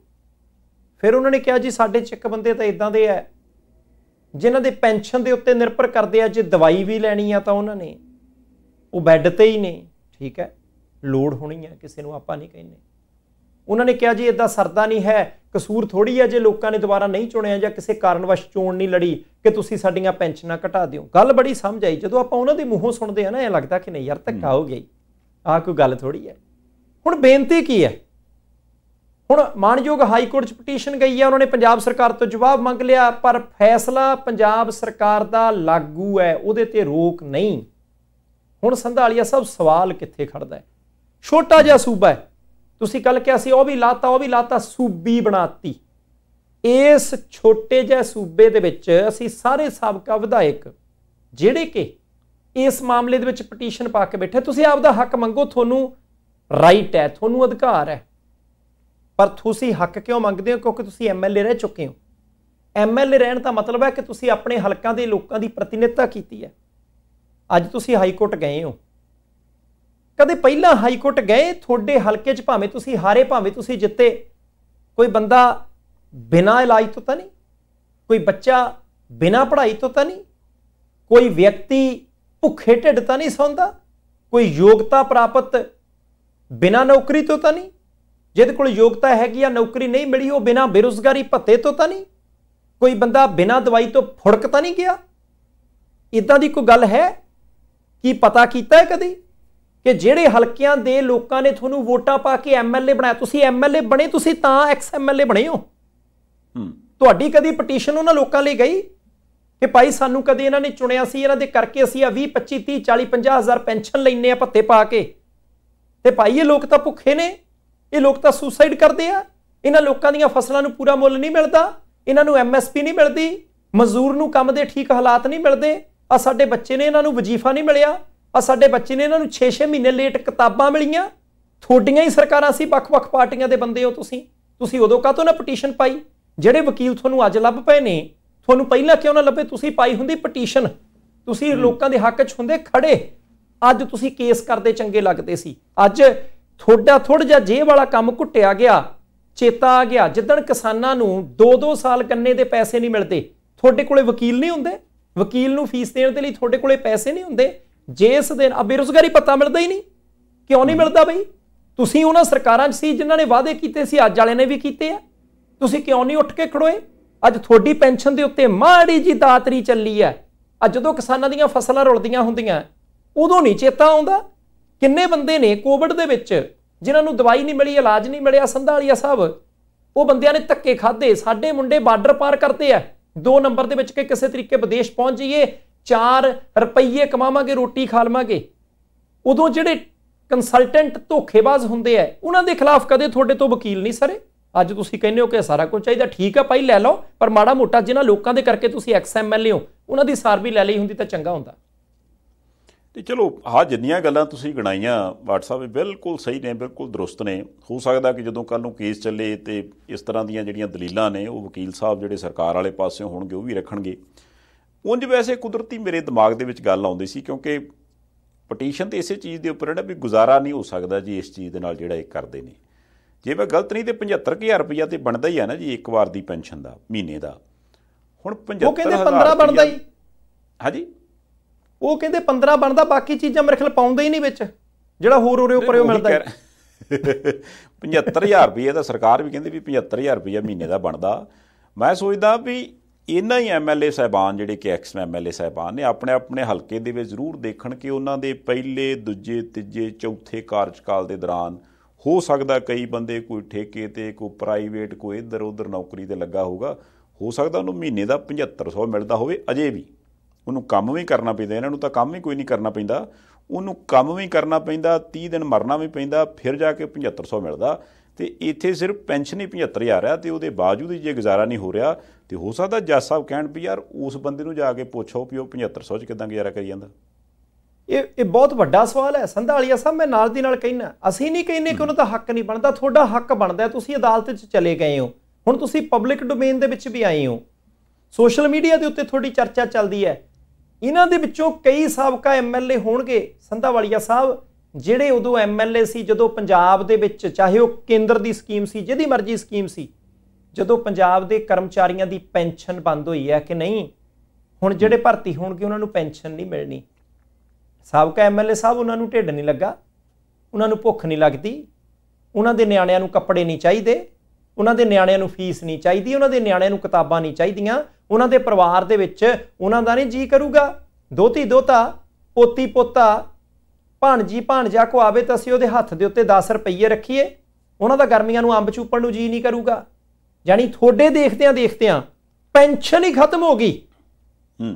ਫਿਰ ਉਹਨਾਂ ਨੇ ਕਿਹਾ ਜੀ ਸਾਡੇ 'ਚ ਇੱਕ ਬੰਦੇ ਤਾਂ ਇਦਾਂ ਦੇ ਹੈ ਜਿਨ੍ਹਾਂ ਦੇ ਪੈਨਸ਼ਨ ਦੇ ਉੱਤੇ ਨਿਰਭਰ ਕਰਦੇ ਆ, ਜੇ ਦਵਾਈ ਵੀ ਲੈਣੀ ਆ ਤਾਂ ਉਹਨਾਂ ਨੇ ਉਹ ਬੈੱਡ ਤੇ ਹੀ ਨੇ। ਠੀਕ ਹੈ, ਲੋੜ ਹੋਣੀ ਹੈ ਕਿਸੇ ਨੂੰ, ਆਪਾਂ ਨਹੀਂ ਕਹਿੰਦੇ। ਉਹਨਾਂ ਨੇ ਕਿਹਾ ਜੀ ਇਦਾਂ ਸਰਦਾ ਨਹੀਂ ਹੈ, ਕਸੂਰ ਥੋੜੀ ਹੈ ਜੇ ਲੋਕਾਂ ਨੇ ਦੁਬਾਰਾ ਨਹੀਂ ਚੁਣਿਆ ਜਾਂ ਕਿਸੇ ਕਾਰਨਵਸ਼ ਚੋਣ ਨਹੀਂ ਲੜੀ ਕਿ ਤੁਸੀਂ ਸਾਡੀਆਂ ਪੈਨਸ਼ਨਾਂ ਘਟਾ ਦਿਓ। ਗੱਲ ਬੜੀ ਸਮਝ ਆਈ। ਜਦੋਂ ਆਪਾਂ ਉਹਨਾਂ ਦੇ ਮੂੰਹੋਂ ਸੁਣਦੇ ਆ ਨਾ, ਇਹ ਲੱਗਦਾ ਕਿ ਨਹੀਂ ਯਾਰ ਧੱਕਾ ਹੋ ਗਿਆ, ਆਹ ਕੋਈ ਗੱਲ ਥੋੜੀ ਹੈ। ਹੁਣ ਬੇਨਤੀ ਕੀ ਹੈ? ਹੁਣ ਮਾਣਯੋਗ ਹਾਈ ਕੋਰਟ 'ਚ ਪਟੀਸ਼ਨ ਗਈ ਹੈ, ਉਹਨਾਂ ਨੇ ਪੰਜਾਬ ਸਰਕਾਰ ਤੋਂ ਜਵਾਬ ਮੰਗ ਲਿਆ, ਪਰ ਫੈਸਲਾ ਪੰਜਾਬ ਸਰਕਾਰ ਦਾ ਲਾਗੂ ਹੈ, ਉਹਦੇ ਤੇ ਰੋਕ ਨਹੀਂ। ਹੁਣ ਸੰਧਾਲੀਆ ਸਾਹਿਬ ਸਵਾਲ ਕਿੱਥੇ ਖੜਦਾ ਹੈ? ਛੋਟਾ ਜਿਹਾ ਸੂਬਾ ਹੈ, ਤੁਸੀਂ ਕੱਲ ਕਿਹਾ ਸੀ ਉਹ ਵੀ ਲਾਤਾ, ਸੂਬੀ ਬਣਾਤੀ। ਇਸ ਛੋਟੇ ਜਿਹੇ ਸੂਬੇ ਦੇ ਵਿੱਚ ਅਸੀਂ ਸਾਰੇ ਸਾਬਕਾ ਵਿਧਾਇਕ ਜਿਹੜੇ ਕਿ ਇਸ ਮਾਮਲੇ ਦੇ ਵਿੱਚ ਪਟੀਸ਼ਨ ਪਾ ਕੇ ਬੈਠੇ, ਤੁਸੀਂ ਆਪਦਾ ਹੱਕ ਮੰਗੋ, ਤੁਹਾਨੂੰ ਰਾਈਟ ਹੈ, ਤੁਹਾਨੂੰ ਅਧਿਕਾਰ ਹੈ। ਪਰ ਤੁਸੀਂ ਹੱਕ ਕਿਉਂ ਮੰਗਦੇ ਹੋ? ਕਿਉਂਕਿ ਤੁਸੀਂ ਐਮਐਲਏ ਰਹਿ ਚੁੱਕੇ ਹੋ। ਐਮਐਲਏ ਰਹਿਣ ਦਾ ਮਤਲਬ ਹੈ ਕਿ ਤੁਸੀਂ ਆਪਣੇ ਹਲਕਾਂ ਦੇ ਲੋਕਾਂ ਦੀ ਪ੍ਰਤੀਨਿਧਤਾ ਕੀਤੀ ਹੈ। ਅੱਜ ਤੁਸੀਂ ਹਾਈ ਕੋਰਟ ਗਏ ਹੋ, ਕਦੇ ਪਹਿਲਾਂ ਹਾਈ ਕੋਰਟ ਗਏ? ਤੁਹਾਡੇ ਹਲਕੇ 'ਚ ਭਾਵੇਂ ਤੁਸੀਂ ਹਾਰੇ ਭਾਵੇਂ ਤੁਸੀਂ ਜਿੱਤੇ, ਕੋਈ ਬੰਦਾ ਬਿਨਾਂ ਇਲਾਜ ਤੋਂ ਤਾਂ ਨਹੀਂ, ਕੋਈ ਬੱਚਾ ਬਿਨਾਂ ਪੜ੍ਹਾਈ ਤੋਂ ਤਾਂ ਨਹੀਂ, ਕੋਈ ਵਿਅਕਤੀ ਭੁੱਖੇ ਢਿੱਡ ਤਾਂ ਨਹੀਂ ਸੌਂਦਾ, ਕੋਈ ਯੋਗਤਾ ਪ੍ਰਾਪਤ ਬਿਨਾਂ ਨੌਕਰੀ ਤੋਂ ਤਾਂ ਨਹੀਂ, ਜਿਹਦੇ ਕੋਲ ਯੋਗਤਾ ਹੈਗੀ ਆ ਨੌਕਰੀ ਨਹੀਂ ਮਿਲੀ ਉਹ ਬਿਨਾਂ ਬੇਰੁਜ਼ਗਾਰੀ ਭੱਤੇ ਤੋਂ ਤਾਂ ਨਹੀਂ, ਕੋਈ ਬੰਦਾ ਬਿਨਾਂ ਦਵਾਈ ਤੋਂ ਫੁੜਕ ਤਾਂ ਨਹੀਂ ਗਿਆ। ਇਦਾਂ ਦੀ ਕੋਈ ਗੱਲ ਹੈ? ਕੀ ਪਤਾ ਕੀਤਾ ਹੈ ਕਦੀ ਕਿ ਜਿਹੜੇ ਹਲਕਿਆਂ ਦੇ ਲੋਕਾਂ ਨੇ ਤੁਹਾਨੂੰ ਵੋਟਾਂ ਪਾ ਕੇ ਐਮਐਲਏ ਬਣਾਇਆ, ਤੁਸੀਂ ਐਮਐਲਏ ਬਣੇ, ਤੁਸੀਂ ਤਾਂ ਐਕਸ ਐਮਐਲਏ ਬਣੇ ਹੋ। ਤੁਹਾਡੀ ਕਦੀ ਪਟੀਸ਼ਨ ਉਹਨਾਂ ਲੋਕਾਂ ਲਈ ਗਈ ਕਿ ਭਾਈ ਸਾਨੂੰ ਕਦੇ ਇਹਨਾਂ ਨੇ ਚੁਣਿਆ ਸੀ, ਇਹਨਾਂ ਦੇ ਕਰਕੇ ਅਸੀਂ ਆ 20 25 30 40 50 ਹਜ਼ਾਰ ਪੈਨਸ਼ਨ ਲੈਨੇ ਆ ਭੱਤੇ ਪਾ ਕੇ, ਤੇ ਭਾਈ ਇਹ ਲੋਕ ਤਾਂ ਭੁੱਖੇ ਨੇ, ਇਹ ਲੋਕ ਤਾਂ ਸੁਸਾਈਡ ਕਰਦੇ ਆ, ਇਹਨਾਂ ਲੋਕਾਂ ਦੀਆਂ ਫਸਲਾਂ ਨੂੰ ਪੂਰਾ ਮੁੱਲ ਨਹੀਂ ਮਿਲਦਾ, ਇਹਨਾਂ ਨੂੰ ਐਮਐਸਪੀ ਨਹੀਂ ਮਿਲਦੀ, ਮਜ਼ਦੂਰ ਨੂੰ ਕੰਮ ਦੇ ਠੀਕ ਹਾਲਾਤ ਨਹੀਂ ਮਿਲਦੇ, ਆ ਸਾਡੇ ਬੱਚੇ ਨੇ ਇਹਨਾਂ ਨੂੰ ਵਜ਼ੀਫਾ ਨਹੀਂ ਮਿਲਿਆ, ਆ ਸਾਡੇ ਬੱਚੇ ਨੇ ਇਹਨਾਂ ਨੂੰ 6-6 ਮਹੀਨੇ ਲੇਟ ਕਿਤਾਬਾਂ ਮਿਲੀਆਂ। ਤੁਹਾਡੀਆਂ ਹੀ ਸਰਕਾਰਾਂ ਸੀ, ਵੱਖ-ਵੱਖ ਪਾਰਟੀਆਂ ਦੇ ਬੰਦੇ ਹੋ ਤੁਸੀਂ ਉਦੋਂ ਕਾਹਤੋਂ ਨਾ ਪਟੀਸ਼ਨ ਪਾਈ? ਜਿਹੜੇ ਵਕੀਲ ਤੁਹਾਨੂੰ ਅੱਜ ਲੱਭ ਪਏ ਨੇ, ਤੁਹਾਨੂੰ ਪਹਿਲਾਂ ਕਿਉਂ ਨਾ ਲੱਭੇ? ਤੁਸੀਂ ਪਾਈ ਹੁੰਦੀ ਪਟੀਸ਼ਨ, ਤੁਸੀਂ ਲੋਕਾਂ ਦੇ ਹੱਕ 'ਚ ਹੁੰਦੇ ਖੜੇ, ਅੱਜ ਤੁਸੀਂ ਕੇਸ ਕਰਦੇ ਚੰਗੇ ਲੱਗਦੇ ਸੀ। ਅੱਜ ਤੁਹਾਡਾ ਥੋੜਾ ਜਿਹਾ ਜੇਬ ਵਾਲਾ ਕੰਮ ਘੁੱਟਿਆ ਗਿਆ, ਚੇਤਾ ਆ ਗਿਆ ਜਿੱਦਣ ਕਿਸਾਨਾਂ ਨੂੰ 2-2 ਸਾਲ ਗੰਨੇ ਦੇ ਪੈਸੇ ਨਹੀਂ ਮਿਲਦੇ, ਤੁਹਾਡੇ ਕੋਲੇ ਵਕੀਲ ਨਹੀਂ ਹੁੰਦੇ, ਵਕੀਲ ਨੂੰ ਫੀਸ ਦੇਣ ਦੇ ਲਈ ਤੁਹਾਡੇ ਕੋਲੇ ਪੈਸੇ ਨਹੀਂ ਹੁੰਦੇ। ਜਿਸ ਦਿਨ ਬੇਰੁਜ਼ਗਾਰੀ ਭੱਤਾ ਮਿਲਦਾ ਹੀ ਨਹੀਂ, ਕਿਉਂ ਨਹੀਂ ਮਿਲਦਾ ਬਈ? ਤੁਸੀਂ ਉਹਨਾਂ ਸਰਕਾਰਾਂ 'ਚ ਸੀ ਜਿਨ੍ਹਾਂ ਨੇ ਵਾਅਦੇ ਕੀਤੇ ਸੀ, ਅੱਜ ਵਾਲਿਆਂ ਨੇ ਵੀ ਕੀਤੇ ਆ, ਤੁਸੀਂ ਕਿਉਂ ਨਹੀਂ ਉੱਠ ਕੇ ਖੜੋਏ? ਅੱਜ ਤੁਹਾਡੀ ਪੈਨਸ਼ਨ ਦੇ ਉੱਤੇ ਮਾੜੀ ਜੀ ਦਾਤਰੀ ਚੱਲੀ ਹੈ, ਅੱਜ ਜਦੋਂ ਕਿਸਾਨਾਂ ਦੀਆਂ ਫਸਲਾਂ ਰੁਲਦੀਆਂ ਹੁੰਦੀਆਂ ਉਦੋਂ ਨਹੀਂ ਚੇਤਾ ਆਉਂਦਾ। ਕਿੰਨੇ ਬੰਦੇ ਨੇ ਕੋਵਿਡ ਦੇ ਵਿੱਚ ਜਿਨ੍ਹਾਂ ਨੂੰ ਦਵਾਈ ਨਹੀਂ ਮਿਲੀ, ਇਲਾਜ ਨਹੀਂ ਮਿਲਿਆ, ਸੰਧਾਲੀਆ ਸਾਹਿਬ, ਉਹ ਬੰਦਿਆਂ ਨੇ ਧੱਕੇ ਖਾਦੇ। ਸਾਡੇ ਮੁੰਡੇ ਬਾਰਡਰ ਪਾਰ ਕਰਦੇ ਆ 2 ਨੰਬਰ ਦੇ ਵਿੱਚ ਕਿ ਕਿਸੇ ਤਰੀਕੇ ਵਿਦੇਸ਼ ਪਹੁੰਚ ਜਾਈਏ, 4 ਰੁਪਈਏ ਕਮਾਵਾਂਗੇ, ਰੋਟੀ ਖਾ ਲਵਾਂਗੇ। ਉਦੋਂ ਜਿਹੜੇ ਕੰਸਲਟੈਂਟ ਧੋਖੇਬਾਜ਼ ਹੁੰਦੇ ਆ ਉਹਨਾਂ ਦੇ ਖਿਲਾਫ ਕਦੇ ਤੁਹਾਡੇ ਤੋਂ ਵਕੀਲ ਨਹੀਂ ਸਰੇ। ਅੱਜ ਤੁਸੀਂ ਕਹਿੰਦੇ ਹੋ ਕਿ ਸਾਰਾ ਕੁਝ ਚਾਹੀਦਾ, ਠੀਕ ਆ ਭਾਈ ਲੈ ਲਓ, ਪਰ ਮਾੜਾ ਮੋਟਾ ਜਿਹਨਾਂ ਲੋਕਾਂ ਦੇ ਕਰਕੇ ਤੁਸੀਂ ਐਕਸ ਐਮਐਲਏ ਹੋ ਉਹਨਾਂ ਦੀ ਸਾਰ ਵੀ ਲੈ ਲਈ ਹੁੰਦੀ ਤਾਂ ਚੰਗਾ ਹੁੰਦਾ। ਤੇ ਚਲੋ ਹਾਂ, ਜਿੰਨੀਆਂ ਗੱਲਾਂ ਤੁਸੀਂ ਗਣਾਈਆਂ WhatsApp ਬਿਲਕੁਲ ਸਹੀ ਨੇ, ਬਿਲਕੁਲ ਦਰੁਸਤ ਨੇ। ਹੋ ਸਕਦਾ ਕਿ ਜਦੋਂ ਕੱਲ੍ਹ ਨੂੰ ਕੇਸ ਚੱਲੇ ਤੇ ਇਸ ਤਰ੍ਹਾਂ ਦੀਆਂ ਜਿਹੜੀਆਂ ਦਲੀਲਾਂ ਨੇ ਉਹ ਵਕੀਲ ਸਾਹਿਬ ਜਿਹੜੇ ਸਰਕਾਰ ਵਾਲੇ ਪਾਸਿਓਂ ਹੋਣਗੇ ਉਹ ਵੀ ਰੱਖਣਗੇ। ਉਂਝ ਵੈਸੇ ਕੁਦਰਤੀ ਮੇਰੇ ਦਿਮਾਗ ਦੇ ਵਿੱਚ ਗੱਲ ਆਉਂਦੀ ਸੀ, ਕਿਉਂਕਿ ਪਟੀਸ਼ਨ ਤੇ ਇਸੇ ਚੀਜ਼ ਦੇ ਉੱਪਰ ਵੀ ਗੁਜ਼ਾਰਾ ਨਹੀਂ ਹੋ ਸਕਦਾ ਜੀ ਇਸ ਚੀਜ਼ ਦੇ ਨਾਲ ਜਿਹੜਾ ਇਹ ਕਰਦੇ ਨੇ। ਜੇ ਮੈਂ ਗਲਤ ਨਹੀਂ ਤੇ 75,000 ਰੁਪਈਆ ਤੇ ਬਣਦਾ ਹੀ ਆ ਨਾ ਜੀ ਇੱਕ ਵਾਰ ਦੀ ਪੈਨਸ਼ਨ ਦਾ, ਮਹੀਨੇ ਦਾ। ਹੁਣ 75,000 ਬਣਦਾ ਹੀ, ਹਾਂਜੀ ਉਹ ਕਹਿੰਦੇ 15 ਬਣਦਾ, ਬਾਕੀ ਚੀਜ਼ਾਂ ਮੇਰੇ ਖਿਆਲ ਪਾਉਂਦੇ ਹੀ ਨਹੀਂ ਵਿੱਚ, ਜਿਹੜਾ ਹੋਰ ਉਰੇ ਉੱਪਰ ਮਿਲਦਾ। 75,000 ਰੁਪਈਆ ਤਾਂ ਸਰਕਾਰ ਵੀ ਕਹਿੰਦੀ ਵੀ 75,000 ਰੁਪਈਆ ਮਹੀਨੇ ਦਾ ਬਣਦਾ। ਮੈਂ ਸੋਚਦਾ ਵੀ ਇਹਨਾਂ ਹੀ ਐਮਐਲਏ ਸਾਹਿਬਾਨ ਜਿਹੜੇ ਕਿ ਐਕਸ ਐਮਐਲਏ ਸਾਹਿਬਾਨ ਨੇ ਆਪਣੇ ਆਪਣੇ ਹਲਕੇ ਦੇ ਵਿੱਚ ਜ਼ਰੂਰ ਦੇਖਣ ਕਿ ਉਹਨਾਂ ਦੇ ਪਹਿਲੇ, ਦੂਜੇ, ਤੀਜੇ, ਚੌਥੇ ਕਾਰਜਕਾਲ ਦੇ ਦੌਰਾਨ ਹੋ ਸਕਦਾ ਕਈ ਬੰਦੇ ਕੋਈ ਠੇਕੇ ਤੇ, ਕੋਈ ਪ੍ਰਾਈਵੇਟ, ਕੋਈ ਇੱਧਰ ਉੱਧਰ ਨੌਕਰੀ 'ਤੇ ਲੱਗਾ ਹੋਊਗਾ, ਹੋ ਸਕਦਾ ਉਹਨੂੰ ਮਹੀਨੇ ਦਾ 7500 ਮਿਲਦਾ ਹੋਵੇ। ਅਜੇ ਵੀ ਉਹਨੂੰ ਕੰਮ ਵੀ ਕਰਨਾ ਪੈਂਦਾ, ਇਹਨਾਂ ਨੂੰ ਤਾਂ ਕੰਮ ਵੀ ਕੋਈ ਨਹੀਂ ਕਰਨਾ ਪੈਂਦਾ, ਉਹਨੂੰ ਕੰਮ ਵੀ ਕਰਨਾ ਪੈਂਦਾ, 30 ਦਿਨ ਮਰਨਾ ਵੀ ਪੈਂਦਾ, ਫਿਰ ਜਾ ਕੇ 7500 ਮਿਲਦਾ। ਤੇ ਇੱਥੇ ਸਿਰਫ ਪੈਨਸ਼ਨ ਹੀ 75,000 ਆ ਤੇ ਉਹਦੇ ਬਾਵਜੂਦ ਜੇ ਗੁਜ਼ਾਰਾ ਨਹੀਂ ਹੋ ਰਿਹਾ ਤੇ ਹੋ ਸਕਦਾ ਜੱਜ ਸਾਹਿਬ ਕਹਿਣ ਵੀ ਯਾਰ ਉਸ ਬੰਦੇ ਨੂੰ ਜਾ ਕੇ ਪੁੱਛੋ ਵੀ ਉਹ 7500 'ਚ ਕਿੱਦਾਂ ਗੁਜ਼ਾਰਾ ਕਰੀ ਜਾਂਦਾ। ਇਹ ਬਹੁਤ ਵੱਡਾ ਸਵਾਲ ਹੈ ਸੰਧਾਲੀਆ ਸਾਹਿਬ। ਮੈਂ ਨਾਲ ਦੀ ਨਾਲ ਕਹਿਣਾ, ਅਸੀਂ ਨਹੀਂ ਕਹਿੰਦੇ ਕਿ ਉਹਨਾਂ ਦਾ ਹੱਕ ਨਹੀਂ ਬਣਦਾ, ਤੁਹਾਡਾ ਹੱਕ ਬਣਦਾ। ਤੁਸੀਂ ਅਦਾਲਤ 'ਚ ਚਲੇ ਗਏ ਹੋ, ਹੁਣ ਤੁਸੀਂ ਪਬਲਿਕ ਡੋਮੇਨ ਦੇ ਵਿੱਚ ਵੀ ਆਏ ਹੋ, ਸੋਸ਼ਲ ਮੀਡੀਆ ਦੇ ਉੱਤੇ ਤੁਹਾਡੀ ਚਰਚਾ ਚੱਲਦੀ ਹੈ। ਇਹਨਾਂ ਦੇ ਵਿੱਚੋਂ ਕਈ ਸਾਬਕਾ ਐਮਐਲਏ ਹੋਣਗੇ ਸੰਧਾਵਾਲੀਆ ਸਾਹਿਬ ਜਿਹੜੇ ਉਦੋਂ MLA ਸੀ, ਜਦੋਂ ਪੰਜਾਬ ਦੇ ਵਿੱਚ ਚਾਹੇ ਉਹ ਕੇਂਦਰ ਦੀ ਸਕੀਮ ਸੀ, ਜਿਹਦੀ ਮਰਜ਼ੀ ਸਕੀਮ ਸੀ, ਜਦੋਂ ਪੰਜਾਬ ਦੇ ਕਰਮਚਾਰੀਆਂ ਦੀ ਪੈਨਸ਼ਨ ਬੰਦ ਹੋਈ ਹੈ ਕਿ ਨਹੀਂ, ਹੁਣ ਜਿਹੜੇ ਭਰਤੀ ਹੋਣਗੇ ਉਹਨਾਂ ਨੂੰ ਪੈਨਸ਼ਨ ਨਹੀਂ ਮਿਲਣੀ। ਸਾਬਕਾ MLA ਸਾਹਿਬ, ਉਹਨਾਂ ਨੂੰ ਢਿੱਡ ਨਹੀਂ ਲੱਗਾ, ਉਹਨਾਂ ਨੂੰ ਭੁੱਖ ਨਹੀਂ ਲੱਗਦੀ, ਉਹਨਾਂ ਦੇ ਨਿਆਣਿਆਂ ਨੂੰ ਕੱਪੜੇ ਨਹੀਂ ਚਾਹੀਦੇ, ਉਹਨਾਂ ਦੇ ਨਿਆਣਿਆਂ ਨੂੰ ਫੀਸ ਨਹੀਂ ਚਾਹੀਦੀ, ਉਹਨਾਂ ਦੇ ਨਿਆਣਿਆਂ ਨੂੰ ਕਿਤਾਬਾਂ ਨਹੀਂ ਚਾਹੀਦੀਆਂ, ਉਹਨਾਂ ਦੇ ਪਰਿਵਾਰ ਦੇ ਵਿੱਚ ਉਹਨਾਂ ਦਾ ਨਹੀਂ ਜੀ ਕਰੂਗਾ ਦੋਤੀ ਦੋਤਾ, ਪੋਤੀ ਪੋਤਾ, ਭਾਣਜੀ ਭਾਣਜਾ ਕੋ ਆਵੇ ਤਾਂ ਅਸੀਂ ਉਹਦੇ ਹੱਥ ਦੇ ਉੱਤੇ 10 ਰੁਪਈਏ ਰੱਖੀਏ, ਉਹਨਾਂ ਦਾ ਗਰਮੀਆਂ ਨੂੰ ਅੰਬ ਚੂਪਣ ਨੂੰ ਜੀ ਨਹੀਂ ਕਰੂਗਾ। ਯਾਨੀ ਤੁਹਾਡੇ ਦੇਖਦਿਆਂ ਪੈਨਸ਼ਨ ਹੀ ਖਤਮ ਹੋ ਗਈ,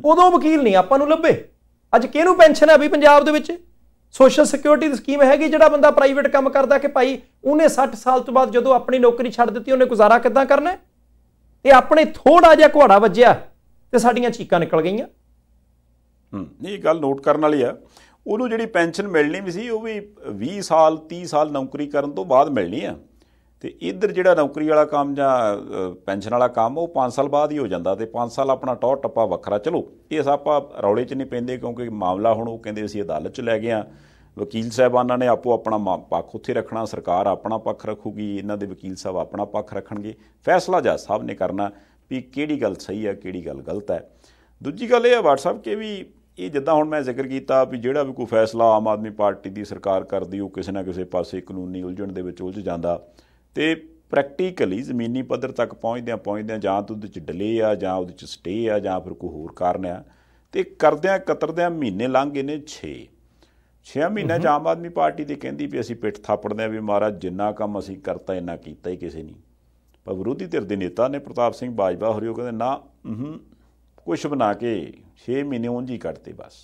ਉਦੋਂ ਵਕੀਲ ਨਹੀਂ ਆਪਾਂ ਨੂੰ ਲੱਭੇ। ਅੱਜ ਕਿਹਨੂੰ ਪੈਨਸ਼ਨ ਹੈ ਵੀ ਪੰਜਾਬ ਦੇ ਵਿੱਚ? ਸੋਸ਼ਲ ਸਿਕਿਉਰਿਟੀ ਦੀ ਸਕੀਮ ਹੈਗੀ, ਜਿਹੜਾ ਬੰਦਾ ਪ੍ਰਾਈਵੇਟ ਕੰਮ ਕਰਦਾ ਕਿ ਭਾਈ ਉਹਨੇ 60 ਸਾਲ ਤੋਂ ਬਾਅਦ ਜਦੋਂ ਆਪਣੀ ਨੌਕਰੀ ਛੱਡ ਦਿੱਤੀ, ਉਹਨੇ ਗੁਜ਼ਾਰਾ ਕਿੱਦਾਂ ਕਰਨਾ? ਤੇ ਆਪਣੇ ਥੋੜਾ ਜਿਹਾ ਘੋੜਾ ਵੱਜਿਆ ਤੇ ਸਾਡੀਆਂ ਚੀਕਾਂ ਨਿਕਲ ਗਈਆਂ। ਇਹ ਗੱਲ ਨੋਟ ਕਰਨ ਵਾਲੀ ਆ। ਉਹਨੂੰ ਜਿਹੜੀ ਪੈਨਸ਼ਨ ਮਿਲਣੀ ਵੀ ਸੀ ਉਹ ਵੀ 20 ਸਾਲ 30 ਸਾਲ ਨੌਕਰੀ ਕਰਨ ਤੋਂ ਬਾਅਦ ਮਿਲਣੀ ਆ, ਤੇ ਇੱਧਰ ਜਿਹੜਾ ਨੌਕਰੀ ਵਾਲਾ ਕੰਮ ਜਾਂ ਪੈਨਸ਼ਨ ਵਾਲਾ ਕੰਮ ਉਹ 5 ਸਾਲ ਬਾਅਦ ਹੀ ਹੋ ਜਾਂਦਾ, ਤੇ 5 ਸਾਲ ਆਪਣਾ ਟੌਰ ਟੱਪਾ ਵੱਖਰਾ। ਚਲੋ ਇਸ ਆਪਾਂ ਰੌਲੇ 'ਚ ਨਹੀਂ ਪੈਂਦੇ, ਕਿਉਂਕਿ ਮਾਮਲਾ ਹੁਣ ਉਹ ਕਹਿੰਦੇ ਅਸੀਂ ਅਦਾਲਤ 'ਚ ਲੈ ਗਏ ਹਾਂ, ਵਕੀਲ ਸਾਹਿਬਾਨਾਂ ਨੇ ਆਪੋ ਆਪਣਾ ਪੱਖ ਉੱਥੇ ਰੱਖਣਾ, ਸਰਕਾਰ ਆਪਣਾ ਪੱਖ ਰੱਖੂਗੀ, ਇਹਨਾਂ ਦੇ ਵਕੀਲ ਸਾਹਿਬ ਆਪਣਾ ਪੱਖ ਰੱਖਣਗੇ, ਫੈਸਲਾ ਜੱਜ ਸਾਹਿਬ ਨੇ ਕਰਨਾ ਵੀ ਕਿਹੜੀ ਗੱਲ ਸਹੀ ਹੈ ਕਿਹੜੀ ਗੱਲ ਗਲਤ ਹੈ। ਦੂਜੀ ਗੱਲ ਇਹ ਹੈ WhatsApp ਕਿ ਵੀ ਇਹ ਜਿੱਦਾਂ ਹੁਣ ਮੈਂ ਜ਼ਿਕਰ ਕੀਤਾ ਵੀ ਜਿਹੜਾ ਵੀ ਕੋਈ ਫੈਸਲਾ ਆਮ ਆਦਮੀ ਪਾਰਟੀ ਦੀ ਸਰਕਾਰ ਕਰਦੀ ਉਹ ਕਿਸੇ ਨਾ ਕਿਸੇ ਪਾਸੇ ਕਾਨੂੰਨੀ ਉਲਝਣ ਦੇ ਵਿੱਚ ਉਲਝ ਜਾਂਦਾ, ਤੇ ਪ੍ਰੈਕਟੀਕਲੀ ਜ਼ਮੀਨੀ ਪੱਧਰ ਤੱਕ ਪਹੁੰਚਦਿਆਂ ਜਾਂ ਤਾਂ ਉਹਦੇ 'ਚ ਡਿਲੇ ਆ, ਜਾਂ ਉਹਦੇ 'ਚ ਸਟੇ ਆ, ਜਾਂ ਫਿਰ ਕੋਈ ਹੋਰ ਕਾਰਨ ਆ, ਤੇ ਕਰਦਿਆਂ ਕਤਰਦਿਆਂ ਮਹੀਨੇ ਲੰਘ ਗਏ ਨੇ 6 ਮਹੀਨਿਆਂ 'ਚ ਆਮ ਆਦਮੀ ਪਾਰਟੀ ਤੇ ਕਹਿੰਦੀ ਵੀ ਅਸੀਂ ਪਿੱਠ ਥਾਪੜਦੇ ਹਾਂ ਵੀ ਮਹਾਰਾਜ ਜਿੰਨਾ ਕੰਮ ਅਸੀਂ ਕਰਤਾ ਇੰਨਾ ਕੀਤਾ ਹੀ ਕਿਸੇ ਨਹੀਂ। ਪਰ ਵਿਰੋਧੀ ਧਿਰ ਦੇ ਨੇਤਾ ਨੇ ਪ੍ਰਤਾਪ ਸਿੰਘ ਬਾਜਵਾ ਹੋਰੀ ਉਹ ਕਹਿੰਦੇ ਨਾ, ਕੁਛ ਬਣਾ ਕੇ 6 ਮਹੀਨੇ ਉਂਝ ਹੀ ਕੱਢਤੇ ਬਸ।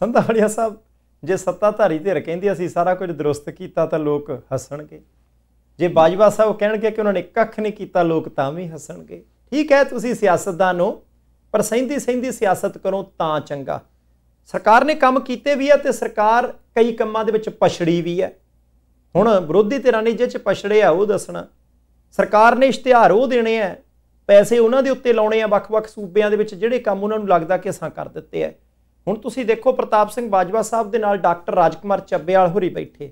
ਸੰਧਾਲੀਆ ਸਾਹਿਬ, ਜੇ ਸੱਤਾਧਾਰੀ ਧਿਰ ਕਹਿੰਦੀ ਅਸੀਂ ਸਾਰਾ ਕੁਝ ਦਰੁਸਤ ਕੀਤਾ ਤਾਂ ਲੋਕ ਹੱਸਣਗੇ, ਜੇ ਬਾਜਵਾ ਸਾਹਿਬ ਕਹਿਣਗੇ ਕਿ ਉਹਨਾਂ ਨੇ ਕੱਖ ਨਹੀਂ ਕੀਤਾ ਲੋਕ ਤਾਂ ਵੀ ਹੱਸਣਗੇ। ਠੀਕ ਹੈ, ਤੁਸੀਂ ਸਿਆਸਤਦਾਨ ਹੋ, ਪਰ ਸਹਿੰਦੀ ਸਿਆਸਤ ਕਰੋ ਤਾਂ ਚੰਗਾ। ਸਰਕਾਰ ਨੇ ਕੰਮ ਕੀਤੇ ਵੀ ਹੈ ਤੇ ਸਰਕਾਰ ਕਈ ਕੰਮਾਂ ਦੇ ਵਿੱਚ ਪਛੜੀ ਵੀ ਹੈ। ਹੁਣ ਵਿਰੋਧੀ ਧਿਰਾਂ ਨੇ ਜਿਹਦੇ 'ਚ ਪਛੜੇ ਆ ਉਹ ਦੱਸਣਾ, ਸਰਕਾਰ ਨੇ ਇਸ਼ਤਿਹਾਰ ਉਹ ਦੇਣੇ ਆ, ਪੈਸੇ ਉਹਨਾਂ ਦੇ ਉੱਤੇ ਲਾਉਣੇ ਆ ਵੱਖ-ਵੱਖ ਸੂਬਿਆਂ ਦੇ ਵਿੱਚ ਜਿਹੜੇ ਕੰਮ ਉਹਨਾਂ ਨੂੰ ਲੱਗਦਾ ਕਿ ਅਸਾਂ ਕਰ ਦਿੱਤੇ ਆ। ਹੁਣ ਤੁਸੀਂ ਦੇਖੋ ਪ੍ਰਤਾਪ ਸਿੰਘ ਬਾਜਵਾ ਸਾਹਿਬ ਦੇ ਨਾਲ ਡਾਕਟਰ ਰਾਜਕੁਮਾਰ ਚੱਬੇਵਾਲ ਹੋਰੀ ਬੈਠੇ,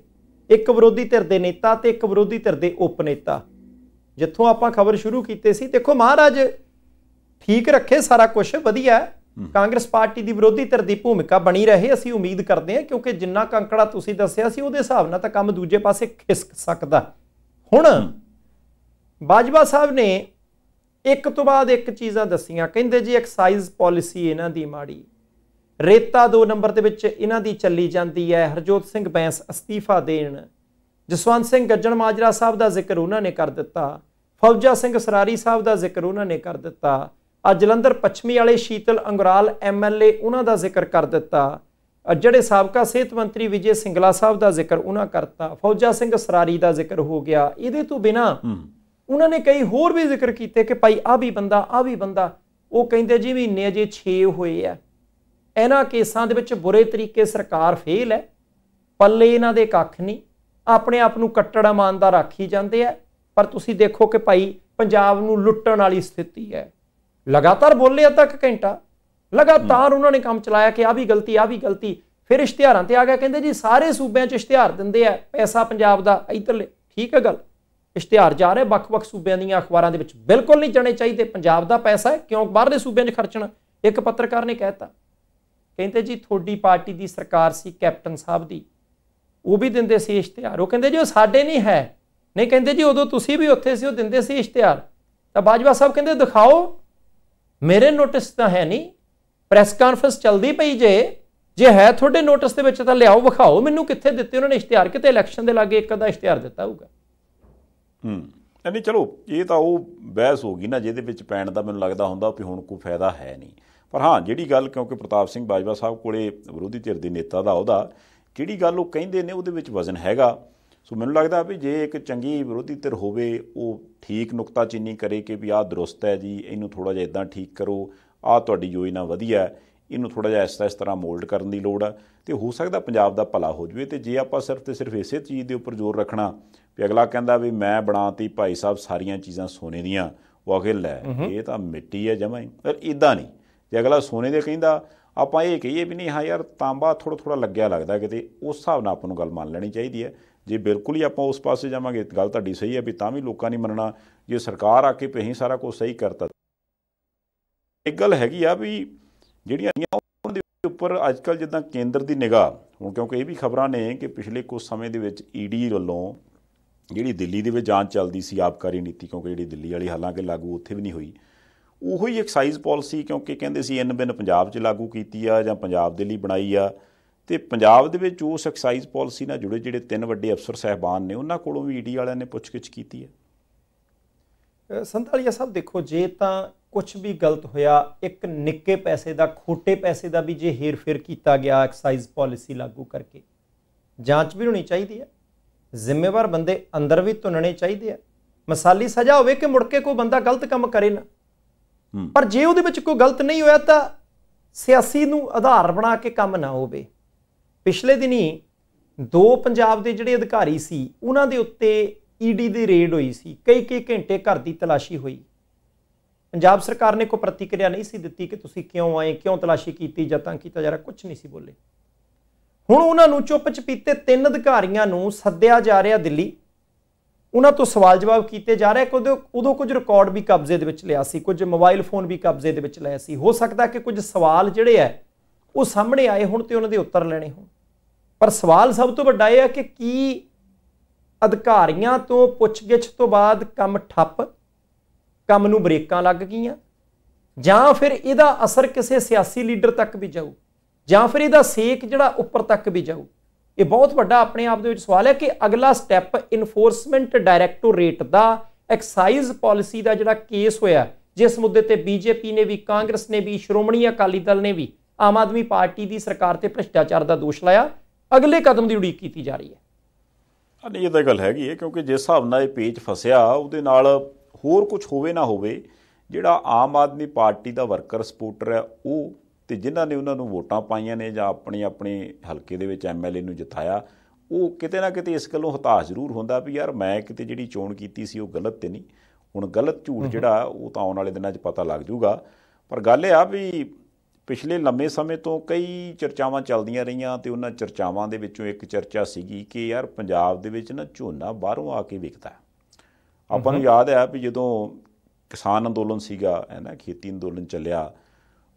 ਇੱਕ ਵਿਰੋਧੀ ਧਿਰ ਦੇ ਨੇਤਾ ਤੇ ਇੱਕ ਵਿਰੋਧੀ ਧਿਰ ਦੇ ਉਪ ਨੇਤਾ। ਜਿੱਥੋਂ ਆਪਾਂ ਖਬਰ ਸ਼ੁਰੂ ਕੀਤੀ ਸੀ, ਦੇਖੋ ਮਹਾਰਾਜ ਠੀਕ ਰੱਖੇ, ਸਾਰਾ ਕੁਝ ਵਧੀਆ, ਕਾਂਗਰਸ ਪਾਰਟੀ ਦੀ ਵਿਰੋਧੀ ਧਿਰ ਦੀ ਭੂਮਿਕਾ ਬਣੀ ਰਹੇ, ਅਸੀਂ ਉਮੀਦ ਕਰਦੇ ਹਾਂ, ਕਿਉਂਕਿ ਜਿੰਨਾ ਕੰਕੜਾ ਤੁਸੀਂ ਦੱਸਿਆ ਸੀ ਉਹਦੇ ਹਿਸਾਬ ਨਾਲ ਤਾਂ ਕੰਮ ਦੂਜੇ ਪਾਸੇ ਖਿਸਕ ਸਕਦਾ। ਹੁਣ ਬਾਜਵਾ ਸਾਹਿਬ ਨੇ ਇੱਕ ਤੋਂ ਬਾਅਦ ਇੱਕ ਚੀਜ਼ਾਂ ਦੱਸੀਆਂ, ਕਹਿੰਦੇ ਜੀ ਐਕਸਾਈਜ਼ ਪਾਲਿਸੀ ਇਹਨਾਂ ਦੀ ਮਾੜੀ, ਰੇਤਾ 2 ਨੰਬਰ ਦੇ ਵਿੱਚ ਇਹਨਾਂ ਦੀ ਚੱਲੀ ਜਾਂਦੀ ਹੈ, ਹਰਜੋਤ ਸਿੰਘ ਬੈਂਸ ਅਸਤੀਫਾ ਦੇਣ, ਜਸਵੰਤ ਸਿੰਘ ਗੱਜਣ ਮਾਜਰਾ ਸਾਹਿਬ ਦਾ ਜ਼ਿਕਰ ਉਹਨਾਂ ਨੇ ਕਰ ਦਿੱਤਾ, ਫੌਜਾ ਸਿੰਘ ਸਰਾਰੀ ਸਾਹਿਬ ਦਾ ਜ਼ਿਕਰ ਉਹਨਾਂ ਨੇ ਕਰ ਦਿੱਤਾ, ਜਲੰਧਰ ਪੱਛਮੀ ਵਾਲੇ ਸ਼ੀਤਲ ਅੰਗਰਾਲ MLA ਉਹਨਾਂ ਦਾ ਜ਼ਿਕਰ ਕਰ ਦਿੱਤਾ, ਜਿਹੜੇ ਸਾਬਕਾ ਸਿਹਤ ਮੰਤਰੀ ਵਿਜੇ ਸਿੰਗਲਾ ਸਾਹਿਬ ਦਾ ਜ਼ਿਕਰ ਉਹਨਾਂ ਕਰਤਾ, ਫੌਜਾ ਸਿੰਘ ਸਰਾਰੀ ਦਾ ਜ਼ਿਕਰ ਹੋ ਗਿਆ। ਇਹਦੇ ਤੋਂ ਬਿਨਾਂ ਉਹਨਾਂ ਨੇ ਕਈ ਹੋਰ ਵੀ ਜ਼ਿਕਰ ਕੀਤੇ ਕਿ ਭਾਈ ਆ ਵੀ ਬੰਦਾ, ਉਹ ਕਹਿੰਦੇ ਜੀ ਮਹੀਨੇ ਅਜੇ 6 ਹੋਏ ਆ, ਇਹਨਾਂ ਕੇਸਾਂ ਦੇ ਵਿੱਚ ਬੁਰੇ ਤਰੀਕੇ ਸਰਕਾਰ ਫੇਲ ਹੈ, ਪੱਲੇ ਇਹਨਾਂ ਦੇ ਕੱਖ ਨਹੀਂ, ਆਪਣੇ ਆਪ ਨੂੰ ਕੱਟੜ ਇਮਾਨਦਾਰ ਆਖੀ ਜਾਂਦੇ ਆ, ਪਰ ਤੁਸੀਂ ਦੇਖੋ ਕਿ ਭਾਈ ਪੰਜਾਬ ਨੂੰ ਲੁੱਟਣ ਵਾਲੀ ਸਥਿਤੀ ਹੈ। ਲਗਾਤਾਰ ਬੋਲੇ ਅੱਧਾ ਘੰਟਾ, ਲਗਾਤਾਰ ਉਹਨਾਂ ਨੇ ਕੰਮ ਚਲਾਇਆ ਕਿ ਆ ਵੀ ਗਲਤੀ, ਫਿਰ ਇਸ਼ਤਿਹਾਰਾਂ ਤੇ ਆ ਗਿਆ, ਕਹਿੰਦੇ ਜੀ ਸਾਰੇ ਸੂਬਿਆਂ 'ਚ ਇਸ਼ਤਿਹਾਰ ਦਿੰਦੇ ਆ, ਪੈਸਾ ਪੰਜਾਬ ਦਾ ਇੱਧਰਲੇ, ਠੀਕ ਹੈ ਗੱਲ, ਇਸ਼ਤਿਹਾਰ ਜਾ ਰਹੇ ਵੱਖ-ਵੱਖ ਸੂਬਿਆਂ ਦੀਆਂ ਅਖਬਾਰਾਂ ਦੇ ਵਿੱਚ, ਬਿਲਕੁਲ ਨਹੀਂ ਜਾਣੇ ਚਾਹੀਦੇ, ਪੰਜਾਬ ਦਾ ਪੈਸਾ ਹੈ, ਕਿਉਂ ਬਾਹਰਲੇ ਸੂਬਿਆਂ 'ਚ ਖਰਚਣਾ। ਇੱਕ ਪੱਤਰਕਾਰ ਨੇ ਕਹਿਤਾ, ਕਹਿੰਦੇ ਜੀ ਤੁਹਾਡੀ ਪਾਰਟੀ ਦੀ ਸਰਕਾਰ ਸੀ ਕੈਪਟਨ ਸਾਹਿਬ ਦੀ, ਉਹ ਵੀ ਦਿੰਦੇ ਸੀ ਇਸ਼ਤਿਹਾਰ, ਉਹ ਕਹਿੰਦੇ ਜੀ ਉਹ ਸਾਡੇ ਨਹੀਂ ਹੈ, ਨਹੀਂ ਕਹਿੰਦੇ ਜੀ ਉਦੋਂ ਤੁਸੀਂ ਵੀ ਉੱਥੇ ਸੀ, ਉਹ ਦਿੰਦੇ ਸੀ ਇਸ਼ਤਿਹਾਰ। ਤਾਂ ਬਾਜਵਾ ਸਾਹਿਬ ਕਹਿੰਦੇ ਦਿਖਾਓ, ਮੇਰੇ ਨੋਟਿਸ ਤਾਂ ਹੈ ਨਹੀਂ, ਪ੍ਰੈਸ ਕਾਨਫਰੰਸ ਚੱਲਦੀ ਪਈ ਜੇ ਹੈ ਤੁਹਾਡੇ ਨੋਟਿਸ ਦੇ ਵਿੱਚ ਤਾਂ ਲਿਆਓ, ਵਿਖਾਓ ਮੈਨੂੰ ਕਿੱਥੇ ਦਿੱਤੇ ਉਹਨਾਂ ਨੇ ਇਸ਼ਤਿਹਾਰ, ਕਿਤੇ ਇਲੈਕਸ਼ਨ ਦੇ ਲਾਗੇ ਇੱਕ ਅੱਧਾ ਇਸ਼ਤਿਹਾਰ ਦਿੱਤਾ ਹੋਊਗਾ। ਨਹੀਂ ਚਲੋ ਇਹ ਤਾਂ ਉਹ ਬਹਿਸ ਹੋ ਗਈ ਨਾ ਜਿਹਦੇ ਵਿੱਚ ਪੈਣ ਦਾ ਮੈਨੂੰ ਲੱਗਦਾ ਹੁੰਦਾ ਵੀ ਹੁਣ ਕੋਈ ਫਾਇਦਾ ਹੈ ਨਹੀਂ। ਪਰ ਹਾਂ ਜਿਹੜੀ ਗੱਲ, ਕਿਉਂਕਿ ਪ੍ਰਤਾਪ ਸਿੰਘ ਬਾਜਵਾ ਸਾਹਿਬ ਕੋਲੇ ਵਿਰੋਧੀ ਧਿਰ ਦੇ ਨੇਤਾ ਦਾ ਉਹਦਾ ਜਿਹੜੀ ਗੱਲ ਉਹ ਕਹਿੰਦੇ ਨੇ ਉਹਦੇ ਵਿੱਚ ਵਜ਼ਨ ਹੈਗਾ। ਸੋ ਮੈਨੂੰ ਲੱਗਦਾ ਵੀ ਜੇ ਇੱਕ ਚੰਗੀ ਵਿਰੋਧੀ ਧਿਰ ਹੋਵੇ ਉਹ ਠੀਕ ਨੁਕਤਾਚੀਨੀ ਕਰੇ ਕਿ ਵੀ ਆਹ ਦਰੁਸਤ ਹੈ ਜੀ, ਇਹਨੂੰ ਥੋੜ੍ਹਾ ਜਿਹਾ ਇੱਦਾਂ ਠੀਕ ਕਰੋ, ਆਹ ਤੁਹਾਡੀ ਯੋਜਨਾ ਵਧੀਆ, ਇਹਨੂੰ ਥੋੜ੍ਹਾ ਜਿਹਾ ਇਸ ਤਰ੍ਹਾਂ ਮੋਲਡ ਕਰਨ ਦੀ ਲੋੜ ਆ, ਅਤੇ ਹੋ ਸਕਦਾ ਪੰਜਾਬ ਦਾ ਭਲਾ ਹੋ ਜਾਵੇ। ਅਤੇ ਜੇ ਆਪਾਂ ਸਿਰਫ ਤੇ ਸਿਰਫ ਇਸੇ ਚੀਜ਼ ਦੇ ਉੱਪਰ ਜ਼ੋਰ ਰੱਖਣਾ ਵੀ ਅਗਲਾ ਕਹਿੰਦਾ ਵੀ ਮੈਂ ਬਣਾਤੀ ਭਾਈ ਸਾਹਿਬ ਸਾਰੀਆਂ ਚੀਜ਼ਾਂ ਸੋਨੇ ਦੀਆਂ, ਉਹ ਆਖੇ ਲੈ ਇਹ ਤਾਂ ਮਿੱਟੀ ਹੈ ਜਮਾਂ ਹੀ, ਪਰ ਇੱਦਾਂ ਨਹੀਂ। ਜੇ ਅਗਲਾ ਸੋਨੇ ਦੇ ਕਹਿੰਦਾ ਆਪਾਂ ਇਹ ਕਹੀਏ ਵੀ ਨਹੀਂ ਹਾਂ ਯਾਰ ਤਾਂਬਾ ਥੋੜ੍ਹਾ ਥੋੜ੍ਹਾ ਲੱਗਿਆ ਲੱਗਦਾ ਕਿਤੇ, ਉਸ ਹਿਸਾਬ ਨਾਲ ਆਪਾਂ ਨੂੰ ਗੱਲ ਮੰਨ ਲੈਣੀ ਚਾਹੀਦੀ ਹੈ। ਜੇ ਬਿਲਕੁਲ ਹੀ ਆਪਾਂ ਉਸ ਪਾਸੇ ਜਾਵਾਂਗੇ, ਗੱਲ ਤੁਹਾਡੀ ਸਹੀ ਹੈ ਵੀ ਤਾਂ ਵੀ ਲੋਕਾਂ ਨਹੀਂ ਮੰਨਣਾ। ਜੇ ਸਰਕਾਰ ਆ ਕੇ ਵੀ ਅਸੀਂ ਸਾਰਾ ਕੁਝ ਸਹੀ ਕਰਤਾ, ਇੱਕ ਗੱਲ ਹੈਗੀ ਆ ਵੀ ਜਿਹੜੀਆਂ ਉਹਨਾਂ ਦੇ ਉੱਪਰ ਅੱਜ ਕੱਲ੍ਹ ਜਿੱਦਾਂ ਕੇਂਦਰ ਦੀ ਨਿਗਾਹ ਹੁਣ, ਕਿਉਂਕਿ ਇਹ ਵੀ ਖਬਰਾਂ ਨੇ ਕਿ ਪਿਛਲੇ ਕੁਝ ਸਮੇਂ ਦੇ ਵਿੱਚ ਈਡੀ ਵੱਲੋਂ ਜਿਹੜੀ ਦਿੱਲੀ ਦੇ ਵਿੱਚ ਜਾਂਚ ਚੱਲਦੀ ਸੀ ਆਬਕਾਰੀ ਨੀਤੀ, ਕਿਉਂਕਿ ਜਿਹੜੀ ਦਿੱਲੀ ਵਾਲੀ ਹਾਲਾਂਕਿ ਲਾਗੂ ਉੱਥੇ ਵੀ ਨਹੀਂ ਹੋਈ, ਉਹੋ ਹੀ ਐਕਸਾਈਜ਼ ਪਾਲਿਸੀ ਕਿਉਂਕਿ ਕਹਿੰਦੇ ਸੀ ਇਨ ਬਿਨ ਪੰਜਾਬ 'ਚ ਲਾਗੂ ਕੀਤੀ ਆ ਜਾਂ ਪੰਜਾਬ ਦੇ ਲਈ ਬਣਾਈ ਆ, ਅਤੇ ਪੰਜਾਬ ਦੇ ਵਿੱਚ ਉਸ ਐਕਸਾਈਜ਼ ਪਾਲਿਸੀ ਨਾਲ ਜੁੜੇ ਜਿਹੜੇ 3 ਵੱਡੇ ਅਫਸਰ ਸਾਹਿਬਾਨ ਨੇ ਉਹਨਾਂ ਕੋਲੋਂ ਵੀ ਈਡੀ ਵਾਲਿਆਂ ਨੇ ਪੁੱਛਗਿੱਛ ਕੀਤੀ ਹੈ। ਸੰਧਾਲੀਆ ਸਾਹਿਬ ਦੇਖੋ, ਜੇ ਤਾਂ ਕੁਛ ਵੀ ਗਲਤ ਹੋਇਆ, ਇੱਕ ਨਿੱਕੇ ਪੈਸੇ ਦਾ, ਖੋਟੇ ਪੈਸੇ ਦਾ ਵੀ ਜੇ ਹੇਰ ਫੇਰ ਕੀਤਾ ਗਿਆ ਐਕਸਾਈਜ਼ ਪਾਲਿਸੀ ਲਾਗੂ ਕਰਕੇ, ਜਾਂਚ ਵੀ ਹੋਣੀ ਚਾਹੀਦੀ ਹੈ। ਜ਼ਿੰਮੇਵਾਰ ਬੰਦੇ ਅੰਦਰ ਵੀ ਧੁੰਨਣੇ ਚਾਹੀਦੇ ਆ। ਮਿਸਾਲੀ ਸਜ਼ਾ ਹੋਵੇ ਕਿ ਮੁੜ ਕੇ ਕੋਈ ਬੰਦਾ ਗਲਤ ਕੰਮ ਕਰੇ ਨਾ, ਪਰ ਜੇ ਉਹਦੇ ਵਿੱਚ ਕੋਈ ਗਲਤ ਨਹੀਂ ਹੋਇਆ ਤਾਂ ਸਿਆਸੀ ਨੂੰ ਆਧਾਰ ਬਣਾ ਕੇ ਕੰਮ ਨਾ ਹੋਵੇ। ਪਿਛਲੇ ਦਿਨੀ 2 ਪੰਜਾਬ ਦੇ ਜਿਹੜੇ ਅਧਿਕਾਰੀ ਸੀ ਉਹਨਾਂ ਦੇ ਉੱਤੇ ਈਡੀ ਦੀ ਰੇਡ ਹੋਈ ਸੀ, ਕਈ ਘੰਟੇ ਘਰ ਦੀ ਤਲਾਸ਼ੀ ਹੋਈ। ਪੰਜਾਬ ਸਰਕਾਰ ਨੇ ਕੋਈ ਪ੍ਰਤੀਕਿਰਿਆ ਨਹੀਂ ਸੀ ਦਿੱਤੀ ਕਿ ਤੁਸੀਂ ਕਿਉਂ ਆਏ, ਕਿਉਂ ਤਲਾਸ਼ੀ ਕੀਤੀ ਜਾਂ ਤਾਂ ਕੀਤਾ ਜਾ ਰਿਹਾ, ਕੁਛ ਨਹੀਂ ਸੀ ਬੋਲੇ। ਹੁਣ ਉਹਨਾਂ ਨੂੰ ਚੁੱਪ ਚਪੀਤੇ 3 ਅਧਿਕਾਰੀਆਂ ਨੂੰ ਸੱਦਿਆ ਜਾ ਰਿਹਾ ਦਿੱਲੀ, ਉਹਨਾਂ ਤੋਂ ਸਵਾਲ ਜਵਾਬ ਕੀਤੇ ਜਾ ਰਹੇ। ਉਦੋਂ ਕੁਝ ਰਿਕਾਰਡ ਵੀ ਕਬਜ਼ੇ ਦੇ ਵਿੱਚ ਲਿਆ ਸੀ, ਕੁਝ ਮੋਬਾਈਲ ਫੋਨ ਵੀ ਕਬਜ਼ੇ ਦੇ ਵਿੱਚ ਲਿਆ ਸੀ। ਹੋ ਸਕਦਾ ਕਿ ਕੁਝ ਸਵਾਲ ਜਿਹੜੇ ਹੈ ਉਹ ਸਾਹਮਣੇ ਆਏ ਹੁਣ ਤੇ ਉਹਨਾਂ ਦੇ ਉੱਤਰ ਲੈਣੇ ਹੋਣ, ਪਰ ਸਵਾਲ ਸਭ ਤੋਂ ਵੱਡਾ ਇਹ ਹੈ ਕਿ ਕੀ ਅਧਿਕਾਰੀਆਂ ਤੋਂ ਪੁੱਛਗਿੱਛ ਤੋਂ ਬਾਅਦ ਕੰਮ ਠੱਪ, ਕੰਮ ਨੂੰ ਬ੍ਰੇਕਾਂ ਲੱਗ ਗਈਆਂ, ਜਾਂ ਫਿਰ ਇਹਦਾ ਅਸਰ ਕਿਸੇ ਸਿਆਸੀ ਲੀਡਰ ਤੱਕ ਵੀ ਜਾਊ, ਜਾਂ ਫਿਰ ਇਹਦਾ ਸੇਕ ਜਿਹੜਾ ਉੱਪਰ ਤੱਕ ਵੀ ਜਾਊ। ਇਹ ਬਹੁਤ ਵੱਡਾ ਆਪਣੇ ਆਪ ਦੇ ਵਿੱਚ ਸਵਾਲ ਹੈ ਕਿ ਅਗਲਾ ਸਟੈਪ ਇਨਫੋਰਸਮੈਂਟ ਡਾਇਰੈਕਟੋਰੇਟ ਦਾ ਐਕਸਾਈਜ਼ ਪਾਲਿਸੀ ਦਾ ਜਿਹੜਾ ਕੇਸ ਹੋਇਆ, ਜਿਸ ਮੁੱਦੇ ਤੇ ਬੀਜੇਪੀ ਨੇ ਵੀ, ਕਾਂਗਰਸ ਨੇ ਵੀ, ਸ਼੍ਰੋਮਣੀ ਅਕਾਲੀ ਦਲ ਨੇ ਵੀ ਆਮ ਆਦਮੀ ਪਾਰਟੀ ਦੀ ਸਰਕਾਰ ਤੇ ਭ੍ਰਿਸ਼ਟਾਚਾਰ ਦਾ ਦੋਸ਼ ਲਾਇਆ, ਅਗਲੇ ਕਦਮ ਦੀ ਉਡੀਕ ਕੀਤੀ ਜਾ ਰਹੀ ਹੈ। ਨਹੀਂ, ਇਹ ਤਾਂ ਗੱਲ ਹੈਗੀ ਹੈ, ਕਿਉਂਕਿ ਜਿਸ ਹਿਸਾਬ ਨਾਲ ਇਹ ਪੇਚ ਫਸਿਆ ਉਹਦੇ ਨਾਲ ਹੋਰ ਕੁਝ ਹੋਵੇ ਨਾ ਹੋਵੇ, ਜਿਹੜਾ ਆਮ ਆਦਮੀ ਪਾਰਟੀ ਦਾ ਵਰਕਰ ਸਪੋਰਟਰ ਹੈ ਉਹ, ਤੇ ਜਿਨ੍ਹਾਂ ਨੇ ਉਹਨਾਂ ਨੂੰ ਵੋਟਾਂ ਪਾਈਆਂ ਨੇ ਜਾਂ ਆਪਣੇ ਹਲਕੇ ਦੇ ਵਿੱਚ ਐਮਐਲਏ ਨੂੰ ਜਿਤਾਇਆ, ਉਹ ਕਿਤੇ ਨਾ ਕਿਤੇ ਇਸ ਗੱਲੋਂ ਹਤਾਸ਼ ਜ਼ਰੂਰ ਹੁੰਦਾ ਵੀ ਯਾਰ ਮੈਂ ਕਿਤੇ ਜਿਹੜੀ ਚੋਣ ਕੀਤੀ ਸੀ ਉਹ ਗਲਤ ਤੇ ਨਹੀਂ। ਹੁਣ ਗਲਤ ਝੂਠ ਜਿਹੜਾ ਉਹ ਤਾਂ ਆਉਣ ਵਾਲੇ ਦਿਨਾਂ 'ਚ ਪਤਾ ਲੱਗ ਜੂਗਾ, ਪਰ ਗੱਲ ਇਹ ਆ ਵੀ ਪਿਛਲੇ ਲੰਮੇ ਸਮੇਂ ਤੋਂ ਕਈ ਚਰਚਾਵਾਂ ਚੱਲਦੀਆਂ ਰਹੀਆਂ, ਤੇ ਉਹਨਾਂ ਚਰਚਾਵਾਂ ਦੇ ਵਿੱਚੋਂ ਇੱਕ ਚਰਚਾ ਸੀਗੀ ਕਿ ਯਾਰ ਪੰਜਾਬ ਦੇ ਵਿੱਚ ਨਾ ਝੋਨਾ ਬਾਹਰੋਂ ਆ ਕੇ ਵਿਕਦਾ। ਆਪਾਂ ਨੂੰ ਯਾਦ ਹੈ ਵੀ ਜਦੋਂ ਕਿਸਾਨ ਅੰਦੋਲਨ ਸੀਗਾ ਹੈ ਨਾ, ਖੇਤੀ ਅੰਦੋਲਨ ਚੱਲਿਆ,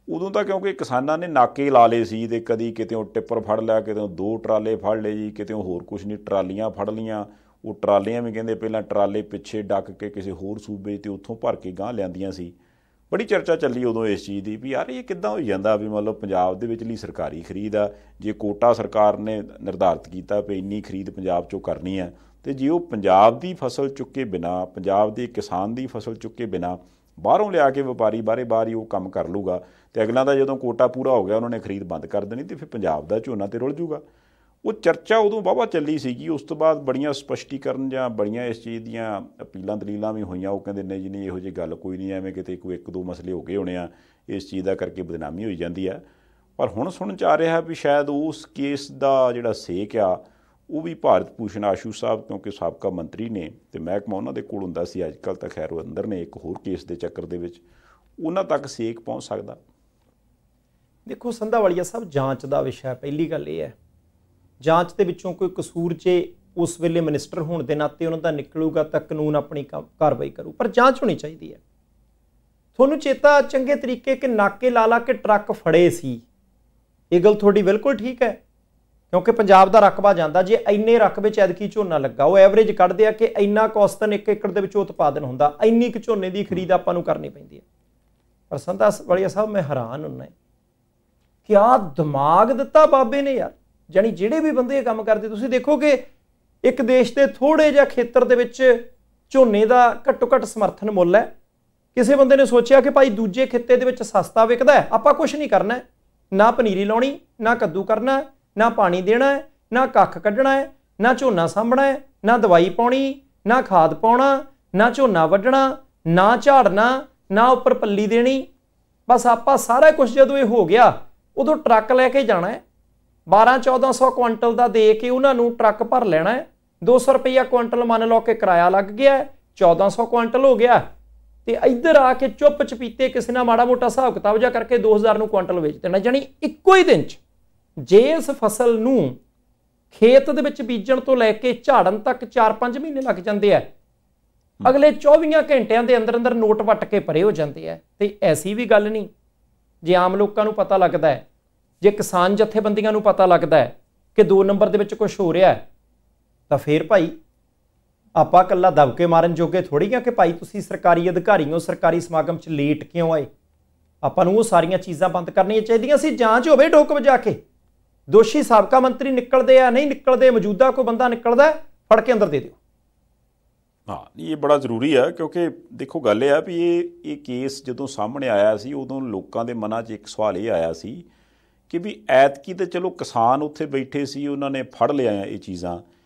ਉਦੋਂ ਤਾਂ ਕਿਉਂਕਿ ਕਿਸਾਨਾਂ ਨੇ ਨਾਕੇ ਲਾ ਲਏ ਸੀ, ਤੇ ਕਦੀ ਕਿਤੇ ਟਿੱਪਰ ਫੜ ਲਿਆ, ਕਿਤੇ 2 ਟਰਾਲੇ ਫੜ ਲਏ ਜੀ, ਕਿਤੇ ਹੋਰ ਕੁਛ ਨਹੀਂ, ਟਰਾਲੀਆਂ ਫੜ ਲਈਆਂ। ਉਹ ਟਰਾਲੀਆਂ ਵੀ ਕਹਿੰਦੇ ਪਹਿਲਾਂ ਟਰਾਲੇ ਪਿੱਛੇ ਡੱਕ ਕੇ ਕਿਸੇ ਹੋਰ ਸੂਬੇ ਤੇ ਉੱਥੋਂ ਭਰ ਕੇ ਗਾਂਹ ਲਿਆਂਦੀਆਂ ਸੀ। ਬੜੀ ਚਰਚਾ ਚੱਲੀ ਉਦੋਂ ਇਸ ਚੀਜ਼ ਦੀ ਵੀ ਯਾਰ ਇਹ ਕਿੱਦਾਂ ਹੋਈ ਜਾਂਦਾ ਵੀ ਮਤਲਬ ਪੰਜਾਬ ਦੇ ਵਿਚਲੀ ਸਰਕਾਰੀ ਖਰੀਦ ਆ, ਜੇ ਕੋਟਾ ਸਰਕਾਰ ਨੇ ਨਿਰਧਾਰਿਤ ਕੀਤਾ ਵੀ ਇੰਨੀ ਖਰੀਦ ਪੰਜਾਬ 'ਚੋਂ ਕਰਨੀ ਹੈ, ਤੇ ਜੇ ਉਹ ਪੰਜਾਬ ਦੀ ਫਸਲ ਚੁੱਕੇ ਬਿਨਾਂ, ਪੰਜਾਬ ਦੇ ਕਿਸਾਨ ਦੀ ਫਸਲ ਚੁੱਕੇ ਬਿਨਾਂ ਬਾਹਰੋਂ ਲਿਆ ਕੇ ਵਪਾਰੀ ਬਾਹਰ ਹੀ ਉਹ ਕੰਮ ਕਰ ਲੂਗਾ, ਤੇ ਅਗਲਾ ਦਾ ਜਦੋਂ ਕੋਟਾ ਪੂਰਾ ਹੋ ਗਿਆ ਉਹਨਾਂ ਨੇ ਖਰੀਦ ਬੰਦ ਕਰ ਦੇਣੀ, ਤੇ ਫਿਰ ਪੰਜਾਬ ਦਾ ਝੋਨਾ ਤੇ ਰੁਲ ਜੂਗਾ। ਉਹ ਚਰਚਾ ਉਦੋਂ ਵਾਹਵਾ ਚੱਲੀ ਸੀਗੀ। ਉਸ ਤੋਂ ਬਾਅਦ ਬੜੀਆਂ ਸਪਸ਼ਟੀਕਰਨ ਜਾਂ ਬੜੀਆਂ ਇਸ ਚੀਜ਼ ਦੀਆਂ ਅਪੀਲਾਂ ਦਲੀਲਾਂ ਵੀ ਹੋਈਆਂ। ਉਹ ਕਹਿੰਦੇ ਨਹੀਂ ਜੀ ਨਹੀਂ, ਇਹੋ ਜਿਹੀ ਗੱਲ ਕੋਈ ਨਹੀਂ, ਐਵੇਂ ਕਿਤੇ ਕੋਈ 1-2 ਮਸਲੇ ਹੋ ਗਏ ਹੋਣੇ ਆ, ਇਸ ਚੀਜ਼ ਦਾ ਕਰਕੇ ਬਦਨਾਮੀ ਹੋਈ ਜਾਂਦੀ ਆ। ਪਰ ਹੁਣ ਸੁਣਨ 'ਚ ਆ ਰਿਹਾ ਵੀ ਸ਼ਾਇਦ ਉਸ ਕੇਸ ਦਾ ਜਿਹੜਾ ਸੇਕ ਆ ਉਹ ਵੀ ਭਾਰਤ ਭੂਸ਼ਣ ਆਸ਼ੂ ਸਾਹਿਬ, ਕਿਉਂਕਿ ਸਾਬਕਾ ਮੰਤਰੀ ਨੇ ਤੇ ਮਹਿਕਮਾ ਉਹਨਾਂ ਦੇ ਕੋਲ ਹੁੰਦਾ ਸੀ, ਅੱਜ ਕੱਲ੍ਹ ਤਾਂ ਖੈਰ ਉਹ ਅੰਦਰ ਨੇ ਇੱਕ ਹੋਰ ਕੇਸ ਦੇ ਚੱਕਰ ਦੇ ਵਿੱਚ, ਉਹਨਾਂ ਤੱਕ ਸੇਕ ਪਹੁੰਚ ਸਕਦਾ। ਦੇਖੋ ਸੰਧਾਵਾਲੀਆ ਸਾਹਿਬ, ਜਾਂਚ ਦਾ ਵਿਸ਼ਾ, ਪਹਿਲੀ ਗੱਲ ਇਹ ਹੈ ਜਾਂਚ ਦੇ ਵਿੱਚੋਂ ਕੋਈ ਕਸੂਰ 'ਚ ਉਸ ਵੇਲੇ ਮਿਨਿਸਟਰ ਹੋਣ ਦੇ ਨਾਤੇ ਉਹਨਾਂ ਦਾ ਨਿਕਲੂਗਾ ਤਾਂ ਕਾਨੂੰਨ ਆਪਣੀ ਕਾਰਵਾਈ ਕਰੂ, ਪਰ ਜਾਂਚ ਹੋਣੀ ਚਾਹੀਦੀ ਹੈ। ਤੁਹਾਨੂੰ ਚੇਤਾ ਚੰਗੇ ਤਰੀਕੇ ਕਿ ਨਾਕੇ ਲਾ ਕੇ ਟਰੱਕ ਫੜੇ ਸੀ, ਇਹ ਗੱਲ ਤੁਹਾਡੀ ਬਿਲਕੁਲ ਠੀਕ ਹੈ, ਕਿਉਂਕਿ ਪੰਜਾਬ ਦਾ ਰਕਬਾ ਜਾਂਦਾ, ਜੇ ਇੰਨੇ ਰਕਬੇ 'ਚ ਐਤਕੀ ਝੋਨਾ ਲੱਗਾ, ਉਹ ਐਵਰੇਜ ਕੱਢਦੇ ਆ ਕਿ ਇੰਨਾ ਔਸਤਨ 1 ਏਕੜ ਦੇ ਵਿੱਚ ਉਤਪਾਦਨ ਹੁੰਦਾ, ਇੰਨੀ ਕੁ ਝੋਨੇ ਦੀ ਖਰੀਦ ਆਪਾਂ ਨੂੰ ਕਰਨੀ ਪੈਂਦੀ ਹੈ। ਪਰ ਸੰਧਾਵਾਲੀਆ ਸਾਹਿਬ, ਮੈਂ ਹੈਰਾਨ ਹੁੰਦਾ ਕਿ ਆਹ ਦਿਮਾਗ ਦਿੱਤਾ ਬਾਬੇ ਨੇ ਯਾਰ, ਜਾਨੀ ਜਿਹੜੇ ਵੀ ਬੰਦੇ ਇਹ ਕੰਮ ਕਰਦੇ, ਤੁਸੀਂ ਦੇਖੋ ਕਿ ਇੱਕ ਦੇਸ਼ ਦੇ ਥੋੜੇ ਜਿਹਾ ਖੇਤਰ ਦੇ ਵਿੱਚ ਝੋਨੇ ਦਾ ਘੱਟੋ ਘੱਟ ਸਮਰਥਨ ਮੁੱਲ ਹੈ। ਕਿਸੇ ਬੰਦੇ ਨੇ ਸੋਚਿਆ ਕਿ ਭਾਈ ਦੂਜੇ ਖਿੱਤੇ ਦੇ ਵਿੱਚ ਸਸਤਾ ਵਿਕਦਾ ਹੈ, ਆਪਾਂ ਕੁਛ ਨਹੀਂ ਕਰਨਾ, ਨਾ ਪਨੀਰੀ ਲਾਉਣੀ, ਨਾ ਕੱਦੂ ਕਰਨਾ, ਨਾ ਪਾਣੀ ਦੇਣਾ ਹੈ, ਨਾ ਕੱਖ ਕੱਢਣਾ ਹੈ, ਨਾ ਝੋਨਾ ਸਾਂਭਣਾ ਹੈ, ਨਾ ਦਵਾਈ ਪਾਉਣੀ, ਨਾ ਖਾਦ ਪਾਉਣਾ, ਨਾ ਝੋਨਾ ਵੱਢਣਾ, ਨਾ ਝਾੜਨਾ, ਨਾ ਉੱਪਰ ਪੱਲੀ ਦੇਣੀ। ਬਸ ਆਪਾਂ ਸਾਰਾ ਕੁਝ ਜਦੋਂ ਇਹ ਹੋ ਗਿਆ, ਉਦੋਂ ਟਰੱਕ ਲੈ ਕੇ ਜਾਣਾ ਹੈ, 1200-1400 ਕੁਆਂਟਲ ਦਾ ਦੇ ਕੇ ਉਹਨਾਂ ਨੂੰ ਟਰੱਕ ਭਰ ਲੈਣਾ ਹੈ, 200 ਰੁਪਈਆ ਕੁਆਂਟਲ ਮੰਨ ਲਓ ਕਿ ਕਿਰਾਇਆ ਲੱਗ ਗਿਆ, 1400 ਕੁਆਂਟਲ ਹੋ ਗਿਆ। ਤੇ ਇੱਧਰ ਆ ਕੇ ਚੁੱਪ ਚਪੀਤੇ ਕਿਸੇ ਨਾਲ ਮਾੜਾ ਮੋਟਾ ਹਿਸਾਬ ਕਿਤਾਬ ਜਿਹਾ ਕਰਕੇ 2000 ਨੂੰ ਕੁਆਂਟਲ ਵੇਚ ਦੇਣਾ। ਜਾਣੀ ਇੱਕੋ ਹੀ ਦਿਨ 'ਚ ਜੇ ਇਸ ਫਸਲ ਨੂੰ ਖੇਤ ਦੇ ਵਿੱਚ ਬੀਜਣ ਤੋਂ ਲੈ ਕੇ ਝਾੜਨ ਤੱਕ 4-5 ਮਹੀਨੇ ਲੱਗ ਜਾਂਦੇ ਆ, ਅਗਲੇ 24 ਘੰਟਿਆਂ ਦੇ ਅੰਦਰ ਅੰਦਰ ਨੋਟ ਵੱਟ ਕੇ ਪਰੇ ਹੋ ਜਾਂਦੇ ਆ। ਤੇ ਐਸੀ ਵੀ ਗੱਲ ਨਹੀਂ, ਜੇ ਆਮ ਲੋਕਾਂ ਨੂੰ ਪਤਾ ਲੱਗਦਾ ਹੈ, ਜੇ ਕਿਸਾਨ ਜਥੇਬੰਦੀਆਂ ਨੂੰ ਪਤਾ ਲੱਗਦਾ ਹੈ ਕਿ 2 ਨੰਬਰ ਦੇ ਵਿੱਚ ਕੁਝ ਹੋ ਰਿਹਾ, ਤਾਂ ਫੇਰ ਭਾਈ ਆਪਾਂ ਇਕੱਲਾ ਦਬਕੇ ਮਾਰਨ ਜੋਗੇ ਥੋੜ੍ਹੀ ਆ ਕਿ ਭਾਈ ਤੁਸੀਂ ਸਰਕਾਰੀ ਅਧਿਕਾਰੀ ਹੋ, ਸਰਕਾਰੀ ਸਮਾਗਮ 'ਚ ਲੇਟ ਕਿਉਂ ਆਏ। ਆਪਾਂ ਨੂੰ ਉਹ ਸਾਰੀਆਂ ਚੀਜ਼ਾਂ ਬੰਦ ਕਰਨੀਆਂ ਚਾਹੀਦੀਆਂ ਸੀ। ਜਾਂਚ ਹੋਵੇ ਠੋਕ ਵਜਾ ਕੇ, ਦੋਸ਼ੀ ਸਾਬਕਾ ਮੰਤਰੀ ਨਿਕਲਦੇ ਆ ਨਹੀਂ ਨਿਕਲਦੇ, ਮੌਜੂਦਾ ਕੋਈ ਬੰਦਾ ਨਿਕਲਦਾ, ਫੜ ਕੇ ਅੰਦਰ ਦੇ ਦਿਓ। ਹਾਂ, ਇਹ ਬੜਾ ਜ਼ਰੂਰੀ ਹੈ, ਕਿਉਂਕਿ ਦੇਖੋ ਗੱਲ ਇਹ ਆ ਵੀ ਇਹ ਕੇਸ ਜਦੋਂ ਸਾਹਮਣੇ ਆਇਆ ਸੀ ਉਦੋਂ ਲੋਕਾਂ ਦੇ ਮਨਾਂ 'ਚ ਇੱਕ ਸਵਾਲ ਇਹ ਆਇਆ ਸੀ ਕਿ ਵੀ ਐਤਕੀ ਤਾਂ ਚਲੋ ਕਿਸਾਨ ਉੱਥੇ ਬੈਠੇ ਸੀ, ਉਹਨਾਂ ਨੇ ਫੜ ਲਿਆ ਇਹ ਚੀਜ਼ਾਂ,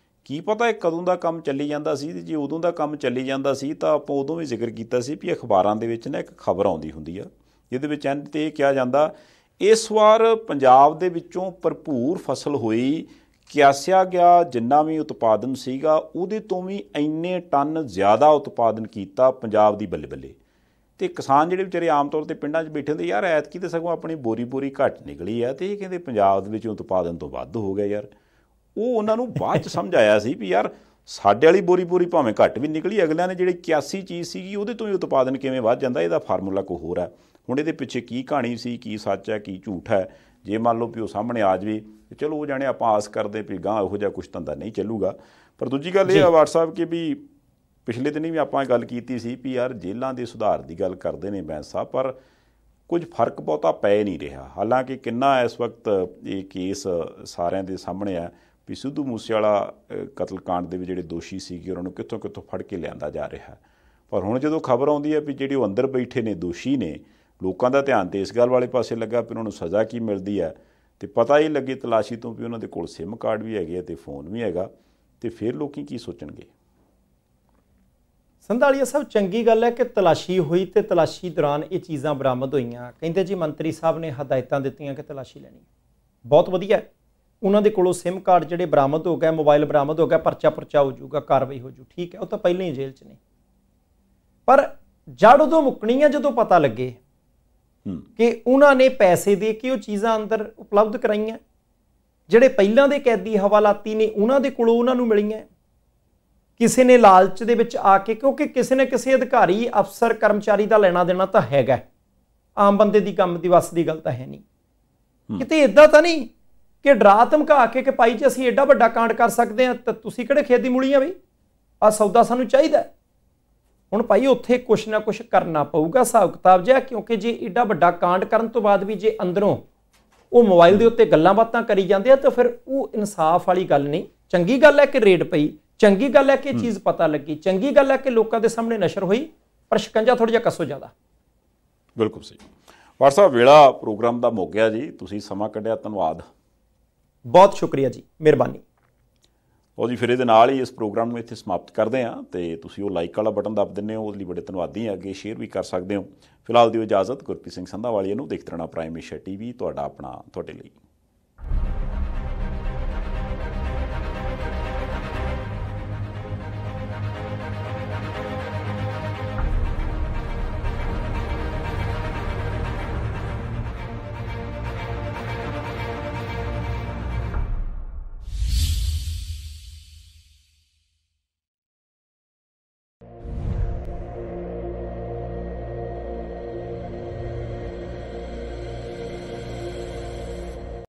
ਕੀ ਪਤਾ ਇਹ ਕਦੋਂ ਦਾ ਕੰਮ ਚੱਲੀ ਜਾਂਦਾ ਸੀ। ਜੇ ਉਦੋਂ ਦਾ ਕੰਮ ਚੱਲੀ ਜਾਂਦਾ ਸੀ ਤਾਂ ਆਪਾਂ ਉਦੋਂ ਵੀ ਜ਼ਿਕਰ ਕੀਤਾ ਸੀ ਵੀ ਅਖਬਾਰਾਂ ਦੇ ਵਿੱਚ ਨਾ ਇੱਕ ਖਬਰ ਆਉਂਦੀ ਹੁੰਦੀ ਆ ਜਿਹਦੇ ਵਿੱਚ ਐਂਡ 'ਤੇ ਇਹ ਕਿਹਾ ਜਾਂਦਾ ਇਸ ਵਾਰ ਪੰਜਾਬ ਦੇ ਵਿੱਚੋਂ ਭਰਪੂਰ ਫਸਲ ਹੋਈ, ਕਿਆਸਿਆ ਗਿਆ ਜਿੰਨਾ ਵੀ ਉਤਪਾਦਨ ਸੀਗਾ ਉਹਦੇ ਤੋਂ ਵੀ ਇੰਨੇ ਟਨ ਜ਼ਿਆਦਾ ਉਤਪਾਦਨ ਕੀਤਾ ਪੰਜਾਬ ਦੀ ਬੱਲੇ ਬੱਲੇ। ਅਤੇ ਕਿਸਾਨ ਜਿਹੜੇ ਵਿਚਾਰੇ ਆਮ ਤੌਰ 'ਤੇ ਪਿੰਡਾਂ 'ਚ ਬੈਠੇ ਹੁੰਦੇ, ਯਾਰ ਐਤਕੀ ਤਾਂ ਸਗੋਂ ਆਪਣੀ ਬੋਰੀ ਘੱਟ ਨਿਕਲੀ ਆ, ਅਤੇ ਇਹ ਕਹਿੰਦੇ ਪੰਜਾਬ ਦੇ ਵਿੱਚ ਉਤਪਾਦਨ ਤੋਂ ਵੱਧ ਹੋ ਗਿਆ। ਯਾਰ ਉਹ ਉਹਨਾਂ ਨੂੰ ਬਾਅਦ 'ਚ ਸਮਝ ਆਇਆ ਸੀ ਵੀ ਯਾਰ ਸਾਡੇ ਵਾਲੀ ਬੋਰੀ ਭਾਵੇਂ ਘੱਟ ਵੀ ਨਿਕਲੀ, ਅਗਲਿਆਂ ਨੇ ਜਿਹੜੀ 81 ਚੀਜ਼ ਸੀਗੀ ਉਹਦੇ ਤੋਂ ਵੀ ਉਤਪਾਦਨ ਕਿਵੇਂ ਵੱਧ ਜਾਂਦਾ, ਇਹਦਾ ਫਾਰਮੂਲਾ ਕੋਈ ਹੋਰ ਹੈ। ਹੁਣ ਇਹਦੇ ਪਿੱਛੇ ਕੀ ਕਹਾਣੀ ਸੀ, ਕੀ ਸੱਚ ਹੈ, ਕੀ ਝੂਠ ਹੈ, ਜੇ ਮੰਨ ਲਓ ਵੀ ਉਹ ਸਾਹਮਣੇ ਆ ਜਾਵੇ ਚਲੋ ਉਹ ਜਾਣੇ ਆਪਾਂ ਆਸ ਕਰਦੇ ਵੀ ਗਾਂ ਇਹੋ ਜਿਹਾ ਕੁਛ ਧੰਦਾ ਨਹੀਂ ਚੱਲੂਗਾ। ਪਰ ਦੂਜੀ ਗੱਲ ਇਹ ਆ WhatsApp ਕਿ ਵੀ ਪਿਛਲੇ ਦਿਨ ਵੀ ਆਪਾਂ ਗੱਲ ਕੀਤੀ ਸੀ ਵੀ ਯਾਰ ਜੇਲ੍ਹਾਂ ਦੇ ਸੁਧਾਰ ਦੀ ਗੱਲ ਕਰਦੇ ਨੇ ਬੈਂਸ ਸਾਹਿਬ, ਪਰ ਕੁਝ ਫਰਕ ਬਹੁਤਾ ਪੈ ਨਹੀਂ ਰਿਹਾ। ਹਾਲਾਂਕਿ ਕਿੰਨਾ ਇਸ ਵਕਤ ਇਹ ਕੇਸ ਸਾਰਿਆਂ ਦੇ ਸਾਹਮਣੇ ਆ ਵੀ ਸਿੱਧੂ ਮੂਸੇਵਾਲਾ ਕਤਲਕਾਂਡ ਦੇ ਵਿੱਚ ਜਿਹੜੇ ਦੋਸ਼ੀ ਸੀਗੇ ਉਹਨਾਂ ਨੂੰ ਕਿੱਥੋਂ ਕਿੱਥੋਂ ਫੜ ਕੇ ਲਿਆਂਦਾ ਜਾ ਰਿਹਾ। ਪਰ ਹੁਣ ਜਦੋਂ ਖਬਰ ਆਉਂਦੀ ਹੈ ਵੀ ਜਿਹੜੇ ਉਹ ਅੰਦਰ ਬੈਠੇ ਨੇ ਦੋਸ਼ੀ ਨੇ, ਲੋਕਾਂ ਦਾ ਧਿਆਨ ਤਾਂ ਇਸ ਗੱਲ ਵਾਲੇ ਪਾਸੇ ਲੱਗਾ ਵੀ ਉਹਨਾਂ ਨੂੰ ਸਜ਼ਾ ਕੀ ਮਿਲਦੀ ਹੈ, ਅਤੇ ਪਤਾ ਹੀ ਲੱਗੇ ਤਲਾਸ਼ੀ ਤੋਂ ਵੀ ਉਹਨਾਂ ਦੇ ਕੋਲ SIM ਕਾਰਡ ਵੀ ਹੈਗੇ ਅਤੇ ਫੋਨ ਵੀ ਹੈਗਾ, ਅਤੇ ਫਿਰ ਲੋਕ ਕੀ ਸੋਚਣਗੇ। ਸੰਧਾਲੀਆ ਸਾਹਿਬ, ਚੰਗੀ ਗੱਲ ਹੈ ਕਿ ਤਲਾਸ਼ੀ ਹੋਈ ਅਤੇ ਤਲਾਸ਼ੀ ਦੌਰਾਨ ਇਹ ਚੀਜ਼ਾਂ ਬਰਾਮਦ ਹੋਈਆਂ। ਕਹਿੰਦੇ ਜੀ ਮੰਤਰੀ ਸਾਹਿਬ ਨੇ ਹਦਾਇਤਾਂ ਦਿੱਤੀਆਂ ਕਿ ਤਲਾਸ਼ੀ ਲੈਣੀ, ਬਹੁਤ ਵਧੀਆ। ਉਹਨਾਂ ਦੇ ਕੋਲੋਂ SIM ਕਾਰਡ ਜਿਹੜੇ ਬਰਾਮਦ ਹੋ ਗਏ, ਮੋਬਾਈਲ ਬਰਾਮਦ ਹੋ ਗਿਆ, ਪਰਚਾ ਹੋ ਜਾਊਗਾ, ਕਾਰਵਾਈ ਹੋ ਜੂ, ਠੀਕ ਹੈ, ਉਹ ਤਾਂ ਪਹਿਲਾਂ ਹੀ ਜੇਲ੍ਹ 'ਚ ਨੇ। ਪਰ ਜੜ ਉਦੋਂ ਮੁੱਕਣੀ ਆ ਜਦੋਂ ਪਤਾ ਲੱਗੇ ਕਿ ਉਹਨਾਂ ਨੇ ਪੈਸੇ ਦੇ ਕੇ ਉਹ ਚੀਜ਼ਾਂ ਅੰਦਰ ਉਪਲਬਧ ਕਰਾਈਆਂ। ਜਿਹੜੇ ਪਹਿਲਾਂ ਦੇ ਕੈਦੀ ਹਵਾਲਾਤੀ ਨੇ ਉਹਨਾਂ ਦੇ ਕੋਲੋਂ ਉਹਨਾਂ ਨੂੰ ਮਿਲੀਆਂ, ਕਿਸੇ ਨੇ ਲਾਲਚ ਦੇ ਵਿੱਚ ਆ ਕੇ, ਕਿਉਂਕਿ ਕਿਸੇ ਨਾ ਕਿਸੇ ਅਧਿਕਾਰੀ ਅਫਸਰ ਕਰਮਚਾਰੀ ਦਾ ਲੈਣਾ ਦੇਣਾ ਤਾਂ ਹੈਗਾ, ਆਮ ਬੰਦੇ ਦੀ ਕੰਮ ਦੀ ਵੱਸ ਦੀ ਗੱਲ ਤਾਂ ਹੈ ਨਹੀਂ। ਕਿਤੇ ਇੱਦਾਂ ਤਾਂ ਨਹੀਂ ਕਿ ਡਰਾ ਧਮਕਾ ਕੇ ਕਿ ਭਾਈ ਜੀ ਅਸੀਂ ਐਡਾ ਵੱਡਾ ਕਾਂਡ ਕਰ ਸਕਦੇ ਹਾਂ ਤਾਂ ਤੁਸੀਂ ਕਿਹੜੇ ਖੇਤ ਦੀ ਮੂਲੀਆਂ ਬਈ, ਆਹ ਸੌਦਾ ਸਾਨੂੰ ਚਾਹੀਦਾ। ਹੁਣ ਭਾਈ ਉੱਥੇ ਕੁਛ ਨਾ ਕੁਛ ਕਰਨਾ ਪਊਗਾ ਹਿਸਾਬ ਕਿਤਾਬ ਜਿਹਾ, ਕਿਉਂਕਿ ਜੇ ਐਡਾ ਵੱਡਾ ਕਾਂਡ ਕਰਨ ਤੋਂ ਬਾਅਦ ਵੀ ਜੇ ਅੰਦਰੋਂ ਉਹ ਮੋਬਾਈਲ ਦੇ ਉੱਤੇ ਗੱਲਾਂ ਬਾਤਾਂ ਕਰੀ ਜਾਂਦੇ ਆ ਤਾਂ ਫਿਰ ਉਹ ਇਨਸਾਫ ਵਾਲੀ ਗੱਲ ਨਹੀਂ। ਚੰਗੀ ਗੱਲ ਹੈ ਕਿ ਰੇਡ ਪਈ, ਚੰਗੀ ਗੱਲ ਹੈ ਕਿ ਚੀਜ਼ ਪਤਾ ਲੱਗੀ, ਚੰਗੀ ਗੱਲ ਹੈ ਕਿ ਲੋਕਾਂ ਦੇ ਸਾਹਮਣੇ ਨਸ਼ਰ ਹੋਈ, ਪਰ ਸ਼ਿਕੰਜਾ ਥੋੜ੍ਹਾ ਜਿਹਾ ਕੱਸੋ ਜ਼ਿਆਦਾ। ਬਿਲਕੁਲ ਸਹੀ। WhatsApp ਵੇਲਾ ਪ੍ਰੋਗਰਾਮ ਦਾ ਮੁੱਕ ਗਿਆ ਜੀ, ਤੁਸੀਂ ਸਮਾਂ ਕੱਢਿਆ, ਧੰਨਵਾਦ, ਬਹੁਤ ਸ਼ੁਕਰੀਆ ਜੀ, ਮਿਹਰਬਾਨੀ। ਉਹ ਜੀ ਫਿਰ ਇਹਦੇ ਨਾਲ ਹੀ ਇਸ ਪ੍ਰੋਗਰਾਮ ਨੂੰ ਇੱਥੇ ਸਮਾਪਤ ਕਰਦੇ ਹਾਂ, ਅਤੇ ਤੁਸੀਂ ਉਹ ਲਾਈਕ ਵਾਲਾ ਬਟਨ ਦੱਬ ਦਿੰਦੇ ਹੋ, ਉਹਦੇ ਲਈ ਬੜੇ ਧੰਨਵਾਦੀ ਹਾਂ। ਅੱਗੇ ਸ਼ੇਅਰ ਵੀ ਕਰ ਸਕਦੇ ਹੋ। ਫਿਲਹਾਲ ਦਿਓ ਇਜਾਜ਼ਤ। ਗੁਰਪ੍ਰੀਤ ਸਿੰਘ ਸੰਧਾਵਾਲੀਆ ਨੂੰ ਦੇਖਦੇ ਰਹਿਣਾ ਪ੍ਰਾਈਮ ਏਸ਼ੀਆ TV, ਤੁਹਾਡਾ ਆਪਣਾ, ਤੁਹਾਡੇ ਲਈ।